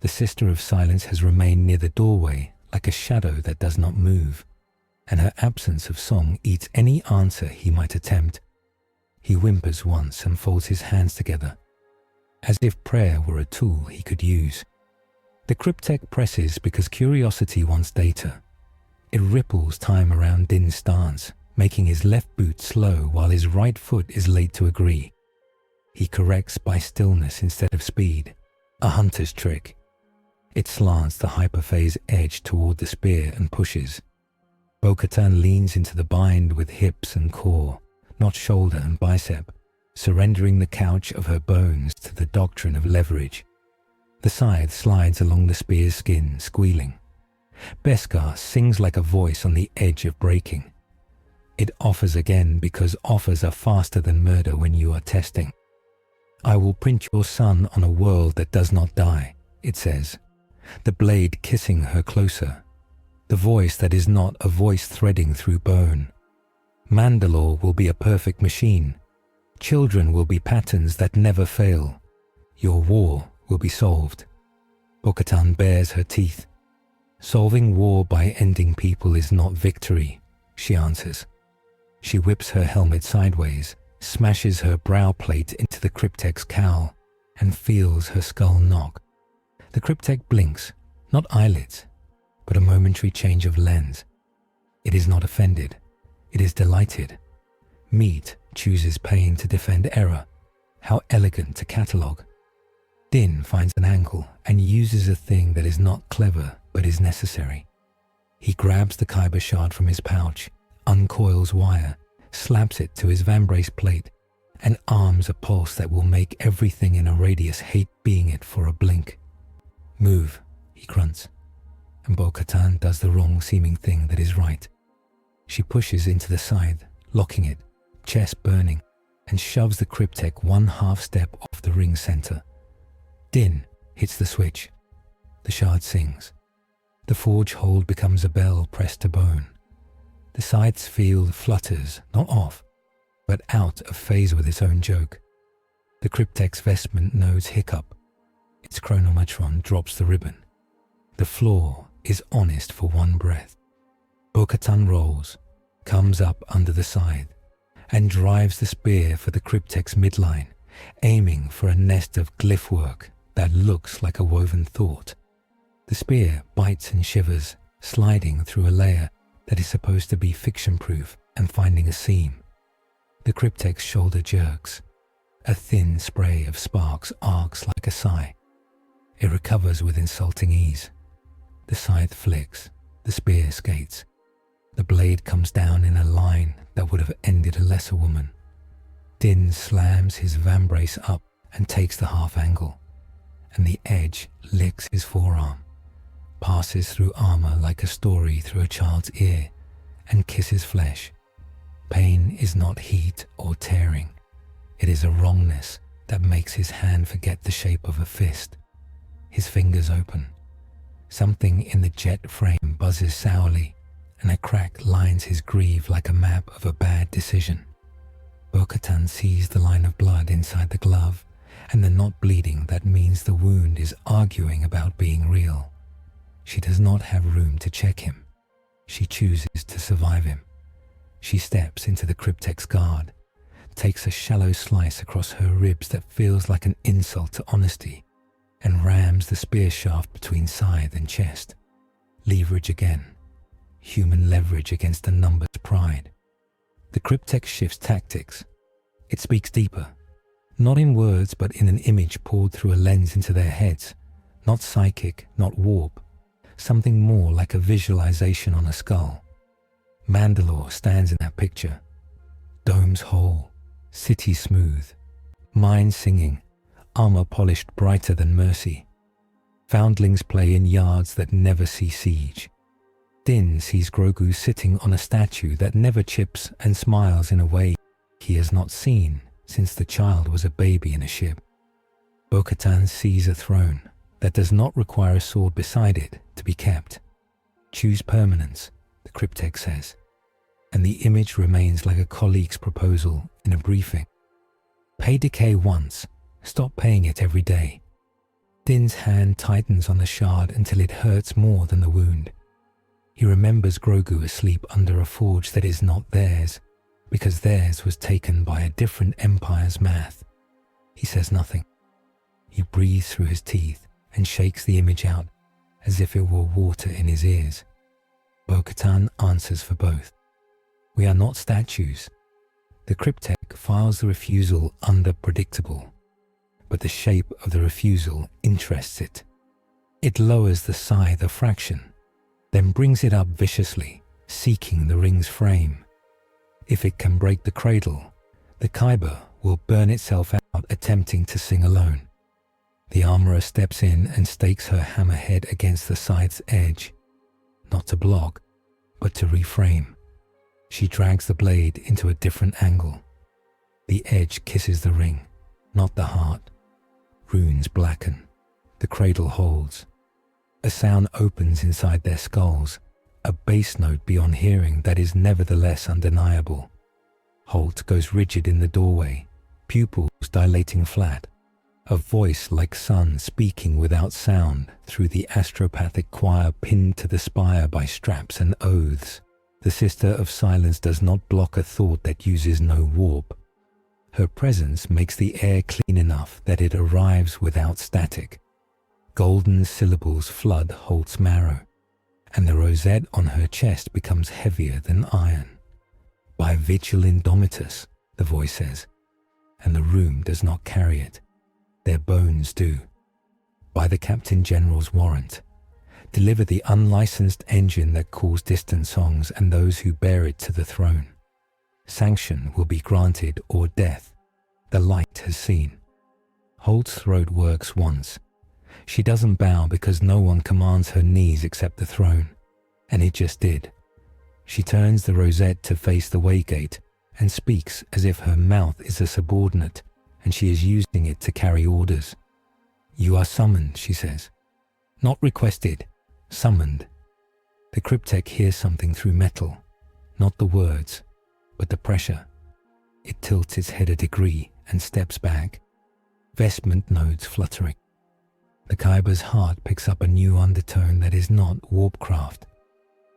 The Sister of Silence has remained near the doorway like a shadow that does not move, and her absence of song eats any answer he might attempt. He whimpers once and folds his hands together, as if prayer were a tool he could use. The Cryptek presses because curiosity wants data. It ripples time around Din's stance, making his left boot slow while his right foot is late to agree. He corrects by stillness instead of speed, a hunter's trick. It slants the hyperphase edge toward the spear and pushes. Bo-Katan leans into the bind with hips and core, not shoulder and bicep, surrendering the couch of her bones to the doctrine of leverage. The scythe slides along the spear's skin, squealing. Beskar sings like a voice on the edge of breaking. It offers again because offers are faster than murder when you are testing. I will print your son on a world that does not die, it says, the blade kissing her closer, the voice that is not a voice threading through bone. Mandalore will be a perfect machine. Children will be patterns that never fail. Your war will be solved. Bo-Katan bares her teeth. Solving war by ending people is not victory, she answers. She whips her helmet sideways, smashes her brow plate into the Cryptek's cowl, and feels her skull knock. The Cryptek blinks, not eyelids, but a momentary change of lens. It is not offended. It is delighted. Meat chooses pain to defend error. How elegant to catalogue. Din finds an angle and uses a thing that is not clever but is necessary. He grabs the kyber shard from his pouch, uncoils wire, slaps it to his vambrace plate, and arms a pulse that will make everything in a radius hate being it for a blink. Move, he grunts, and Bo-Katan does the wrong-seeming thing that is right. She pushes into the scythe, locking it, chest burning, and shoves the Cryptek 1/2 step off the ring center. Din hits the switch. The shard sings. The forge hold becomes a bell pressed to bone. The scythe's field flutters, not off, but out of phase with its own joke. The Cryptek's vestment nodes hiccup. Its chronometron drops the ribbon. The floor is honest for one breath. Bo-Katan rolls, comes up under the scythe, and drives the spear for the Cryptek's midline, aiming for a nest of glyph work that looks like a woven thought. The spear bites and shivers, sliding through a layer that is supposed to be fiction-proof and finding a seam. The Cryptek's shoulder jerks. A thin spray of sparks arcs like a sigh. It recovers with insulting ease. The scythe flicks, the spear skates. The blade comes down in a line that would have ended a lesser woman. Din slams his vambrace up and takes the half angle, and the edge licks his forearm, passes through armor like a story through a child's ear, and kisses flesh. Pain is not heat or tearing. It is a wrongness that makes his hand forget the shape of a fist. His fingers open. Something in the jet frame buzzes sourly, and a crack lines his greave like a map of a bad decision. Bo-Katan sees the line of blood inside the glove, and the not bleeding that means the wound is arguing about being real. She does not have room to check him. She chooses to survive him. She steps into the Cryptek's guard, takes a shallow slice across her ribs that feels like an insult to honesty, and rams the spear shaft between side and chest. Leverage again. Human leverage against a numbers pride. The Cryptek shifts tactics. It speaks deeper. Not in words, but in an image poured through a lens into their heads. Not psychic, not warp. Something more like a visualization on a skull. Mandalore stands in that picture. Domes whole, city smooth, mind singing, armor polished brighter than mercy. Foundlings play in yards that never see siege. Din sees Grogu sitting on a statue that never chips and smiles in a way he has not seen since the child was a baby in a ship. Bo-Katan sees a throne that does not require a sword beside it to be kept. Choose permanence, the Cryptek says, and the image remains like a colleague's proposal in a briefing. Pay decay once, stop paying it every day. Din's hand tightens on the shard until it hurts more than the wound. He remembers Grogu asleep under a forge that is not theirs, because theirs was taken by a different empire's math. He says nothing. He breathes through his teeth and shakes the image out as if it were water in his ears. Bo-Katan answers for both. We are not statues. The Cryptek files the refusal under predictable, but the shape of the refusal interests it. It lowers the scythe a fraction, then brings it up viciously, seeking the ring's frame. If it can break the cradle, the Kyber will burn itself out attempting to sing alone. The armorer steps in and stakes her hammerhead against the scythe's edge, not to block, but to reframe. She drags the blade into a different angle. The edge kisses the ring, not the heart. Runes blacken. The cradle holds. A sound opens inside their skulls, a bass note beyond hearing that is nevertheless undeniable. Holt goes rigid in the doorway, pupils dilating flat. A voice like sun speaking without sound through the astropathic choir pinned to the spire by straps and oaths. The Sister of Silence does not block a thought that uses no warp. Her presence makes the air clean enough that it arrives without static. Golden syllables flood Holt's marrow, and the rosette on her chest becomes heavier than iron. By Vigil Indomitus, the voice says, and the room does not carry it. Their bones do. By the Captain General's warrant, deliver the unlicensed engine that calls distant songs and those who bear it to the throne. Sanction will be granted or death. The light has seen. Holt's throat works once. She doesn't bow because no one commands her knees except the throne, and it just did. She turns the rosette to face the waygate and speaks as if her mouth is a subordinate and she is using it to carry orders. You are summoned, she says. Not requested, summoned. The Cryptek hears something through metal, not the words, but the pressure. It tilts its head a degree and steps back, vestment nodes fluttering. The Kyber's heart picks up a new undertone that is not warpcraft,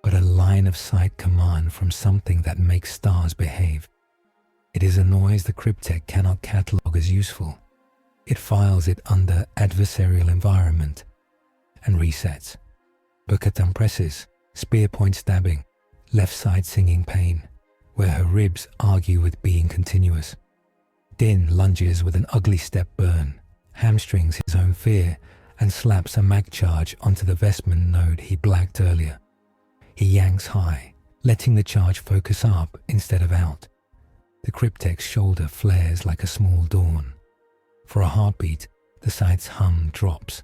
but a line of sight command from something that makes stars behave. It is a noise the Cryptek cannot catalogue as useful. It files it under adversarial environment, and resets. Bo-Katan presses, spear point stabbing, left side singing pain, where her ribs argue with being continuous. Din lunges with an ugly step burn, hamstrings his own fear, and slaps a mag charge onto the vestment node he blacked earlier. He yanks high, letting the charge focus up instead of out. The Cryptek's shoulder flares like a small dawn. For a heartbeat, the scythe's hum drops.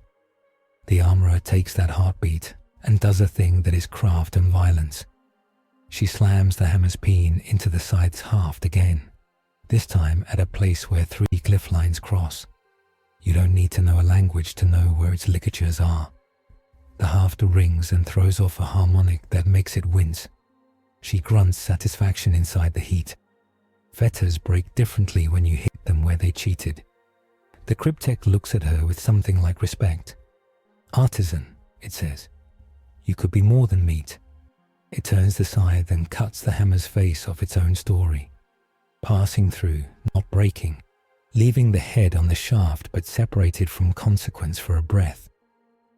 The armorer takes that heartbeat and does a thing that is craft and violence. She slams the hammer's peen into the scythe's haft again, this time at a place where 3 glyph lines cross. You don't need to know a language to know where its ligatures are. The haft rings and throws off a harmonic that makes it wince. She grunts satisfaction inside the heat. Fetters break differently when you hit them where they cheated. The Cryptek looks at her with something like respect. Artisan, it says. You could be more than meat. It turns the scythe and cuts the hammer's face off its own story. Passing through, not breaking. Leaving the head on the shaft but separated from consequence for a breath.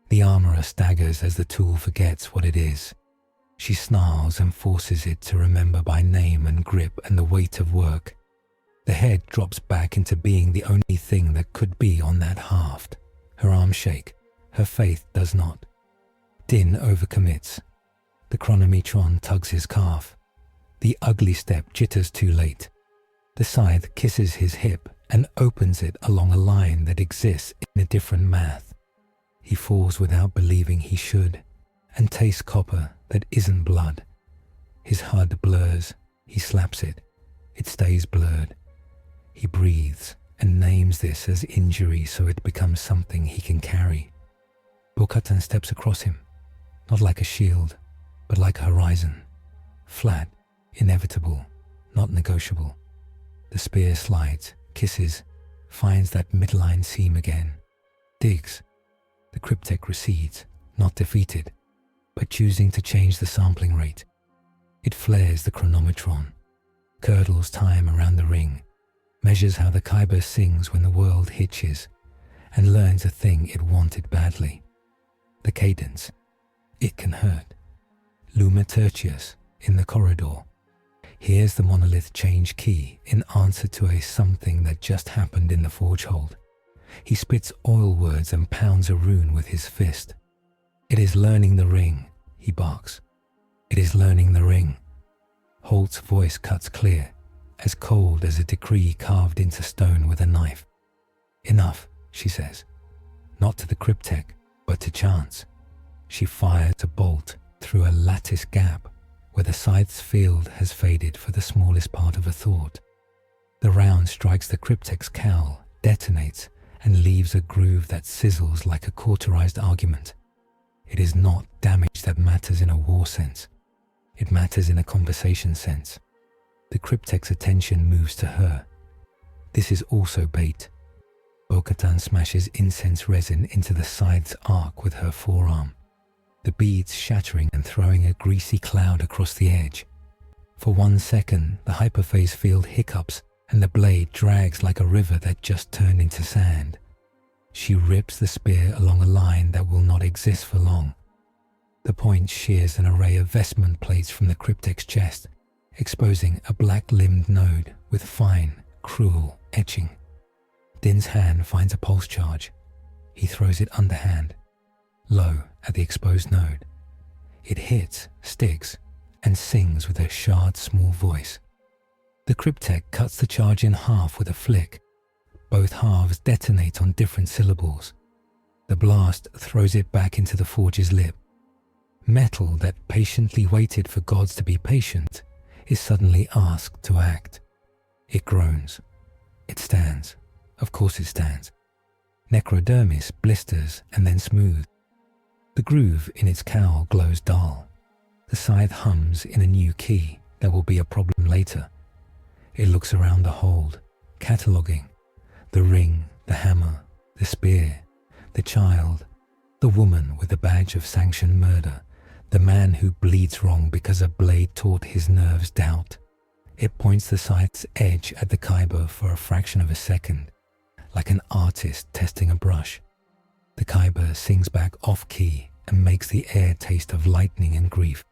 The armorer staggers as the tool forgets what it is. She snarls and forces it to remember by name and grip and the weight of work. The head drops back into being the only thing that could be on that haft. Her arms shake. Her faith does not. Din overcommits. The chronometron tugs his calf. The ugly step jitters too late. The scythe kisses his hip and opens it along a line that exists in a different math. He falls without believing he should, and tastes copper that isn't blood. His HUD blurs. He slaps it. It stays blurred. He breathes and names this as injury so it becomes something he can carry. Bo-Katan steps across him, not like a shield, but like a horizon. Flat, inevitable, not negotiable. The spear slides, kisses, finds that midline seam again. Digs. The Cryptek recedes, not defeated, but choosing to change the sampling rate. It flares the chronometron, curdles time around the ring, measures how the Kyber sings when the world hitches, and learns a thing it wanted badly. The cadence. It can hurt. Luma Tertius, in the corridor, hears the monolith change key in answer to a something that just happened in the forge hold. He spits oil words and pounds a rune with his fist. It is learning the ring, he barks. It is learning the ring. Holt's voice cuts clear, as cold as a decree carved into stone with a knife. Enough, she says. Not to the Cryptek, but to chance. She fires a bolt through a lattice gap where the scythe's field has faded for the smallest part of a thought. The round strikes the Cryptek's cowl, detonates, and leaves a groove that sizzles like a cauterized argument. It is not damage that matters in a war sense. It matters in a conversation sense. The Cryptek's attention moves to her. This is also bait. Bo-Katan smashes incense resin into the scythe's arc with her forearm, the beads shattering and throwing a greasy cloud across the edge. For 1 second, the hyperphase field hiccups and the blade drags like a river that just turned into sand. She rips the spear along a line that will not exist for long. The point shears an array of vestment plates from the Cryptek's chest, exposing a black-limbed node with fine, cruel etching. Din's hand finds a pulse charge. He throws it underhand, low at the exposed node. It hits, sticks, and sings with a shard small voice. The Cryptek cuts the charge in half with a flick. Both halves detonate on different syllables. The blast throws it back into the forge's lip. Metal that patiently waited for gods to be patient is suddenly asked to act. It groans. It stands. Of course it stands. Necrodermis blisters and then smooth. The groove in its cowl glows dull. The scythe hums in a new key that will be a problem later. It looks around the hold, cataloguing. The ring, the hammer, the spear, the child, the woman with the badge of Sanction murder, the man who bleeds wrong because a blade taught his nerves doubt. It points the scythe's edge at the Kyber for a fraction of a second, like an artist testing a brush. The Kyber sings back off-key and makes the air taste of lightning and grief.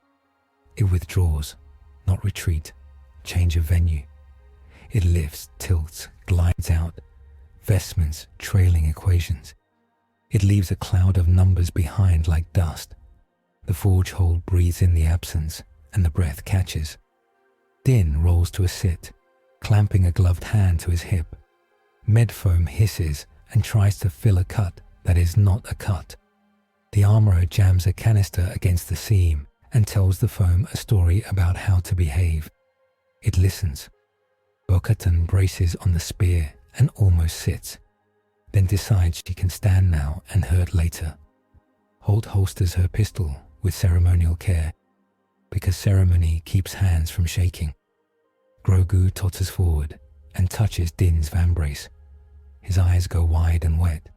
It withdraws, not retreat, change of venue. It lifts, tilts, glides out, vestments trailing equations. It leaves a cloud of numbers behind like dust. The forge hold breathes in the absence, and the breath catches. Din rolls to a sit, clamping a gloved hand to his hip. Medfoam hisses and tries to fill a cut that is not a cut. The armorer jams a canister against the seam and tells the foam a story about how to behave. It listens. Bo-Katan braces on the spear and almost sits, then decides she can stand now and hurt later. Holt holsters her pistol with ceremonial care, because ceremony keeps hands from shaking. Grogu totters forward and touches Din's vambrace. His eyes go wide and wet.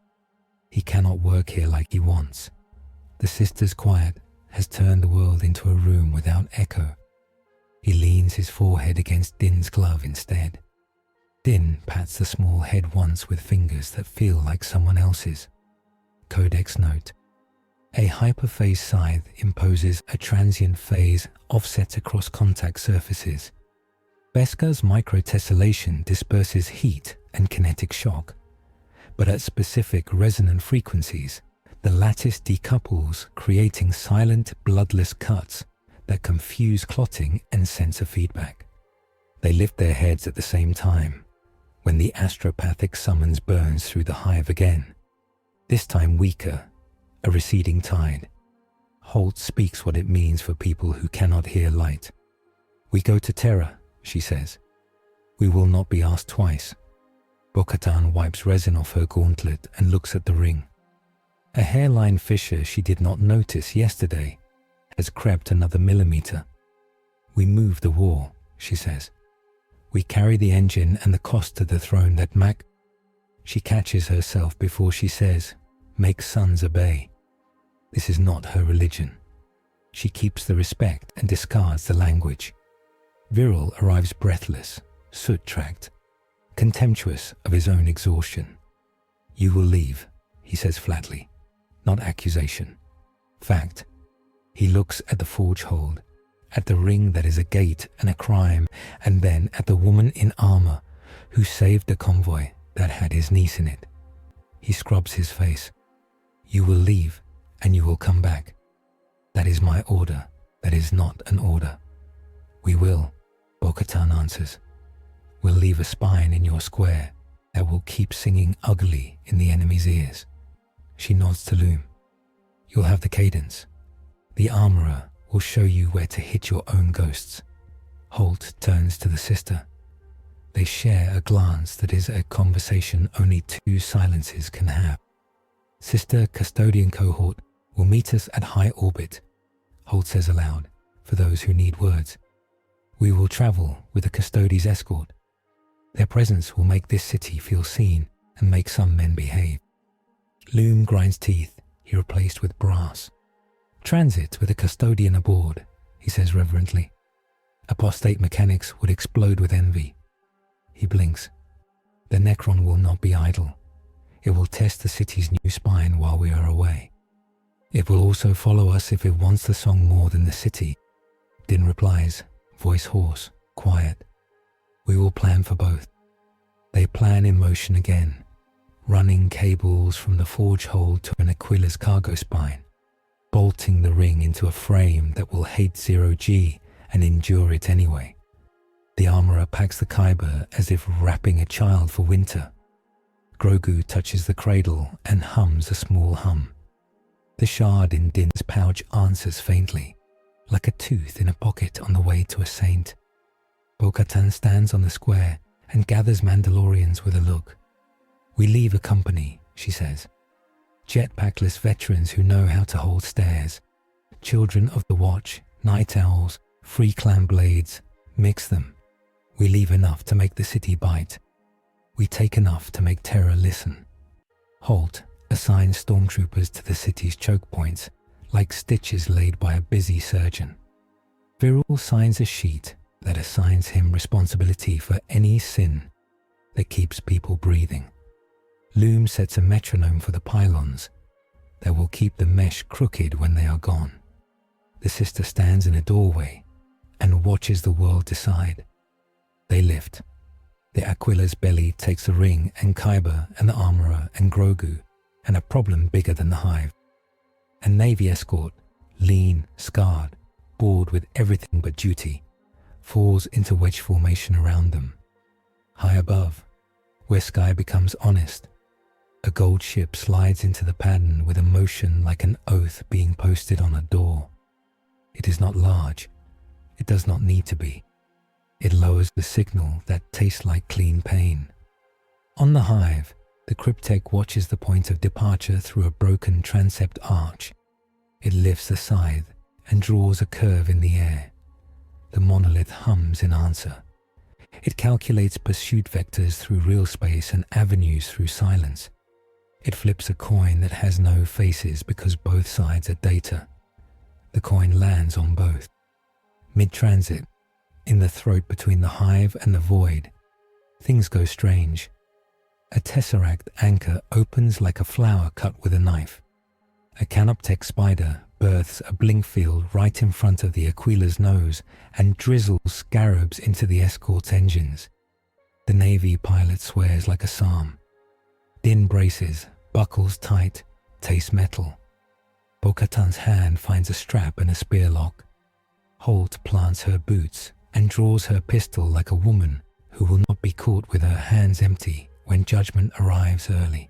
He cannot work here like he wants. The sister's quiet has turned the world into a room without echo. He leans his forehead against Din's glove instead. Din pats the small head once with fingers that feel like someone else's. Codex note. A hyperphase scythe imposes a transient phase offset across contact surfaces. Beskar's microtessellation disperses heat and kinetic shock, but at specific resonant frequencies, the lattice decouples, creating silent, bloodless cuts that confuse clotting and sensor feedback. They lift their heads at the same time, when the astropathic summons burns through the hive again, this time weaker, a receding tide. Holt speaks what it means for people who cannot hear light. "We go to Terra," she says. "We will not be asked twice." Bo-Katan wipes resin off her gauntlet and looks at the ring. A hairline fissure she did not notice yesterday has crept another millimeter. "We move the war," she says. "We carry the engine and the cost to the throne that Mac..." She catches herself before she says, "Make sons obey." This is not her religion. She keeps the respect and discards the language. Viral arrives breathless, soot-tracked, contemptuous of his own exhaustion. "You will leave," he says flatly, not accusation. Fact. He looks at the forge hold, at the ring that is a gate and a crime, and then at the woman in armor who saved the convoy that had his niece in it. He scrubs his face. "You will leave, and you will come back. That is my order. That is not an order." "We will," Bo-Katan answers. "We'll leave a spine in your square that will keep singing ugly in the enemy's ears." She nods to Loom. "You'll have the cadence. The armorer will show you where to hit your own ghosts." Holt turns to the sister. They share a glance that is a conversation only two silences can have. "Sister Custodian Cohort will meet us at high orbit," Holt says aloud, for those who need words. "We will travel with the Custodes escort. Their presence will make this city feel seen and make some men behave." Loom grinds teeth, he replaced with brass. "Transit with a custodian aboard," he says reverently. Apostate mechanics would explode with envy. He blinks. "The Necron will not be idle. It will test the city's new spine while we are away. It will also follow us if it wants the song more than the city." Din replies, voice hoarse, quiet. "We will plan for both." They plan in motion again, running cables from the forge hold to an Aquila's cargo spine, bolting the ring into a frame that will hate 0G and endure it anyway. The armorer packs the Kyber as if wrapping a child for winter. Grogu touches the cradle and hums a small hum. The shard in Din's pouch answers faintly, like a tooth in a pocket on the way to a saint. Bo-Katan stands on the square and gathers Mandalorians with a look. "We leave a company," she says. "Jetpackless veterans who know how to hold stairs. Children of the Watch, Night Owls, Free Clan Blades, mix them. We leave enough to make the city bite. We take enough to make terror listen." Holt assigns stormtroopers to the city's choke points, like stitches laid by a busy surgeon. Viral signs a sheet that assigns him responsibility for any sin that keeps people breathing. Loom sets a metronome for the pylons, that will keep the mesh crooked when they are gone. The sister stands in a doorway and watches the world decide. They lift. The Aquila's belly takes a ring and Kyber and the armorer and Grogu and a problem bigger than the hive. A navy escort, lean, scarred, bored with everything but duty, falls into wedge formation around them. High above, where sky becomes honest, a gold ship slides into the pattern with a motion like an oath being posted on a door. It is not large. It does not need to be. It lowers the signal that tastes like clean pain. On the hive, the Cryptek watches the point of departure through a broken transept arch. It lifts the scythe and draws a curve in the air. The monolith hums in answer. It calculates pursuit vectors through real space and avenues through silence. It flips a coin that has no faces because both sides are data. The coin lands on both. Mid-transit, in the throat between the hive and the void, things go strange. A tesseract anchor opens like a flower cut with a knife. A canoptek spider births a blink field right in front of the Aquila's nose and drizzles scarabs into the escort's engines. The Navy pilot swears like a psalm. Din braces, buckles tight, tastes metal. Bo-Katan's hand finds a strap and a spear lock. Holt plants her boots and draws her pistol like a woman who will not be caught with her hands empty when judgment arrives early.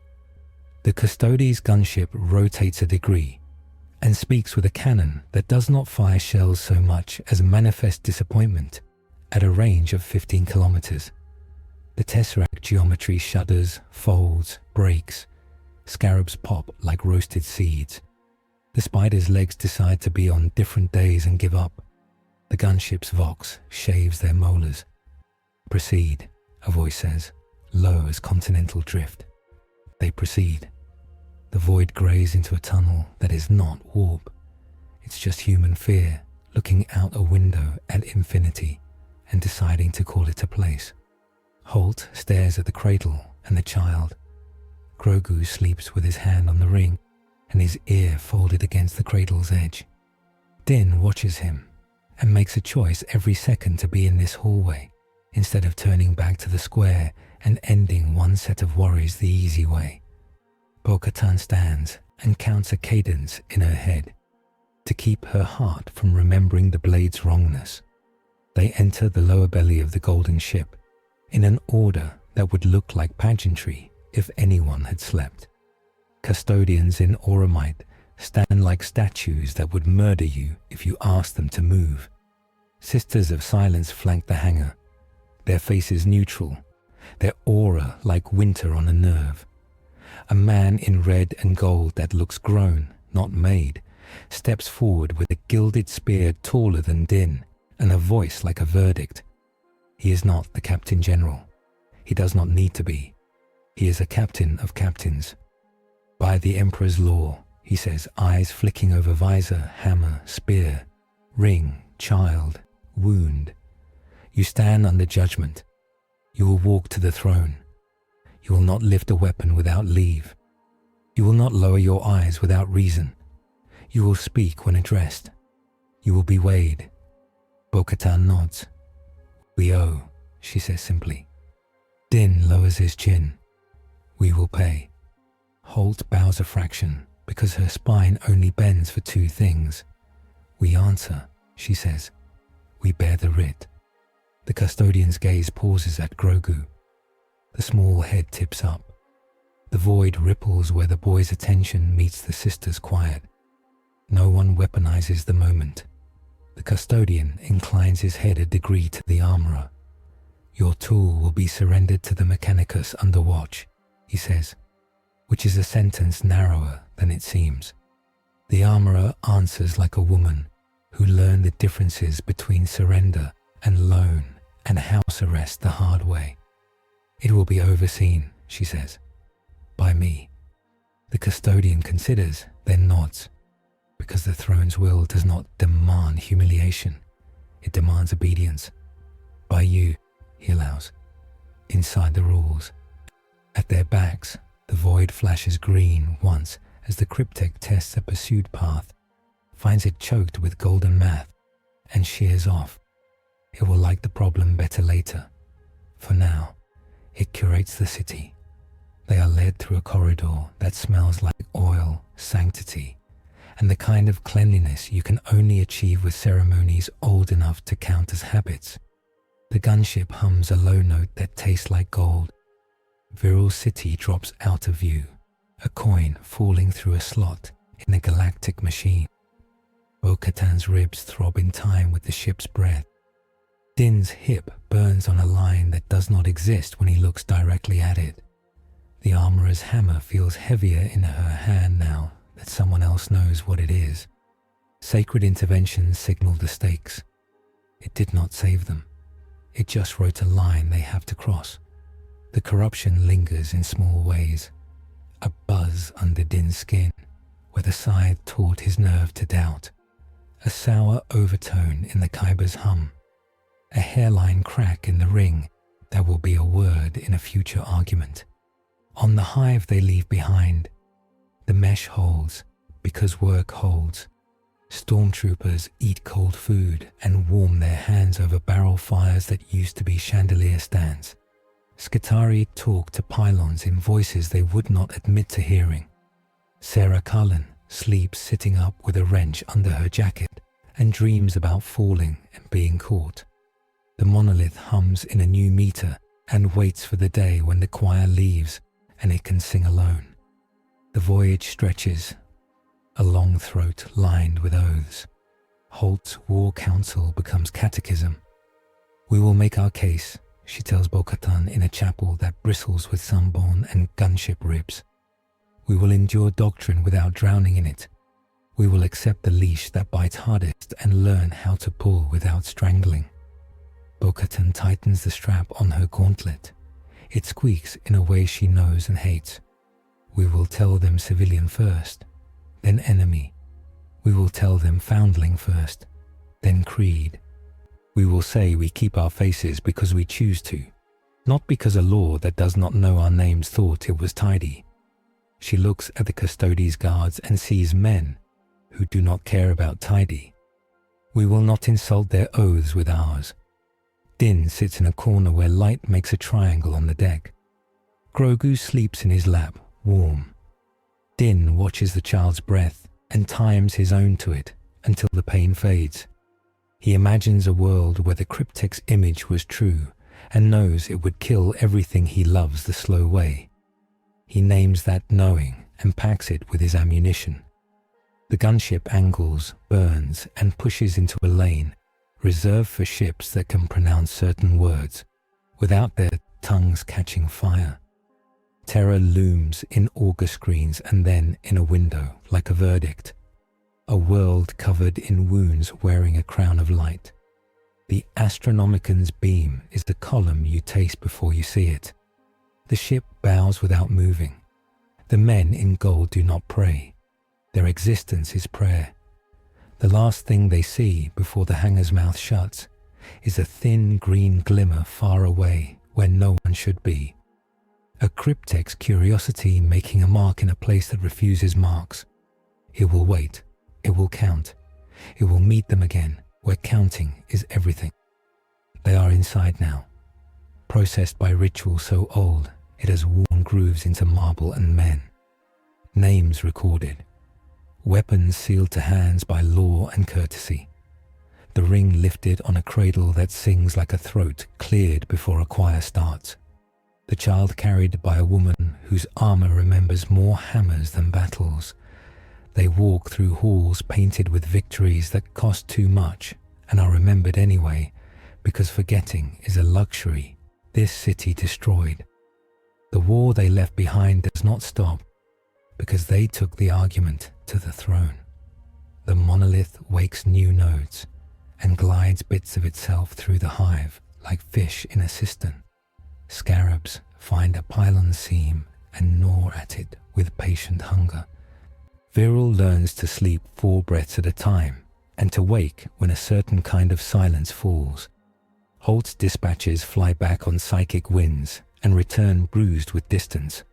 The Custodes gunship rotates a degree and speaks with a cannon that does not fire shells so much as manifest disappointment at a range of 15 kilometers. The tesseract geometry shudders, folds, breaks. Scarabs pop like roasted seeds. The spider's legs decide to be on different days and give up. The gunship's vox shaves their molars. Proceed, a voice says, low as continental drift. They proceed. The void greys into a tunnel that is not warp. It's just human fear looking out a window at infinity and deciding to call it a place. Holt stares at the cradle and the child. Grogu sleeps with his hand on the ring and his ear folded against the cradle's edge. Din watches him and makes a choice every second to be in this hallway instead of turning back to the square and ending one set of worries the easy way. Bo-Katan stands and counts a cadence in her head to keep her heart from remembering the blade's wrongness. They enter the lower belly of the golden ship in an order that would look like pageantry if anyone had slept. Custodians in Auramite stand like statues that would murder you if you asked them to move. Sisters of Silence flank the hangar, their faces neutral, their aura like winter on a nerve. A man in red and gold that looks grown, not made, steps forward with a gilded spear taller than Din and a voice like a verdict. He is not the Captain General. He does not need to be. He is a captain of captains. By the Emperor's law, he says, eyes flicking over visor, hammer, spear, ring, child, wound. You stand under judgment. You will walk to the throne. You will not lift a weapon without leave. You will not lower your eyes without reason. You will speak when addressed. You will be weighed. Bo-Katan nods. We owe, she says simply. Din lowers his chin. We will pay. Holt bows a fraction because her spine only bends for two things. We answer, she says. We bear the writ. The custodian's gaze pauses at Grogu. The small head tips up. The void ripples where the boy's attention meets the sister's quiet. No one weaponizes the moment. The custodian inclines his head a degree to the armorer. Your tool will be surrendered to the Mechanicus under watch, he says, which is a sentence narrower than it seems. The armorer answers like a woman who learned the differences between surrender and loan and house arrest the hard way. It will be overseen, she says, by me. The custodian considers, then nods, because the throne's will does not demand humiliation. It demands obedience. By you, he allows, inside the rules. At their backs, the void flashes green once as the Cryptek tests a pursued path, finds it choked with golden math, and shears off. It will like the problem better later. For now, it curates the city. They are led through a corridor that smells like oil, sanctity, and the kind of cleanliness you can only achieve with ceremonies old enough to count as habits. The gunship hums a low note that tastes like gold. Viril's city drops out of view, a coin falling through a slot in a galactic machine. Bo-Katan's ribs throb in time with the ship's breath. Din's hip burns on a line that does not exist when he looks directly at it. The armorer's hammer feels heavier in her hand now that someone else knows what it is. Sacred intervention signaled the stakes. It did not save them. It just wrote a line they have to cross. The corruption lingers in small ways. A buzz under Din's skin, where the scythe taught his nerve to doubt. A sour overtone in the Kyber's hum. A hairline crack in the ring that will be a word in a future argument. On the hive they leave behind, the mesh holds because work holds. Stormtroopers eat cold food and warm their hands over barrel fires that used to be chandelier stands. Skitarii talk to pylons in voices they would not admit to hearing. Szarekhan sleeps sitting up with a wrench under her jacket and dreams about falling and being caught. The monolith hums in a new meter and waits for the day when the choir leaves and it can sing alone. The voyage stretches, a long throat lined with oaths. Holt's war council becomes catechism. We will make our case, she tells Bo-Katan in a chapel that bristles with sunburn and gunship ribs. We will endure doctrine without drowning in it. We will accept the leash that bites hardest and learn how to pull without strangling. Bo-Katan tightens the strap on her gauntlet. It squeaks in a way she knows and hates. We will tell them civilian first, then enemy. We will tell them foundling first, then creed. We will say we keep our faces because we choose to, not because a law that does not know our names thought it was tidy. She looks at the Custodes guards and sees men who do not care about tidy. We will not insult their oaths with ours. Din sits in a corner where light makes a triangle on the deck. Grogu sleeps in his lap, warm. Din watches the child's breath and times his own to it until the pain fades. He imagines a world where the Cryptek's image was true and knows it would kill everything he loves the slow way. He names that knowing and packs it with his ammunition. The gunship angles, burns, and pushes into a lane reserved for ships that can pronounce certain words without their tongues catching fire. Terror looms in auger screens and then in a window like a verdict. A world covered in wounds wearing a crown of light. The Astronomican's beam is the column you taste before you see it. The ship bows without moving. The men in gold do not pray. Their existence is prayer. The last thing they see before the hangar's mouth shuts is a thin green glimmer far away where no one should be. A Cryptek's curiosity making a mark in a place that refuses marks. It will wait. It will count. It will meet them again where counting is everything. They are inside now, processed by ritual so old it has worn grooves into marble and men. Names recorded. Weapons sealed to hands by law and courtesy. The ring lifted on a cradle that sings like a throat cleared before a choir starts. The child carried by a woman whose armor remembers more hammers than battles. They walk through halls painted with victories that cost too much and are remembered anyway, because forgetting is a luxury this city destroyed. The war they left behind does not stop, because they took the argument to the throne. The monolith wakes new nodes and glides bits of itself through the hive like fish in a cistern. Scarabs find a pylon seam and gnaw at it with patient hunger. Viril learns to sleep 4 breaths at a time and to wake when a certain kind of silence falls. Holt's dispatches fly back on psychic winds and return bruised with distance.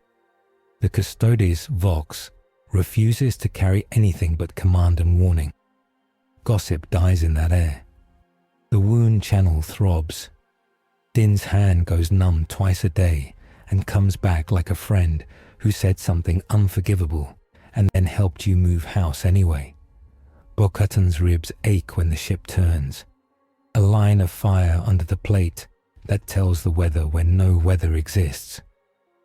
The Custodes Vox refuses to carry anything but command and warning. Gossip dies in that air. The wound channel throbs. Din's hand goes numb twice a day and comes back like a friend who said something unforgivable and then helped you move house anyway. Bo-Katan's ribs ache when the ship turns. A line of fire under the plate that tells the weather when no weather exists.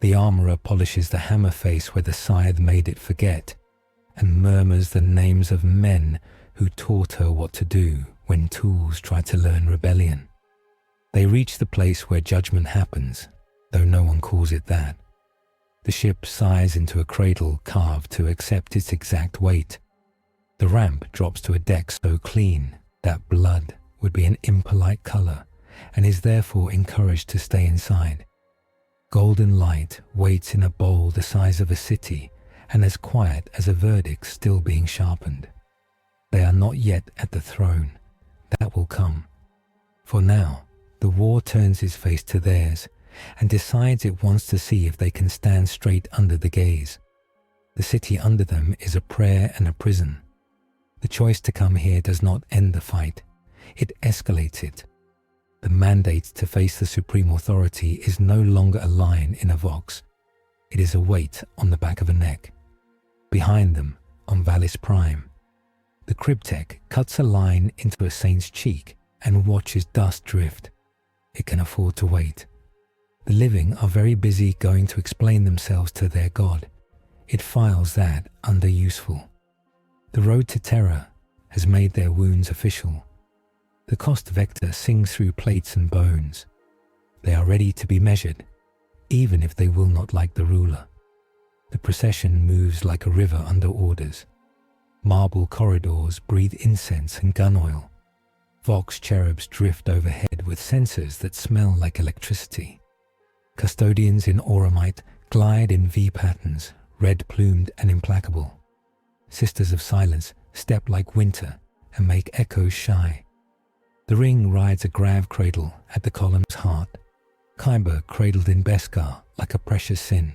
The armorer polishes the hammer face where the scythe made it forget and murmurs the names of men who taught her what to do when tools tried to learn rebellion. They reach the place where judgment happens, though no one calls it that. The ship sighs into a cradle carved to accept its exact weight. The ramp drops to a deck so clean that blood would be an impolite color and is therefore encouraged to stay inside. Golden light waits in a bowl the size of a city and as quiet as a verdict still being sharpened. They are not yet at the throne. That will come. For now, the war turns his face to theirs and decides it wants to see if they can stand straight under the gaze. The city under them is a prayer and a prison. The choice to come here does not end the fight. It escalates it. The mandate to face the supreme authority is no longer a line in a vox. It is a weight on the back of a neck. Behind them, on Valis Prime, the Cryptek cuts a line into a saint's cheek and watches dust drift. It can afford to wait. The living are very busy going to explain themselves to their god. It files that under useful. The road to terror has made their wounds official. The cost vector sings through plates and bones. They are ready to be measured, even if they will not like the ruler. The procession moves like a river under orders. Marble corridors breathe incense and gun oil. Vox cherubs drift overhead with sensors that smell like electricity. Custodians in auramite glide in V patterns, red-plumed and implacable. Sisters of silence step like winter and make echoes shy. The ring rides a grav cradle at the column's heart. Kyber cradled in Beskar like a precious sin.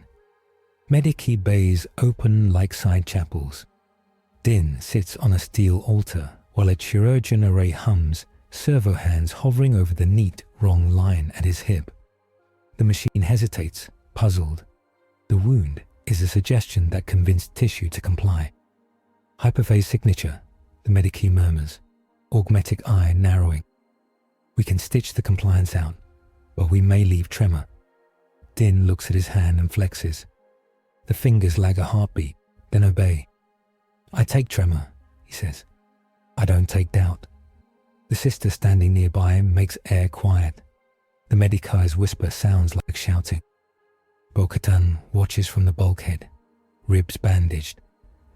Medici bays open like side chapels. Din sits on a steel altar while a chirurgeon array hums, servo hands hovering over the neat, wrong line at his hip. The machine hesitates, puzzled. The wound is a suggestion that convinced tissue to comply. Hyperphase signature, the Medici murmurs, augmetic eye narrowing. We can stitch the compliance out, but we may leave tremor. Din looks at his hand and flexes. The fingers lag a heartbeat, then obey. I take tremor, he says. I don't take doubt. The sister standing nearby makes air quiet. The Medici's whisper sounds like shouting. Bo-Katan watches from the bulkhead, ribs bandaged,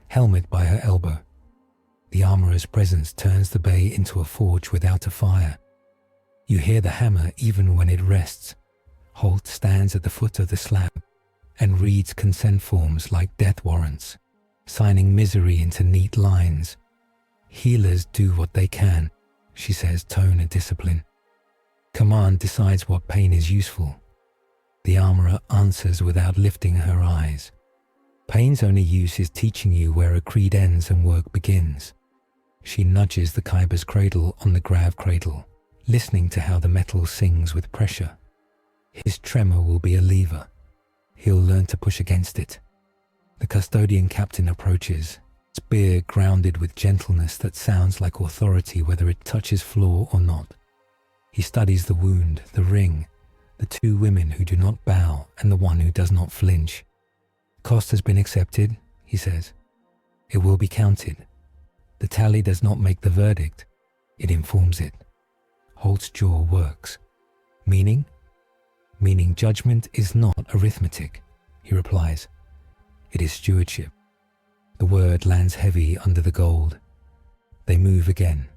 helmet by her elbow. The armorer's presence turns the bay into a forge without a fire. You hear the hammer even when it rests. Holt stands at the foot of the slab and reads consent forms like death warrants, signing misery into neat lines. Healers do what they can, she says, tone and discipline. Command decides what pain is useful. The armorer answers without lifting her eyes. Pain's only use is teaching you where a creed ends and work begins. She nudges the Kyber's cradle on the grav cradle, listening to how the metal sings with pressure. His tremor will be a lever. He'll learn to push against it. The custodian captain approaches, spear grounded with gentleness that sounds like authority whether it touches floor or not. He studies the wound, the ring, the two women who do not bow and the one who does not flinch. Cost has been accepted, he says. It will be counted. The tally does not make the verdict. It informs it. Holt's jaw works. Meaning? Meaning judgment is not arithmetic, he replies. It is stewardship. The word lands heavy under the gold. They move again.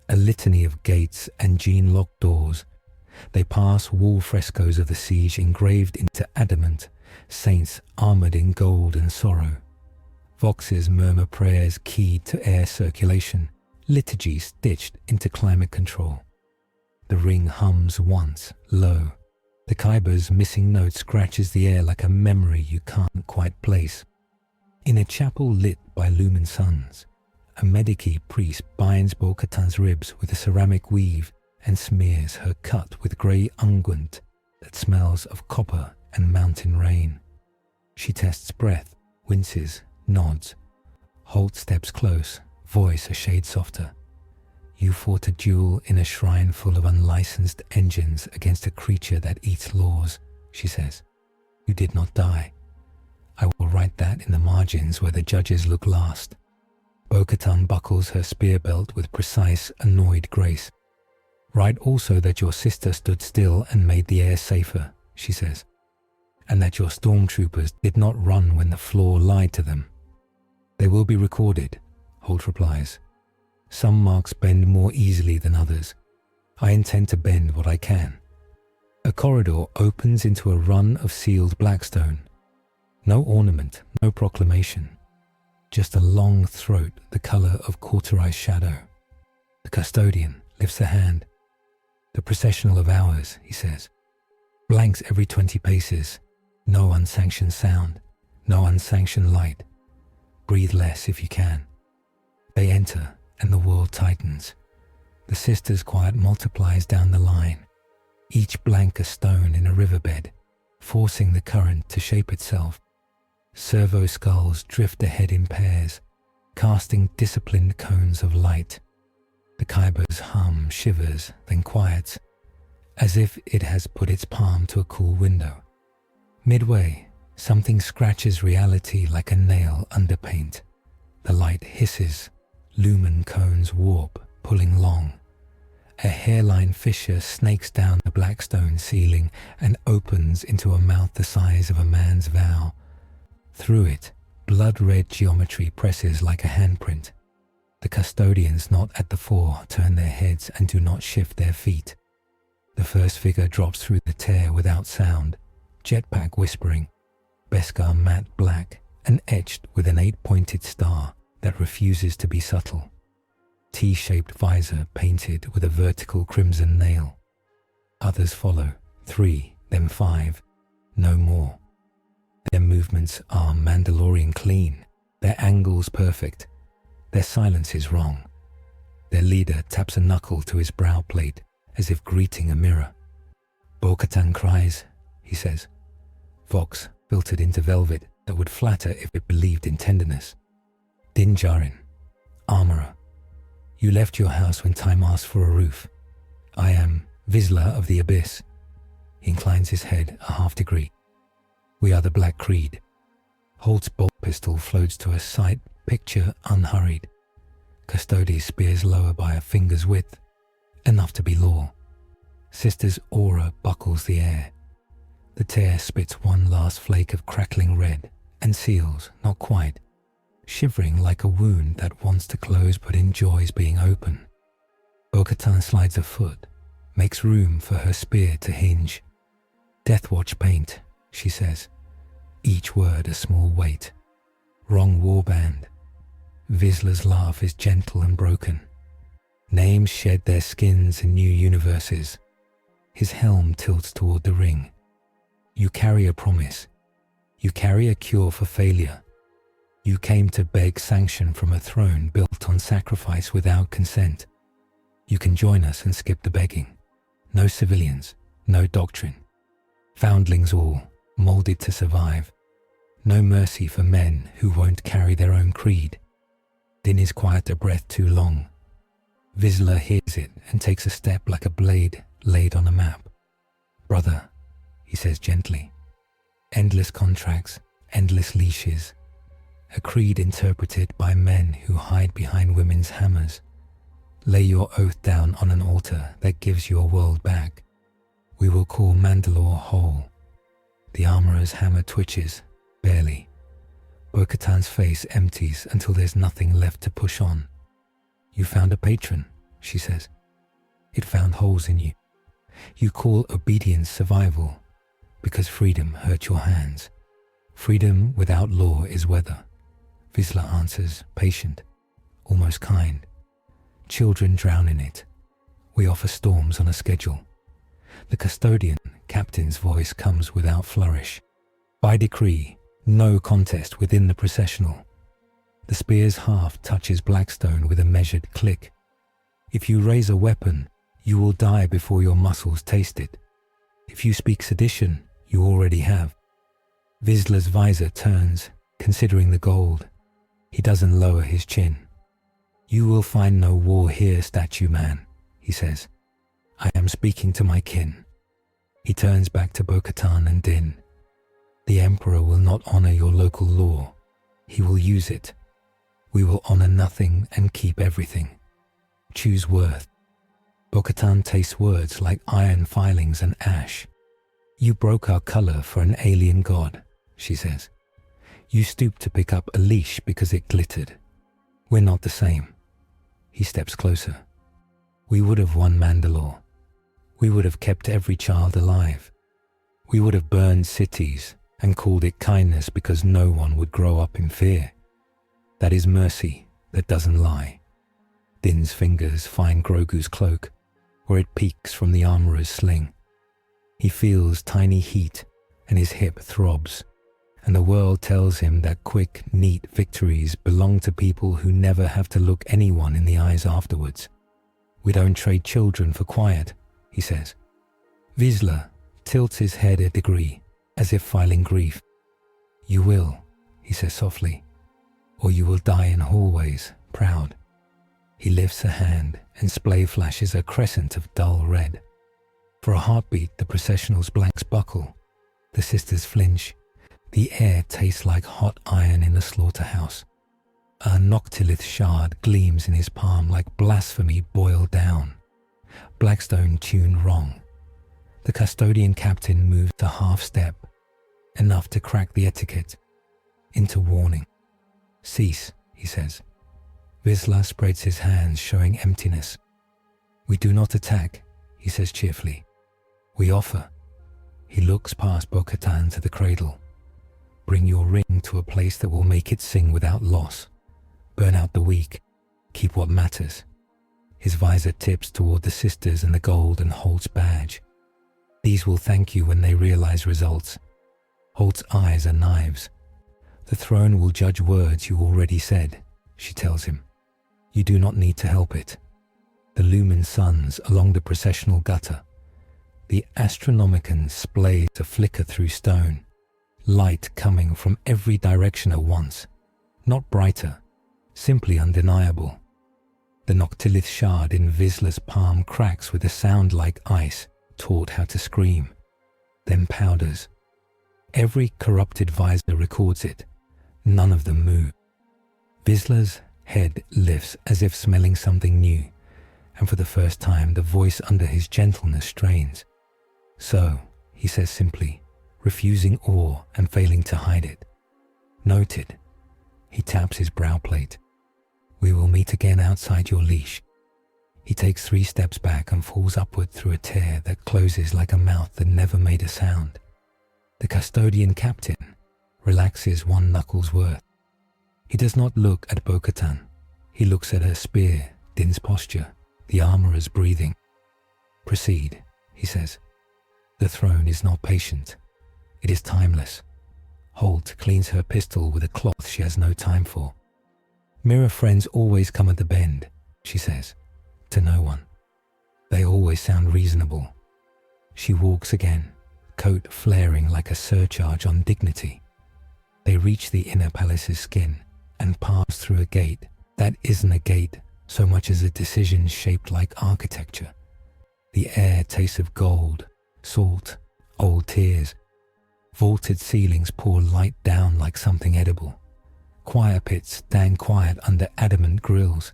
A litany of gates and gene-locked doors. They pass wall frescoes of the siege engraved into adamant, saints armored in gold and sorrow. Voxes murmur prayers keyed to air circulation, liturgy stitched into climate control. The ring hums once, low. The Kyber's missing note scratches the air like a memory you can't quite place. In a chapel lit by lumen suns, a Medici priest binds Bo-Katan's ribs with a ceramic weave and smears her cut with grey unguent that smells of copper and mountain rain. She tests breath, winces, nods. Holt steps close, voice a shade softer. You fought a duel in a shrine full of unlicensed engines against a creature that eats laws, she says. You did not die. I will write that in the margins where the judges look last. Bo-Katan buckles her spear belt with precise, annoyed grace. Write also that your sister stood still and made the air safer, she says, and that your stormtroopers did not run when the floor lied to them. They will be recorded, Holt replies. Some marks bend more easily than others. I intend to bend what I can. A corridor opens into a run of sealed blackstone. No ornament, no proclamation. Just a long throat the colour of cauterized shadow. The custodian lifts a hand. The processional of hours, he says. Blanks every 20 paces. No unsanctioned sound. No unsanctioned light. Breathe less if you can. They enter, and the world tightens. The sisters' quiet multiplies down the line, each blank a stone in a riverbed, forcing the current to shape itself. Servo skulls drift ahead in pairs, casting disciplined cones of light. The Kyber's hum shivers, then quiets, as if it has put its palm to a cool window. Midway, something scratches reality like a nail under paint. The light hisses, lumen cones warp, pulling long. A hairline fissure snakes down the blackstone ceiling and opens into a mouth the size of a man's vow. Through it, blood-red geometry presses like a handprint. The custodians not at the fore turn their heads and do not shift their feet. The first figure drops through the tear without sound, jetpack whispering, Beskar matte black and etched with an 8-pointed star that refuses to be subtle. T-shaped visor painted with a vertical crimson nail. Others follow, 3, then 5, no more. Their movements are Mandalorian clean, their angles perfect, their silence is wrong. Their leader taps a knuckle to his brow plate as if greeting a mirror. Bo-Katan Kryze, he says. Vox filtered into velvet that would flatter if it believed in tenderness. Din Djarin, armorer. You left your house when time asked for a roof. I am Vizsla of the Abyss. He inclines his head a half-degree. We are the Black Creed. Holt's bolt pistol floats to a sight picture unhurried. Custodes spears lower by a finger's width, enough to be law. Sister's aura buckles the air. The tear spits one last flake of crackling red and seals, not quite, shivering like a wound that wants to close but enjoys being open. Bo-Katan slides a foot, makes room for her spear to hinge. Deathwatch paint, she says, each word a small weight. Wrong warband. Vizsla's laugh is gentle and broken. Names shed their skins in new universes. His helm tilts toward the ring. You carry a promise. You carry a cure for failure. You came to beg sanction from a throne built on sacrifice without consent. You can join us and skip the begging. No civilians, no doctrine. Foundlings all, molded to survive. No mercy for men who won't carry their own creed. Din is quiet a breath too long. Vizsla hears it and takes a step like a blade laid on a map. Brother, he says gently. Endless contracts, endless leashes. A creed interpreted by men who hide behind women's hammers. Lay your oath down on an altar that gives your world back. We will call Mandalore whole. The armorer's hammer twitches, barely. Bo-Katan's face empties until there's nothing left to push on. You found a patron, she says. It found holes in you. You call obedience survival, because freedom hurt your hands. Freedom without law is weather. Vizsla answers, patient, almost kind. Children drown in it. We offer storms on a schedule. The custodian captain's voice comes without flourish. By decree, No contest within the processional. The spear's haft touches Blackstone with a measured click. If you raise a weapon, you will die before your muscles taste it. If you speak sedition, you already have. Vizsla's visor turns, considering the gold. He doesn't lower his chin. You will find no war here, statue man, he says. I am speaking to my kin. He turns back to Bo-Katan and Din. The Emperor will not honor your local law. He will use it. We will honor nothing and keep everything. Choose worth. Bo-Katan tastes words like iron filings and ash. You broke our color for an alien god, she says. You stooped to pick up a leash because it glittered. We're not the same. He steps closer. We would have won Mandalore. We would have kept every child alive. We would have burned cities and called it kindness because no one would grow up in fear. That is mercy that doesn't lie. Din's fingers find Grogu's cloak, where it peeks from the armorer's sling. He feels tiny heat and his hip throbs, and the world tells him that quick, neat victories belong to people who never have to look anyone in the eyes afterwards. We don't trade children for quiet, he says. Vizsla tilts his head a degree, as if filing grief. You will, he says softly, or you will die in hallways, proud. He lifts a hand and splay flashes a crescent of dull red. For a heartbeat, the processional's blanks buckle. The sisters flinch. The air tastes like hot iron in a slaughterhouse. A noctilith shard gleams in his palm like blasphemy boiled down. Blackstone tuned wrong. The custodian captain moves a half step, enough to crack the etiquette, into warning. Cease, he says. Vizsla spreads his hands, showing emptiness. We do not attack, he says cheerfully. We offer. He looks past Bo-Katan to the cradle. Bring your ring to a place that will make it sing without loss. Burn out the weak. Keep what matters. His visor tips toward the sisters and the gold and Holt's badge. These will thank you when they realize results. Holt's eyes are knives. The throne will judge words you already said, she tells him. You do not need to help it. The lumen suns along the processional gutter. The Astronomicon splays a flicker through stone, light coming from every direction at once, not brighter, simply undeniable. The noctilith shard in Vizsla's palm cracks with a sound like ice, taught how to scream, then powders. Every corrupted visor records it. None of them move. Vizsla's head lifts as if smelling something new, and for the first time the voice under his gentleness strains. So, he says simply, refusing awe and failing to hide it. Noted. He taps his brow plate. We will meet again outside your leash. He takes 3 steps back and falls upward through a tear that closes like a mouth that never made a sound. The custodian captain relaxes 1 knuckle's worth. He does not look at Bo-Katan. He looks at her spear, Din's posture, the armorer's breathing. Proceed, he says. The throne is not patient. It is timeless. Holt cleans her pistol with a cloth she has no time for. Mirror friends always come at the bend, she says, to no one. They always sound reasonable. She walks again, coat flaring like a surcharge on dignity. They reach the inner palace's skin and pass through a gate that isn't a gate so much as a decision shaped like architecture. The air tastes of gold, salt, old tears. Vaulted ceilings pour light down like something edible. Choir pits stand quiet under adamant grills.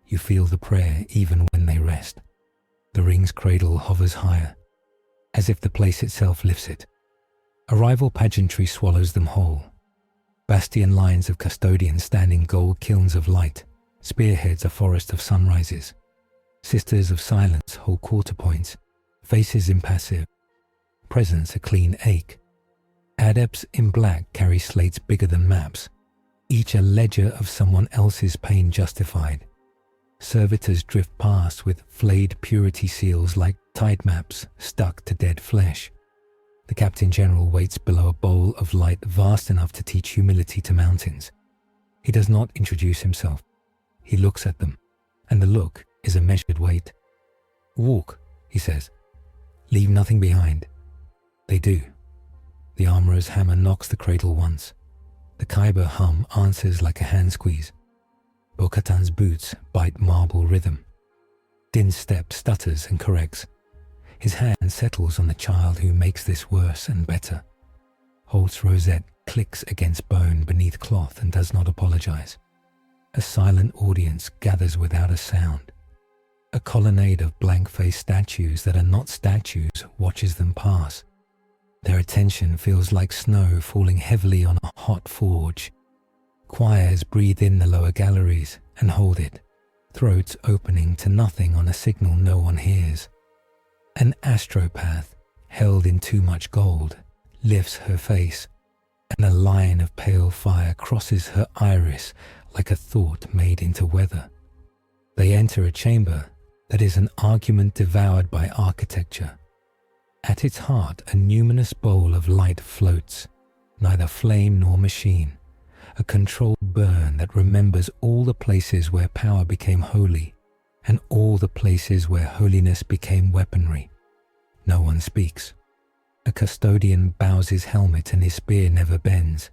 You feel the prayer even when they rest. The ring's cradle hovers higher, as if the place itself lifts it. Arrival pageantry swallows them whole. Bastion lines of custodians stand in gold kilns of light, spearheads a forest of sunrises. Sisters of silence hold quarter points, faces impassive, presence a clean ache. Adepts in black carry slates bigger than maps, each a ledger of someone else's pain justified. Servitors drift past with flayed purity seals like tide maps stuck to dead flesh. The Captain General waits below a bowl of light vast enough to teach humility to mountains. He does not introduce himself. He looks at them, and the look is a measured weight. "Walk," he says. "Leave nothing behind." They do. The armorer's hammer knocks the cradle once. The Khyber hum answers like a hand squeeze. Bo-Katan's boots bite marble rhythm. Din's step stutters and corrects. His hand settles on the child who makes this worse and better. Holt's rosette clicks against bone beneath cloth and does not apologize. A silent audience gathers without a sound. A colonnade of blank-faced statues that are not statues watches them pass. Their attention feels like snow falling heavily on a hot forge. Choirs breathe in the lower galleries and hold it, throats opening to nothing on a signal no one hears. An astropath, held in too much gold, lifts her face, and a line of pale fire crosses her iris like a thought made into weather. They enter a chamber that is an argument devoured by architecture. At its heart, a numinous bowl of light floats, neither flame nor machine, a controlled burn that remembers all the places where power became holy and all the places where holiness became weaponry. No one speaks. A custodian bows his helmet and his spear never bends.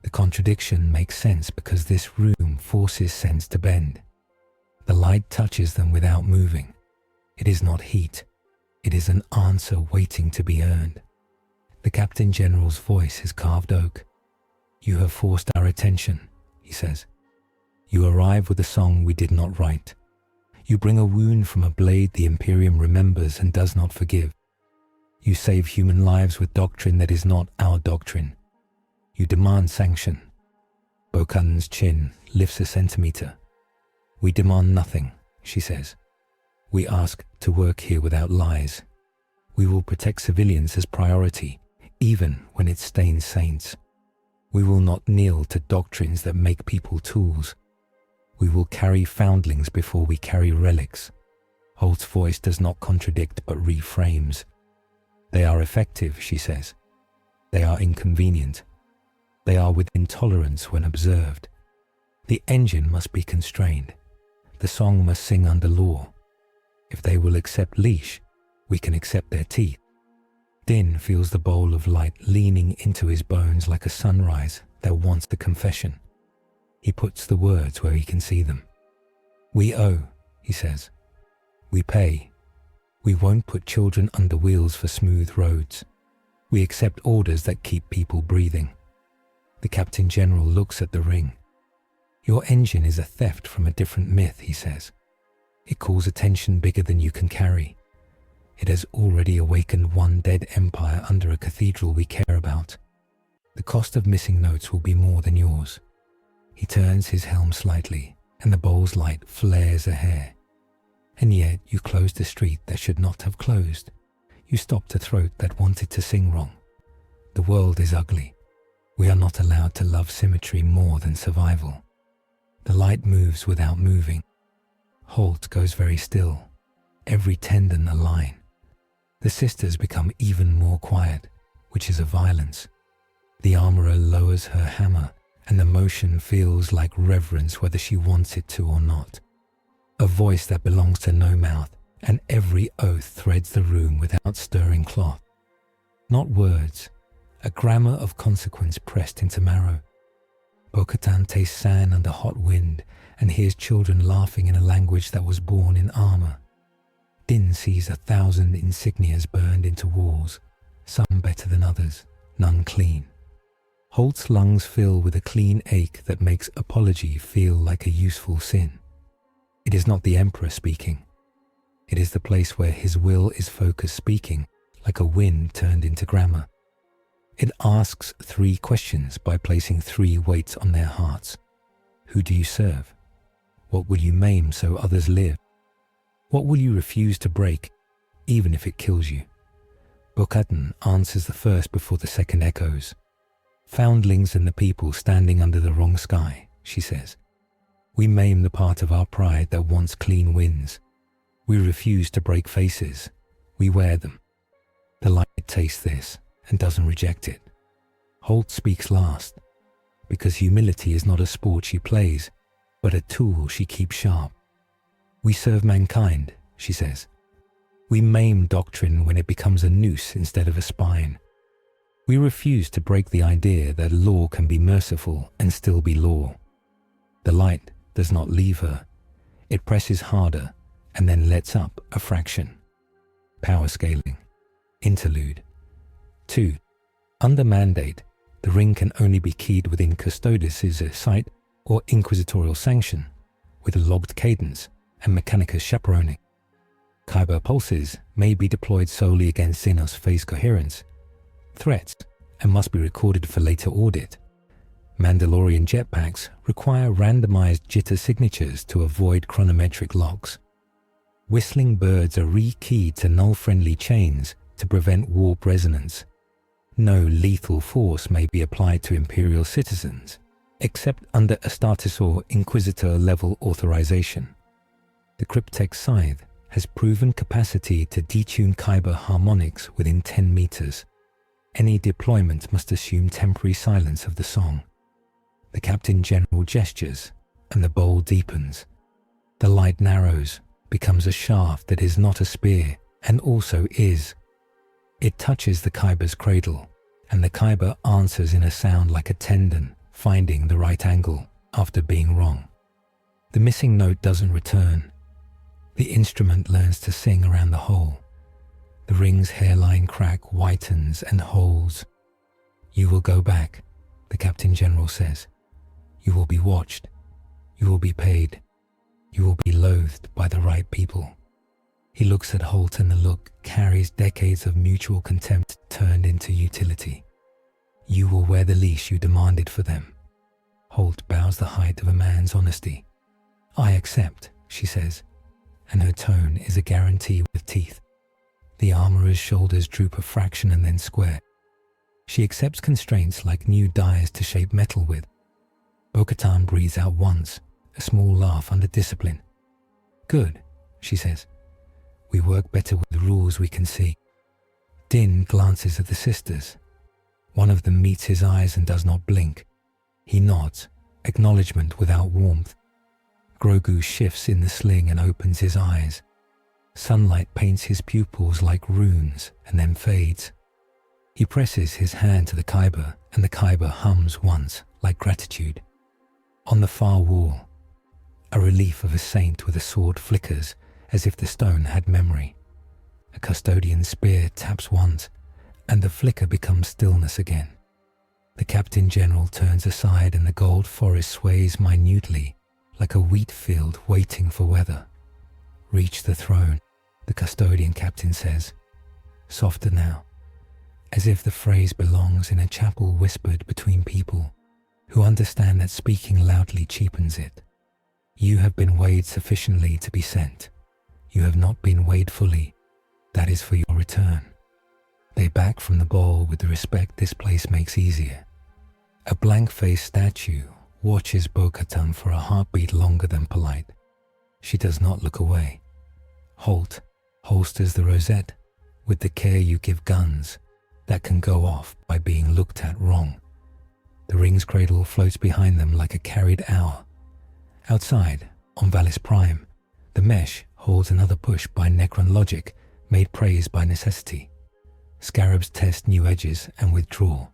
The contradiction makes sense because this room forces sense to bend. The light touches them without moving. It is not heat. It is an answer waiting to be earned. The Captain General's voice is carved oak. "You have forced our attention," he says. "You arrive with a song we did not write. You bring a wound from a blade the Imperium remembers and does not forgive. You save human lives with doctrine that is not our doctrine. You demand sanction." Bo-Katan's chin lifts a centimeter. "We demand nothing," she says. "We ask to work here without lies. We will protect civilians as priority, even when it stains saints. We will not kneel to doctrines that make people tools. We will carry foundlings before we carry relics." Holt's voice does not contradict but reframes. "They are effective," she says. "They are inconvenient. They are within tolerance when observed. The engine must be constrained. The song must sing under law. If they will accept leash, we can accept their teeth." Din feels the bowl of light leaning into his bones like a sunrise that wants a confession. He puts the words where he can see them. "We owe," he says. "We pay. We won't put children under wheels for smooth roads. We accept orders that keep people breathing." The Captain General looks at the ring. "Your engine is a theft from a different myth," he says. "It calls attention bigger than you can carry. It has already awakened one dead empire under a cathedral we care about. The cost of missing notes will be more than yours." He turns his helm slightly, and the bowl's light flares a hair. "And yet you closed a street that should not have closed. You stopped a throat that wanted to sing wrong. The world is ugly. We are not allowed to love symmetry more than survival." The light moves without moving. Holt goes very still, every tendon a line. The sisters become even more quiet, which is a violence. The armorer lowers her hammer, and the motion feels like reverence whether she wants it to or not. A voice that belongs to no mouth, and every oath threads the room without stirring cloth. Not words, a grammar of consequence pressed into marrow. Bo-Katan tastes sand under hot wind and hears children laughing in a language that was born in armor. Din sees 1,000 insignias burned into walls, some better than others, none clean. Holt's lungs fill with a clean ache that makes apology feel like a useful sin. It is not the Emperor speaking. It is the place where his will is focused speaking, like a wind turned into grammar. It asks 3 questions by placing 3 weights on their hearts. Who do you serve? What will you maim so others live? What will you refuse to break, even if it kills you? Bo-Katan answers the first before the second echoes. "Foundlings and the people standing under the wrong sky," she says. "We maim the part of our pride that wants clean winds. We refuse to break faces. We wear them. The light tastes this, and doesn't reject it. Holt speaks last, because humility is not a sport she plays, but a tool she keeps sharp. We serve mankind, she says. We maim doctrine when it becomes a noose instead of a spine. We refuse to break the idea that law can be merciful and still be law. The light does not leave her. It presses harder and then lets up a fraction. Power scaling. Interlude. 2. Under mandate, the ring can only be keyed within Custodes' sight or inquisitorial sanction, with a logged cadence and Mechanicus chaperoning. Kyber pulses may be deployed solely against Xenos phase coherence, threats, and must be recorded for later audit. Mandalorian jetpacks require randomized jitter signatures to avoid chronometric locks. Whistling birds are re-keyed to null-friendly chains to prevent warp resonance. No lethal force may be applied to Imperial citizens, except under a Status or Inquisitor level authorization. The Cryptek scythe has proven capacity to detune Kyber harmonics within 10 meters. Any deployment must assume temporary silence of the song. The Captain General gestures, and the bowl deepens. The light narrows, becomes a shaft that is not a spear, and also is. It touches the Kyber's cradle, and the Kyber answers in a sound like a tendon, finding the right angle after being wrong. The missing note doesn't return. The instrument learns to sing around the hole. The ring's hairline crack whitens and holds. You will go back, the Captain General says. You will be watched. You will be paid. You will be loathed by the right people. He looks at Holt and the look carries decades of mutual contempt turned into utility. You will wear the leash you demanded for them. Holt bows the height of a man's honesty. I accept, she says, and her tone is a guarantee with teeth. The armorer's shoulders droop a fraction and then square. She accepts constraints like new dies to shape metal with. Bo-Katan breathes out once, a small laugh under discipline. Good, she says. We work better with rules we can see. Din glances at the sisters. One of them meets his eyes and does not blink. He nods, acknowledgement without warmth. Grogu shifts in the sling and opens his eyes. Sunlight paints his pupils like runes and then fades. He presses his hand to the Kyber, and the Kyber hums once, like gratitude. On the far wall, a relief of a saint with a sword flickers as if the stone had memory. A custodian spear taps once, and the flicker becomes stillness again. The Captain General turns aside and the gold forest sways minutely, like a wheat field waiting for weather. Reach the throne, the custodian captain says. Softer now, as if the phrase belongs in a chapel whispered between people who understand that speaking loudly cheapens it. You have been weighed sufficiently to be sent. You have not been weighed fully. That is for your return. They back from the bowl with the respect this place makes easier. A blank-faced statue watches Bo-Katan for a heartbeat longer than polite. She does not look away. Holt holsters the rosette with the care you give guns that can go off by being looked at wrong. The ring's cradle floats behind them like a carried hour. Outside, on Valis Prime, the mesh holds another push by Necron logic made praise by necessity. Scarabs test new edges and withdraw.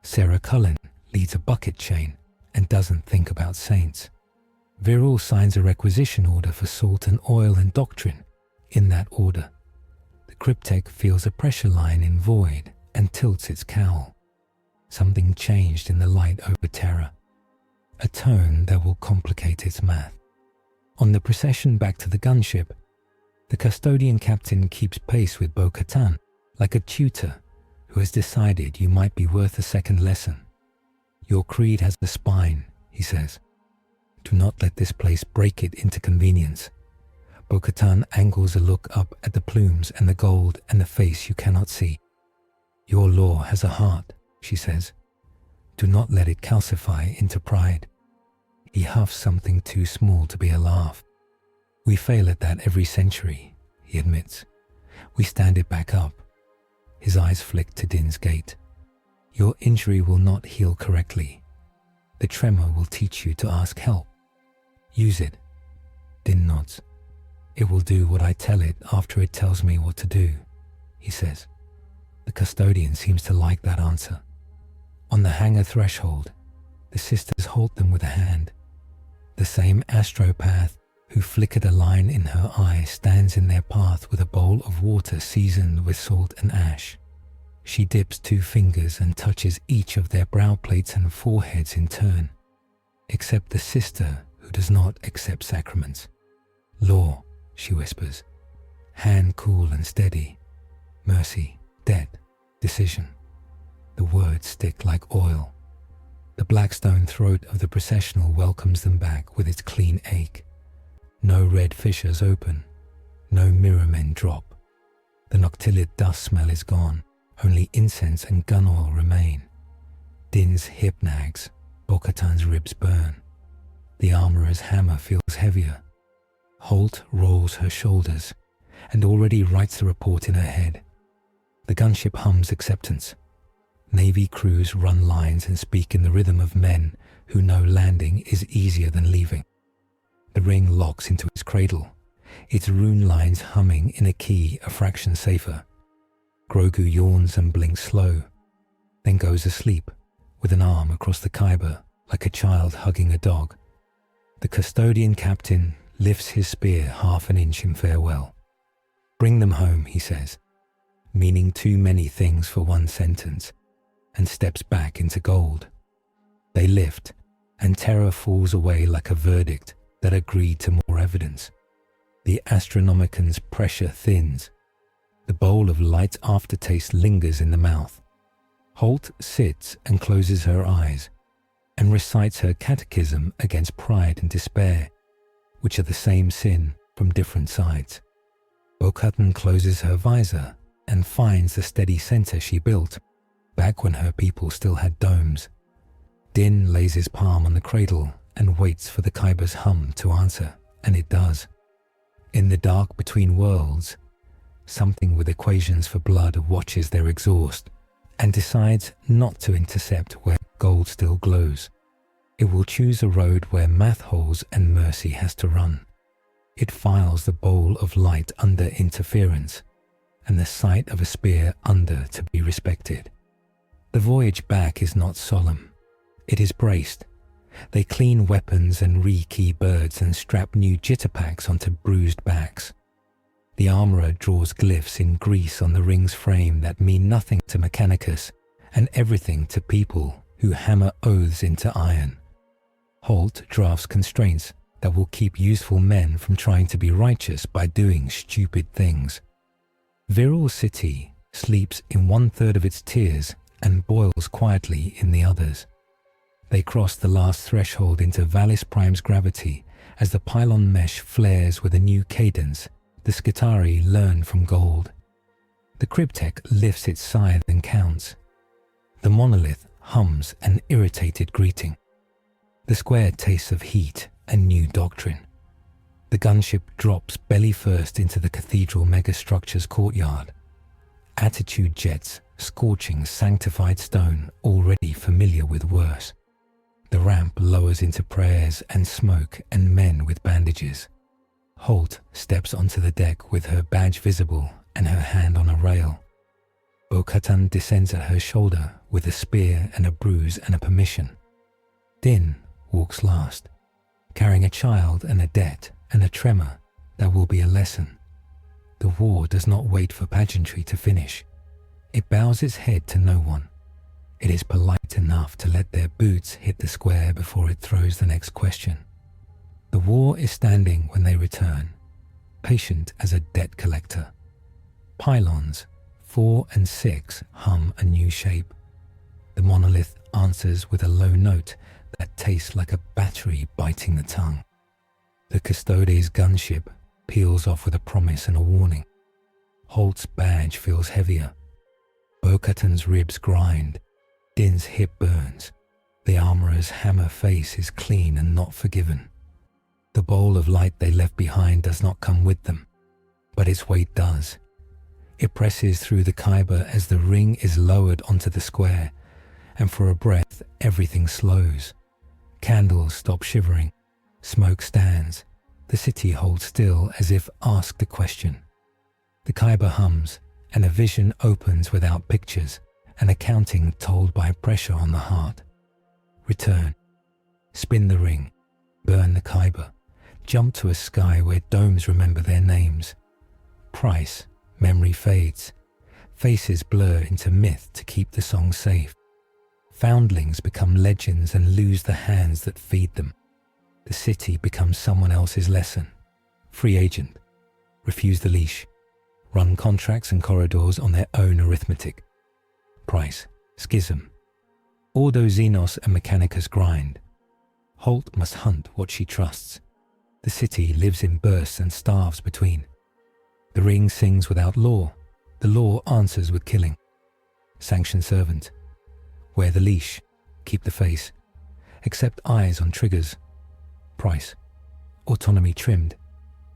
Sarah Cullen leads a bucket chain and doesn't think about saints. Viral signs a requisition order for salt and oil and doctrine in that order. The Cryptek feels a pressure line in void and tilts its cowl. Something changed in the light over terror. A tone that will complicate its math. On the procession back to the gunship, the custodian captain keeps pace with Bo-Katan like a tutor who has decided you might be worth a second lesson. Your creed has a spine, he says. Do not let this place break it into convenience. Bo-Katan angles a look up at the plumes and the gold and the face you cannot see. Your law has a heart, she says. Do not let it calcify into pride. He huffs something too small to be a laugh. We fail at that every century, he admits. We stand it back up. His eyes flick to Din's gate. Your injury will not heal correctly. The tremor will teach you to ask help. Use it. Din nods. It will do what I tell it after it tells me what to do, he says. The custodian seems to like that answer. On the hangar threshold, the sisters halt them with a hand. The same astropath who flickered a line in her eye stands in their path with a bowl of water seasoned with salt and ash. She dips 2 fingers and touches each of their brow plates and foreheads in turn, except the sister who does not accept sacraments. Law, she whispers, hand cool and steady. Mercy, debt, decision. The words stick like oil. The blackstone throat of the processional welcomes them back with its clean ache. No red fissures open, no mirror men drop. The noctilid dust smell is gone, only incense and gun oil remain. Din's hip nags, Bo-Katan's ribs burn. The armorer's hammer feels heavier. Holt rolls her shoulders and already writes the report in her head. The gunship hums acceptance. Navy crews run lines and speak in the rhythm of men who know landing is easier than leaving. The ring locks into its cradle, its rune lines humming in a key a fraction safer. Grogu yawns and blinks slow, then goes asleep with an arm across the Kyber like a child hugging a dog. The custodian captain lifts his spear half an inch in farewell. Bring them home, he says, meaning too many things for one sentence, and steps back into gold. They lift, and terror falls away like a verdict that agreed to more evidence. The Astronomican's pressure thins. The bowl of light aftertaste lingers in the mouth. Holt sits and closes her eyes, and recites her catechism against pride and despair, which are the same sin from different sides. Bo-Katan closes her visor and finds the steady center she built, back when her people still had domes. Din lays his palm on the cradle and waits for the Kyber's hum to answer, and it does. In the dark between worlds, something with equations for blood watches their exhaust and decides not to intercept where gold still glows. It will choose a road where math holes and mercy has to run. It files the bowl of light under interference and the sight of a spear under to be respected. The voyage back is not solemn. It is braced. They clean weapons and re-key birds and strap new jitterpacks onto bruised backs. The armorer draws glyphs in grease on the ring's frame that mean nothing to Mechanicus and everything to people who hammer oaths into iron. Holt drafts constraints that will keep useful men from trying to be righteous by doing stupid things. Viral City sleeps in 1/3 of its tiers and boils quietly in the others. They cross the last threshold into Valis Prime's gravity as the pylon mesh flares with a new cadence the Skitarii learn from gold. The Cryptek lifts its scythe and counts. The monolith hums an irritated greeting. The square tastes of heat and new doctrine. The gunship drops belly first into the cathedral megastructure's courtyard. Attitude jets scorching sanctified stone already familiar with worse. The ramp lowers into prayers and smoke and men with bandages. Holt steps onto the deck with her badge visible and her hand on a rail. Bo-Katan descends at her shoulder with a spear and a bruise and a permission. Din walks last, carrying a child and a debt and a tremor that will be a lesson. The war does not wait for pageantry to finish. It bows its head to no one. It is polite enough to let their boots hit the square before it throws the next question. The war is standing when they return, patient as a debt collector. Pylons 4 and 6 hum a new shape. The monolith answers with a low note that tastes like a battery biting the tongue. The Custodes gunship peels off with a promise and a warning. Holt's badge feels heavier. Bo-Katan's ribs grind. Din's hip burns. The armorer's hammer face is clean and not forgiven. The bowl of light they left behind does not come with them, but its weight does. It presses through the Kyber as the ring is lowered onto the square, and for a breath everything slows. Candles stop shivering. Smoke stands. The city holds still as if asked a question. The Kyber hums, and a vision opens without pictures, an accounting told by pressure on the heart. Return. Spin the ring. Burn the Kyber. Jump to a sky where domes remember their names. Price. Memory fades. Faces blur into myth to keep the song safe. Foundlings become legends and lose the hands that feed them. The city becomes someone else's lesson. Free agent. Refuse the leash. Run contracts and corridors on their own arithmetic. Price. Schism. Ordo Xenos and Mechanicus grind. Holt must hunt what she trusts. The city lives in bursts and starves between. The ring sings without law. The law answers with killing. Sanction servant. Wear the leash. Keep the face. Accept eyes on triggers. Price. Autonomy trimmed.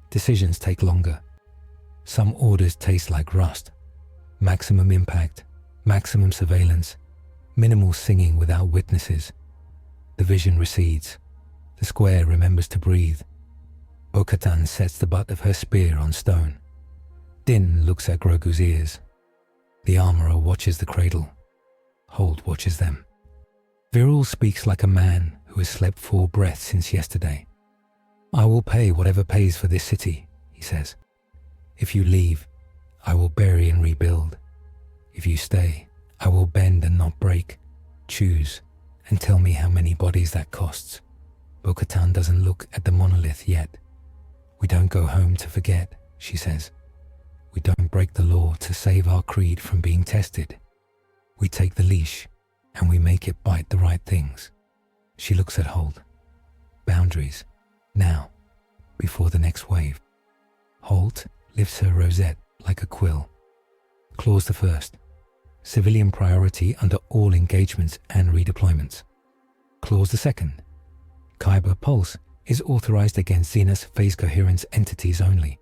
Decisions take longer. Some orders taste like rust. Maximum impact. Maximum surveillance. Minimal singing without witnesses. The vision recedes. The square remembers to breathe. Bo-Katan sets the butt of her spear on stone. Din looks at Grogu's ears. The armorer watches the cradle. Holt watches them. Viral speaks like a man who has slept 4 breaths since yesterday. I will pay whatever pays for this city, he says. If you leave, I will bury and rebuild. If you stay, I will bend and not break. Choose, and tell me how many bodies that costs. Bo-Katan doesn't look at the monolith yet. We don't go home to forget, she says. We don't break the law to save our creed from being tested. We take the leash, and we make it bite the right things. She looks at Holt. Boundaries. Now, before the next wave. Holt lifts her rosette like a quill. Clause the first. Civilian priority under all engagements and redeployments. Clause the second. Kyber Pulse is authorized against Xenos phase coherence entities only,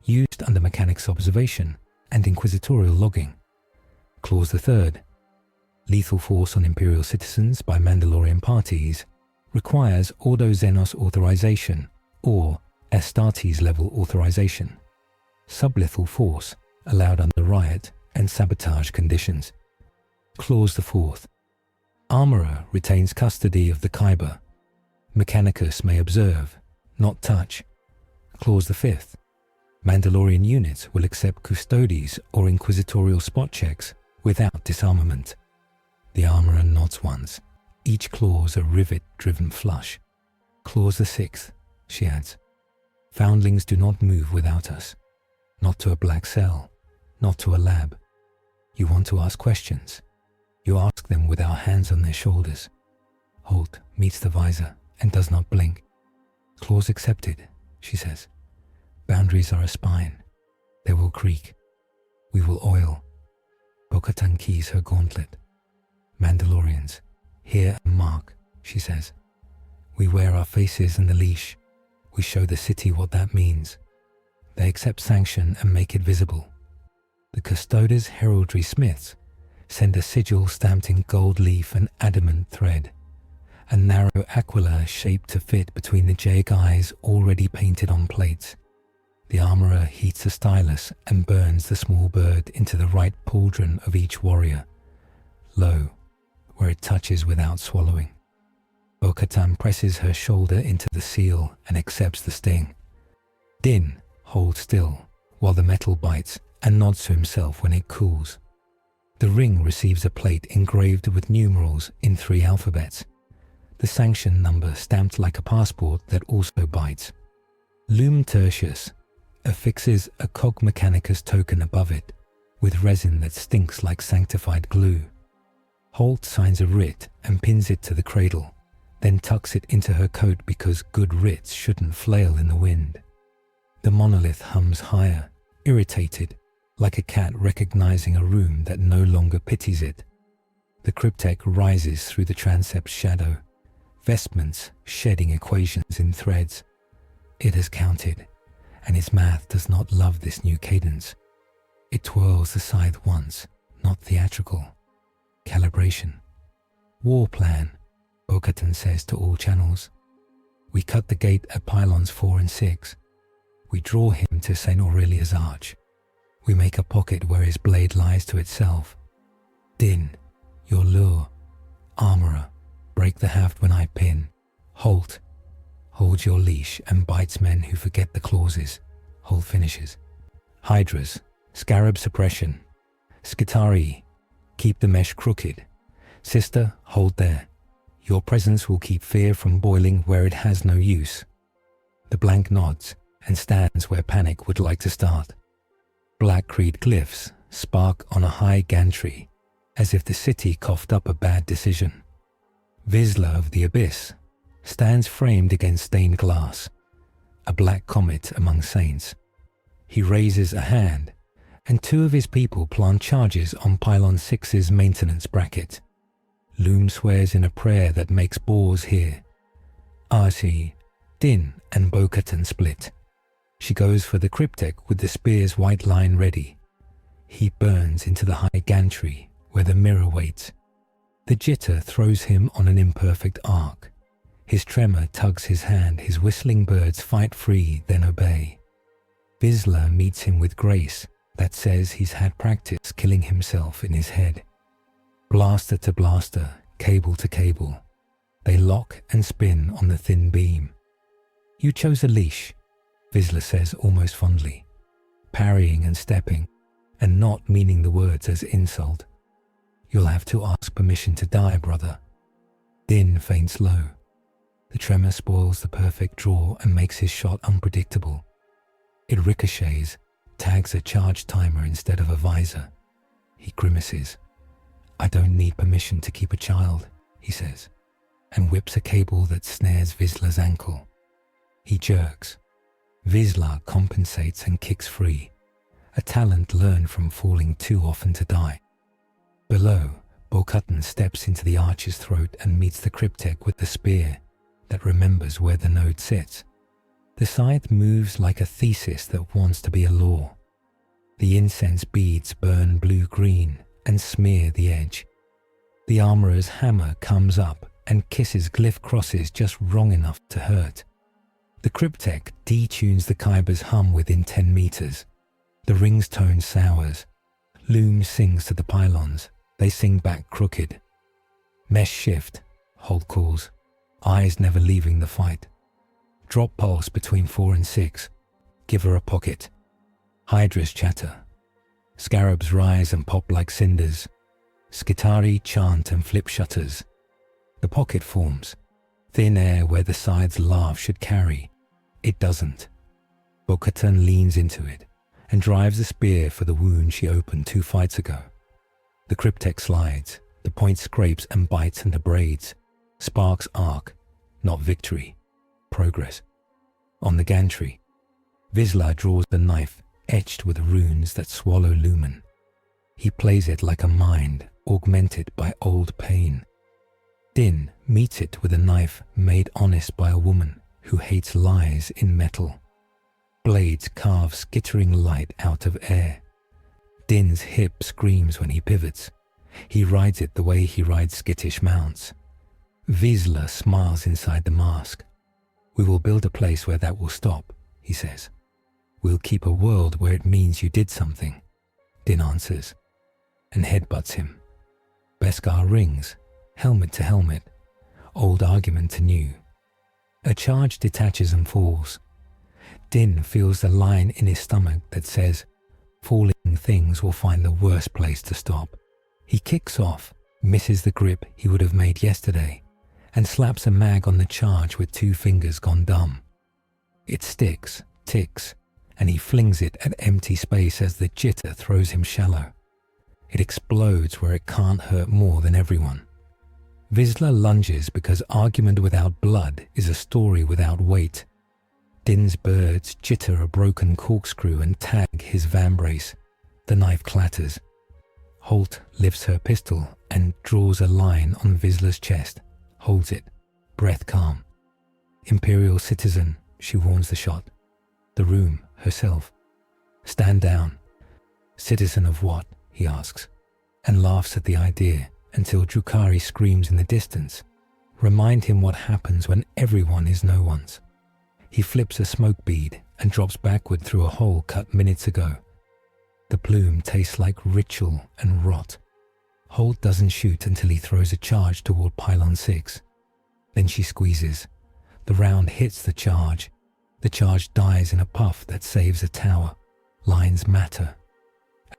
used under mechanics observation and inquisitorial logging. Clause the third. Lethal force on Imperial citizens by Mandalorian parties requires Ordo Xenos authorization or Astartes level authorization. Sublethal force allowed under riot and sabotage conditions. Clause the fourth. Armorer retains custody of the Kyber. Mechanicus may observe, not touch. Clause the fifth. Mandalorian units will accept Custodes or inquisitorial spot checks without disarmament. The armorer nods once, each clause a rivet-driven flush. Clause the sixth, she adds. Foundlings do not move without us. Not to a black cell, not to a lab. You want to ask questions. You ask them with our hands on their shoulders. Holt meets the visor and does not blink. Clause accepted, she says. Boundaries are a spine. They will creak. We will oil. Bo-Katan keys her gauntlet. Mandalorians, hear and mark, she says. We wear our faces and the leash. We show the city what that means. They accept sanction and make it visible. The Custodes heraldry smiths send a sigil stamped in gold leaf and adamant thread. A narrow aquila shaped to fit between the jag eyes already painted on plates. The armorer heats a stylus and burns the small bird into the right pauldron of each warrior, low, where it touches without swallowing. Bo-Katan presses her shoulder into the seal and accepts the sting. Din holds still while the metal bites and nods to himself when it cools. The ring receives a plate engraved with numerals in 3 alphabets. The sanction number stamped like a passport that also bites. Lume Tertius affixes a Cog Mechanicus token above it, with resin that stinks like sanctified glue. Holt signs a writ and pins it to the cradle, then tucks it into her coat because good writs shouldn't flail in the wind. The monolith hums higher, irritated, like a cat recognizing a room that no longer pities it. The Cryptek rises through the transept's shadow, vestments shedding equations in threads. It has counted, and its math does not love this new cadence. It twirls the scythe once, not theatrical. Calibration. War plan, Bo-Katan says to all channels. We cut the gate at pylons 4 and 6. We draw him to St. Aurelia's arch. We make a pocket where his blade lies to itself. Din, your lure. Armorer, break the haft when I pin. Halt, holds your leash and bites men who forget the clauses. Halt finishes. Hydras, scarab suppression. Skitarii, keep the mesh crooked. Sister, hold there. Your presence will keep fear from boiling where it has no use. The blank nods and stands where panic would like to start. Black Creed glyphs spark on a high gantry, as if the city coughed up a bad decision. Vizsla of the Abyss stands framed against stained glass, a black comet among saints. He raises a hand, and 2 of his people plant charges on Pylon 6's maintenance bracket. Loom swears in a prayer that makes boars hear. Arsi, Din and Bo-Katan split. She goes for the Cryptek with the spear's white line ready. He burns into the high gantry where the mirror waits. The jitter throws him on an imperfect arc. His tremor tugs his hand, his whistling birds fight free, then obey. Vizsla meets him with grace that says he's had practice killing himself in his head. Blaster to blaster, cable to cable. They lock and spin on the thin beam. You chose a leash, Vizsla says almost fondly, parrying and stepping, and not meaning the words as insult. You'll have to ask permission to die, brother. Din faints low. The tremor spoils the perfect draw and makes his shot unpredictable. It ricochets, tags a charge timer instead of a visor. He grimaces. I don't need permission to keep a child, he says, and whips a cable that snares Vizsla's ankle. He jerks. Vizsla compensates and kicks free, a talent learned from falling too often to die. Below, Bo-Katan steps into the archer's throat and meets the Cryptek with the spear that remembers where the node sits. The scythe moves like a thesis that wants to be a law. The incense beads burn blue-green and smear the edge. The armorer's hammer comes up and kisses glyph crosses just wrong enough to hurt. The Cryptek detunes the Kyber's hum within 10 meters. The ring's tone sours. Loom sings to the pylons. They sing back crooked. Mesh shift, Holt calls, eyes never leaving the fight. Drop pulse between 4 and 6. Give her a pocket. Hydras chatter. Scarabs rise and pop like cinders. Skitarii chant and flip shutters. The pocket forms. Thin air where the scythe's laugh should carry. It doesn't. Bo-Katan leans into it and drives a spear for the wound she opened 2 fights ago. The Cryptek slides. The point scrapes and bites and abrades. Sparks arc, not victory. Progress. On the gantry, Vizsla draws the knife etched with runes that swallow lumen. He plays it like a mind augmented by old pain. Din meets it with a knife made honest by a woman who hates lies in metal. Blades carve skittering light out of air. Din's hip screams when he pivots. He rides it the way he rides skittish mounts. Vizsla smiles inside the mask. We will build a place where that will stop, he says. We'll keep a world where it means you did something, Din answers, and headbutts him. Beskar rings, helmet to helmet, old argument to new. A charge detaches and falls. Din feels the line in his stomach that says, falling things will find the worst place to stop. He kicks off, misses the grip he would have made yesterday, and slaps a mag on the charge with 2 fingers gone dumb. It sticks, ticks, and he flings it at empty space as the jitter throws him shallow. It explodes where it can't hurt more than everyone. Vizsla lunges because argument without blood is a story without weight. Din's birds jitter a broken corkscrew and tag his vambrace. The knife clatters. Holt lifts her pistol and draws a line on Vizsla's chest, holds it, breath calm. Imperial citizen, she warns the shot. The room, herself. Stand down. Citizen of what? He asks, and laughs at the idea until Drukhari screams in the distance. Remind him what happens when everyone is no one's. He flips a smoke bead and drops backward through a hole cut minutes ago. The plume tastes like ritual and rot. Holt doesn't shoot until he throws a charge toward Pylon 6. Then she squeezes. The round hits the charge. The charge dies in a puff that saves a tower. Lines matter.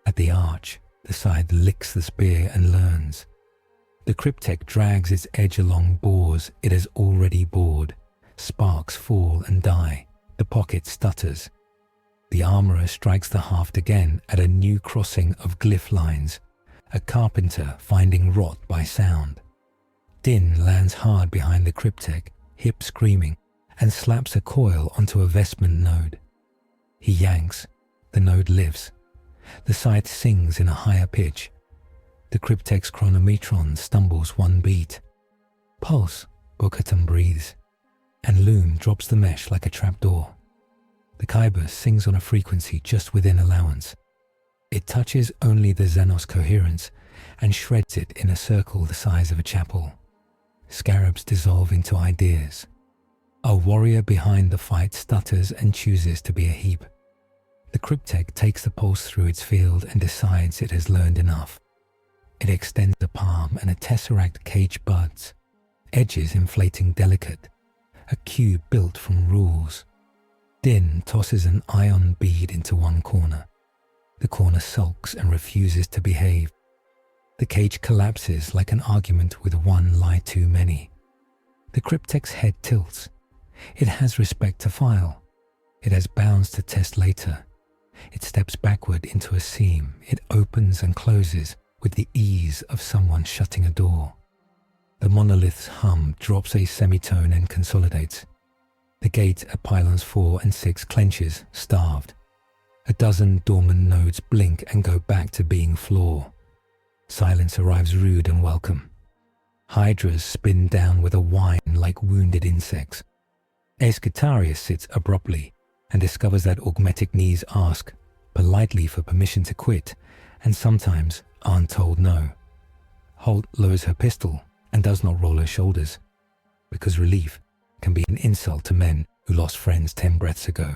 At the arch, the scythe licks the spear and learns. The Cryptek drags its edge along bores it has already bored. Sparks fall and die. The pocket stutters. The armourer strikes the haft again at a new crossing of glyph lines, a carpenter finding rot by sound. Din lands hard behind the Cryptek, hip screaming, and slaps a coil onto a vestment node. He yanks. The node lives. The scythe sings in a higher pitch. The Cryptek's chronometron stumbles one beat. Pulse, Bo-Katan breathes, and Loom drops the mesh like a trapdoor. The Kyber sings on a frequency just within allowance. It touches only the Xenos coherence and shreds it in a circle the size of a chapel. Scarabs dissolve into ideas. A warrior behind the fight stutters and chooses to be a heap. The Cryptek takes the pulse through its field and decides it has learned enough. It extends a palm and a tesseract cage buds, edges inflating delicate, a cube built from rules. Din tosses an ion bead into one corner. The corner sulks and refuses to behave. The cage collapses like an argument with one lie too many. The Cryptek's head tilts. It has respect to file. It has bounds to test later. It steps backward into a seam. It opens and closes with the ease of someone shutting a door. The monolith's hum drops a semitone and consolidates. The gate at pylons 4 and 6 clenches, starved. A dozen dormant nodes blink and go back to being floor. Silence arrives rude and welcome. Hydras spin down with a whine like wounded insects. Escatarius sits abruptly and discovers that augmetic knees ask politely for permission to quit and sometimes aren't told no. Holt lowers her pistol and does not roll her shoulders, because relief can be an insult to men who lost friends 10 breaths ago.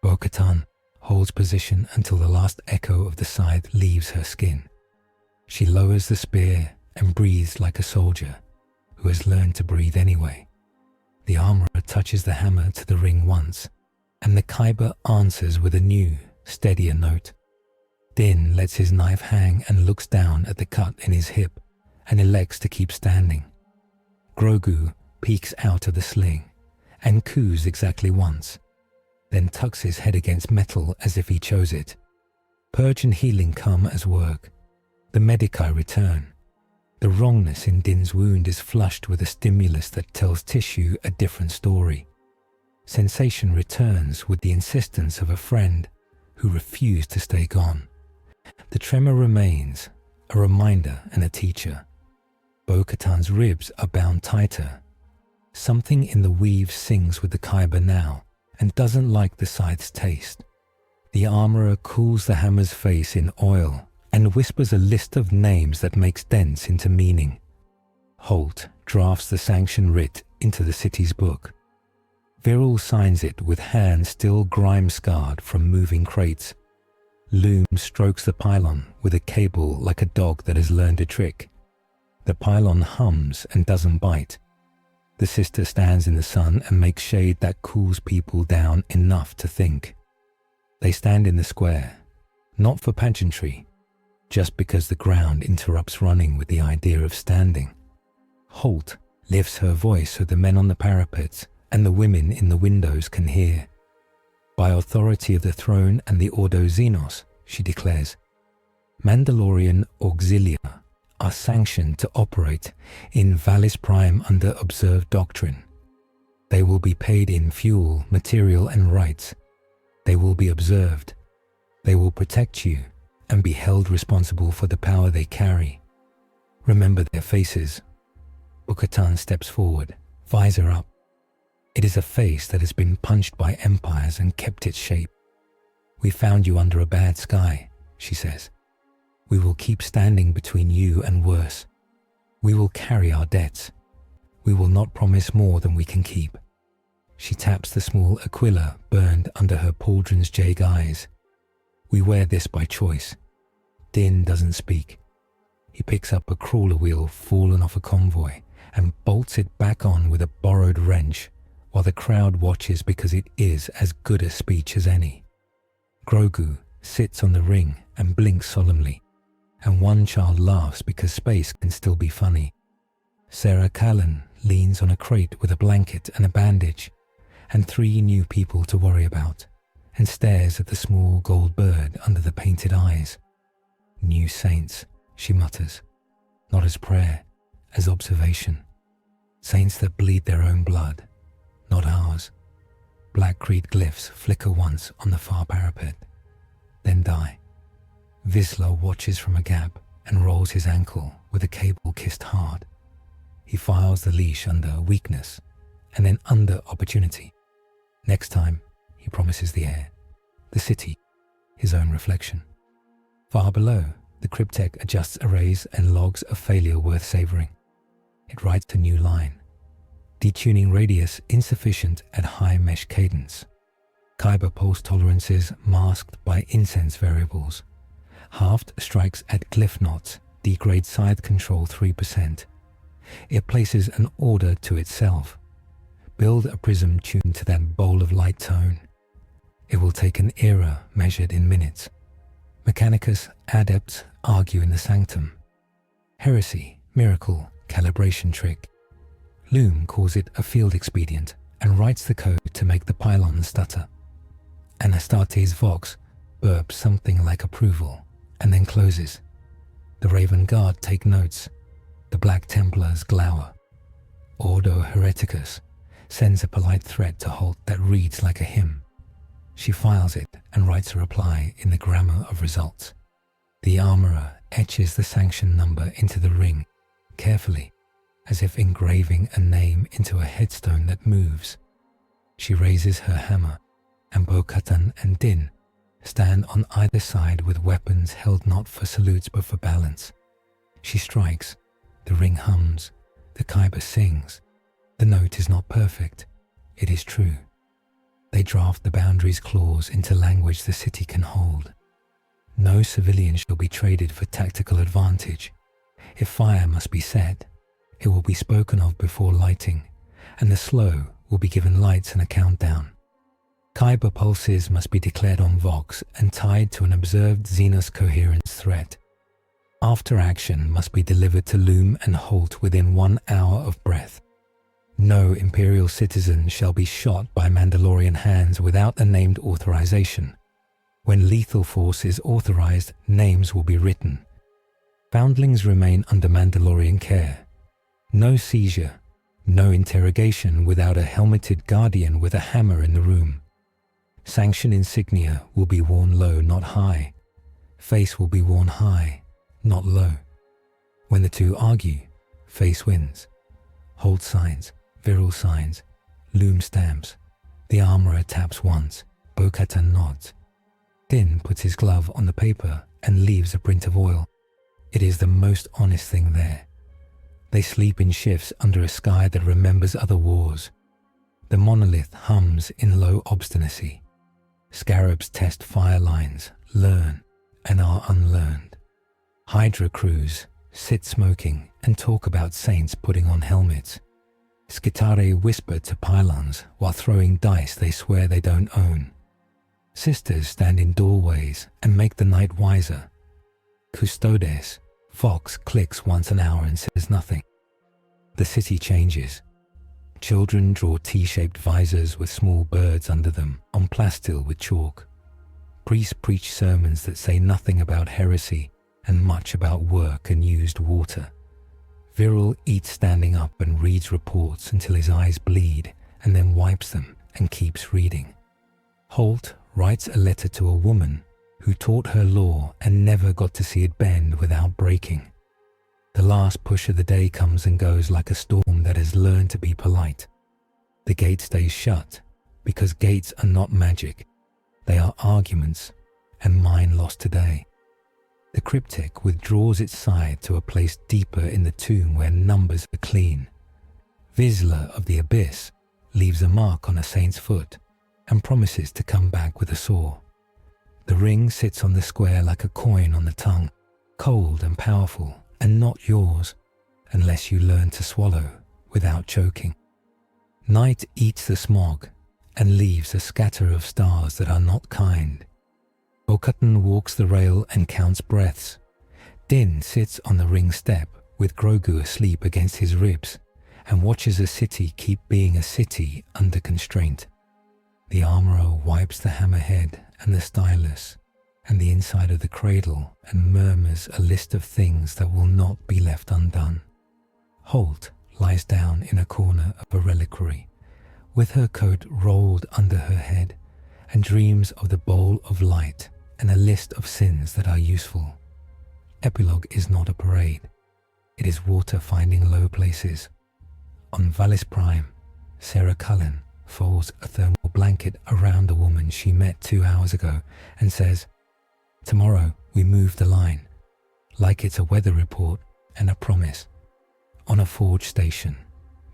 Bo-Katan holds position until the last echo of the scythe leaves her skin. She lowers the spear and breathes like a soldier who has learned to breathe anyway. The armourer touches the hammer to the ring once, and the Kyber answers with a new, steadier note. Din lets his knife hang and looks down at the cut in his hip and elects to keep standing. Grogu peeks out of the sling and coos exactly once, then tucks his head against metal as if he chose it. Purge and healing come as work. The medici return. The wrongness in Din's wound is flushed with a stimulus that tells tissue a different story. Sensation returns with the insistence of a friend who refused to stay gone. The tremor remains, a reminder and a teacher. Bo-Katan's ribs are bound tighter. Something in the weave sings with the Kyber now and doesn't like the scythe's taste. The armourer cools the hammer's face in oil and whispers a list of names that makes dents into meaning. Holt drafts the Sanction writ into the city's book. Viral signs it with hands still grime-scarred from moving crates. Loom strokes the pylon with a cable like a dog that has learned a trick. The pylon hums and doesn't bite. The sister stands in the sun and makes shade that cools people down enough to think. They stand in the square, not for pageantry, just because the ground interrupts running with the idea of standing. Holt lifts her voice so the men on the parapets and the women in the windows can hear. By authority of the throne and the Ordo Xenos, she declares, Mandalorian auxilia are sanctioned to operate in Valis Prime under observed doctrine. They will be paid in fuel, material, and rights. They will be observed. They will protect you and be held responsible for the power they carry. Remember their faces. Bo-Katan steps forward, visor up. It is a face that has been punched by empires and kept its shape. We found you under a bad sky, she says. We will keep standing between you and worse. We will carry our debts. We will not promise more than we can keep. She taps the small aquila burned under her pauldron's jade eyes. We wear this by choice. Din doesn't speak. He picks up a crawler wheel fallen off a convoy and bolts it back on with a borrowed wrench, while the crowd watches because it is as good a speech as any. Grogu sits on the ring and blinks solemnly, and one child laughs because space can still be funny. Szarekhan leans on a crate with a blanket and a bandage, and 3 new people to worry about, and stares at the small gold bird under the painted eyes. New saints, she mutters, not as prayer, as observation. Saints that bleed their own blood, not ours. Black creed glyphs flicker once on the far parapet, then die. Vizsla watches from a gap and rolls his ankle with a cable kissed hard. He files the leash under weakness and then under opportunity. Next time, he promises the air, the city, his own reflection. Far below, the Cryptek adjusts arrays and logs a failure worth savoring. It writes a new line. Detuning radius insufficient at high mesh cadence. Kyber pulse tolerances masked by incense variables. Halved strikes at glyph knots degrade scythe control 3%. It places an order to itself. Build a prism tuned to that bowl of light tone. It will take an era measured in minutes. Mechanicus adepts argue in the sanctum. Heresy, miracle, calibration trick. Loom calls it a field expedient and writes the code to make the pylon stutter. Anastates Vox burps something like approval and then closes. The Raven Guard take notes. The Black Templars glower. Ordo Hereticus sends a polite threat to halt that reads like a hymn. She files it and writes a reply in the grammar of results. The armorer etches the sanction number into the ring, carefully, as if engraving a name into a headstone that moves. She raises her hammer, and Bo-Katan and Din stand on either side with weapons held not for salutes but for balance. She strikes, the ring hums, the Kyber sings. The note is not perfect, it is true. They draft the boundaries clause into language the city can hold. No civilian shall be traded for tactical advantage. If fire must be set, it will be spoken of before lighting, and the slow will be given lights and a countdown. Kyber pulses must be declared on Vox and tied to an observed Xenos coherence threat. After action must be delivered to Loom and Holt within 1 hour of breath. No Imperial citizen shall be shot by Mandalorian hands without a named authorization. When lethal force is authorized, names will be written. Foundlings remain under Mandalorian care. No seizure, no interrogation without a helmeted guardian with a hammer in the room. Sanction insignia will be worn low, not high. Face will be worn high, not low. When the two argue, face wins. Hold signs, virile signs, loom stamps. The armorer taps once, Bo-Katan nods. Din puts his glove on the paper and leaves a print of oil. It is the most honest thing there. They sleep in shifts under a sky that remembers other wars. The monolith hums in low obstinacy. Scarabs test fire lines, learn, and are unlearned. Hydra crews sit smoking and talk about saints putting on helmets. Skitare whisper to pylons while throwing dice they swear they don't own. Sisters stand in doorways and make the night wiser. Custodes, Fox clicks once an hour and says nothing. The city changes. Children draw T-shaped visors with small birds under them on plastil with chalk. Priests preach sermons that say nothing about heresy and much about work and used water. Viral eats standing up and reads reports until his eyes bleed and then wipes them and keeps reading. Holt writes a letter to a woman who taught her law and never got to see it bend without breaking. The last push of the day comes and goes like a storm that has learned to be polite. The gate stays shut because gates are not magic. They are arguments, and mine lost today. The cryptek withdraws its side to a place deeper in the tomb where numbers are clean. Vizsla of the Abyss leaves a mark on a saint's foot and promises to come back with a saw. The ring sits on the square like a coin on the tongue, cold and powerful, and not yours, unless you learn to swallow without choking. Night eats the smog and leaves a scatter of stars that are not kind. Bo-Katan walks the rail and counts breaths. Din sits on the ring step with Grogu asleep against his ribs and watches a city keep being a city under constraint. The armorer wipes the hammerhead and the stylus and the inside of the cradle and murmurs a list of things that will not be left undone. Holt lies down in a corner of a reliquary, with her coat rolled under her head, and dreams of the bowl of light and a list of sins that are useful. Epilogue is not a parade. It is water finding low places. On Valis Prime, Sarah Cullen folds a thermal blanket around a woman she met 2 hours ago and says, "Tomorrow we move the line," like it's a weather report and a promise. On a forge station,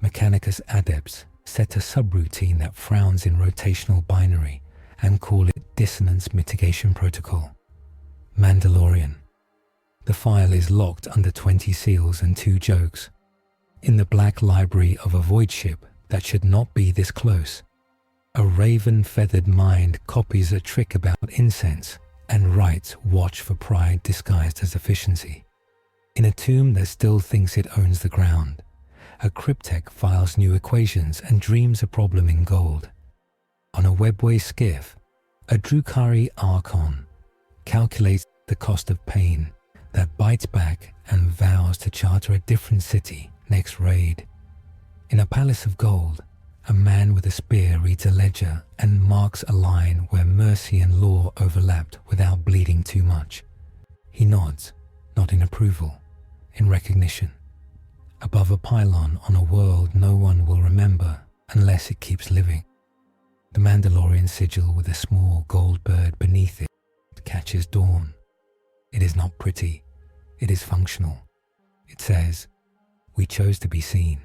Mechanicus adepts set a subroutine that frowns in rotational binary and call it Dissonance Mitigation Protocol. Mandalorian. The file is locked under 20 seals and 2 jokes. In the black library of a void ship that should not be this close, a raven-feathered mind copies a trick about incense and writes watch for pride disguised as efficiency. In a tomb that still thinks it owns the ground, a cryptek files new equations and dreams a problem in gold. On a webway skiff, a Drukhari archon calculates the cost of pain that bites back and vows to charter a different city next raid. In a palace of gold, a man with a spear reads a ledger and marks a line where mercy and law overlapped without bleeding too much. He nods, not in approval, in recognition. Above a pylon on a world no one will remember unless it keeps living. The Mandalorian sigil with a small gold bird beneath it catches dawn. It is not pretty, it is functional. It says, "We chose to be seen."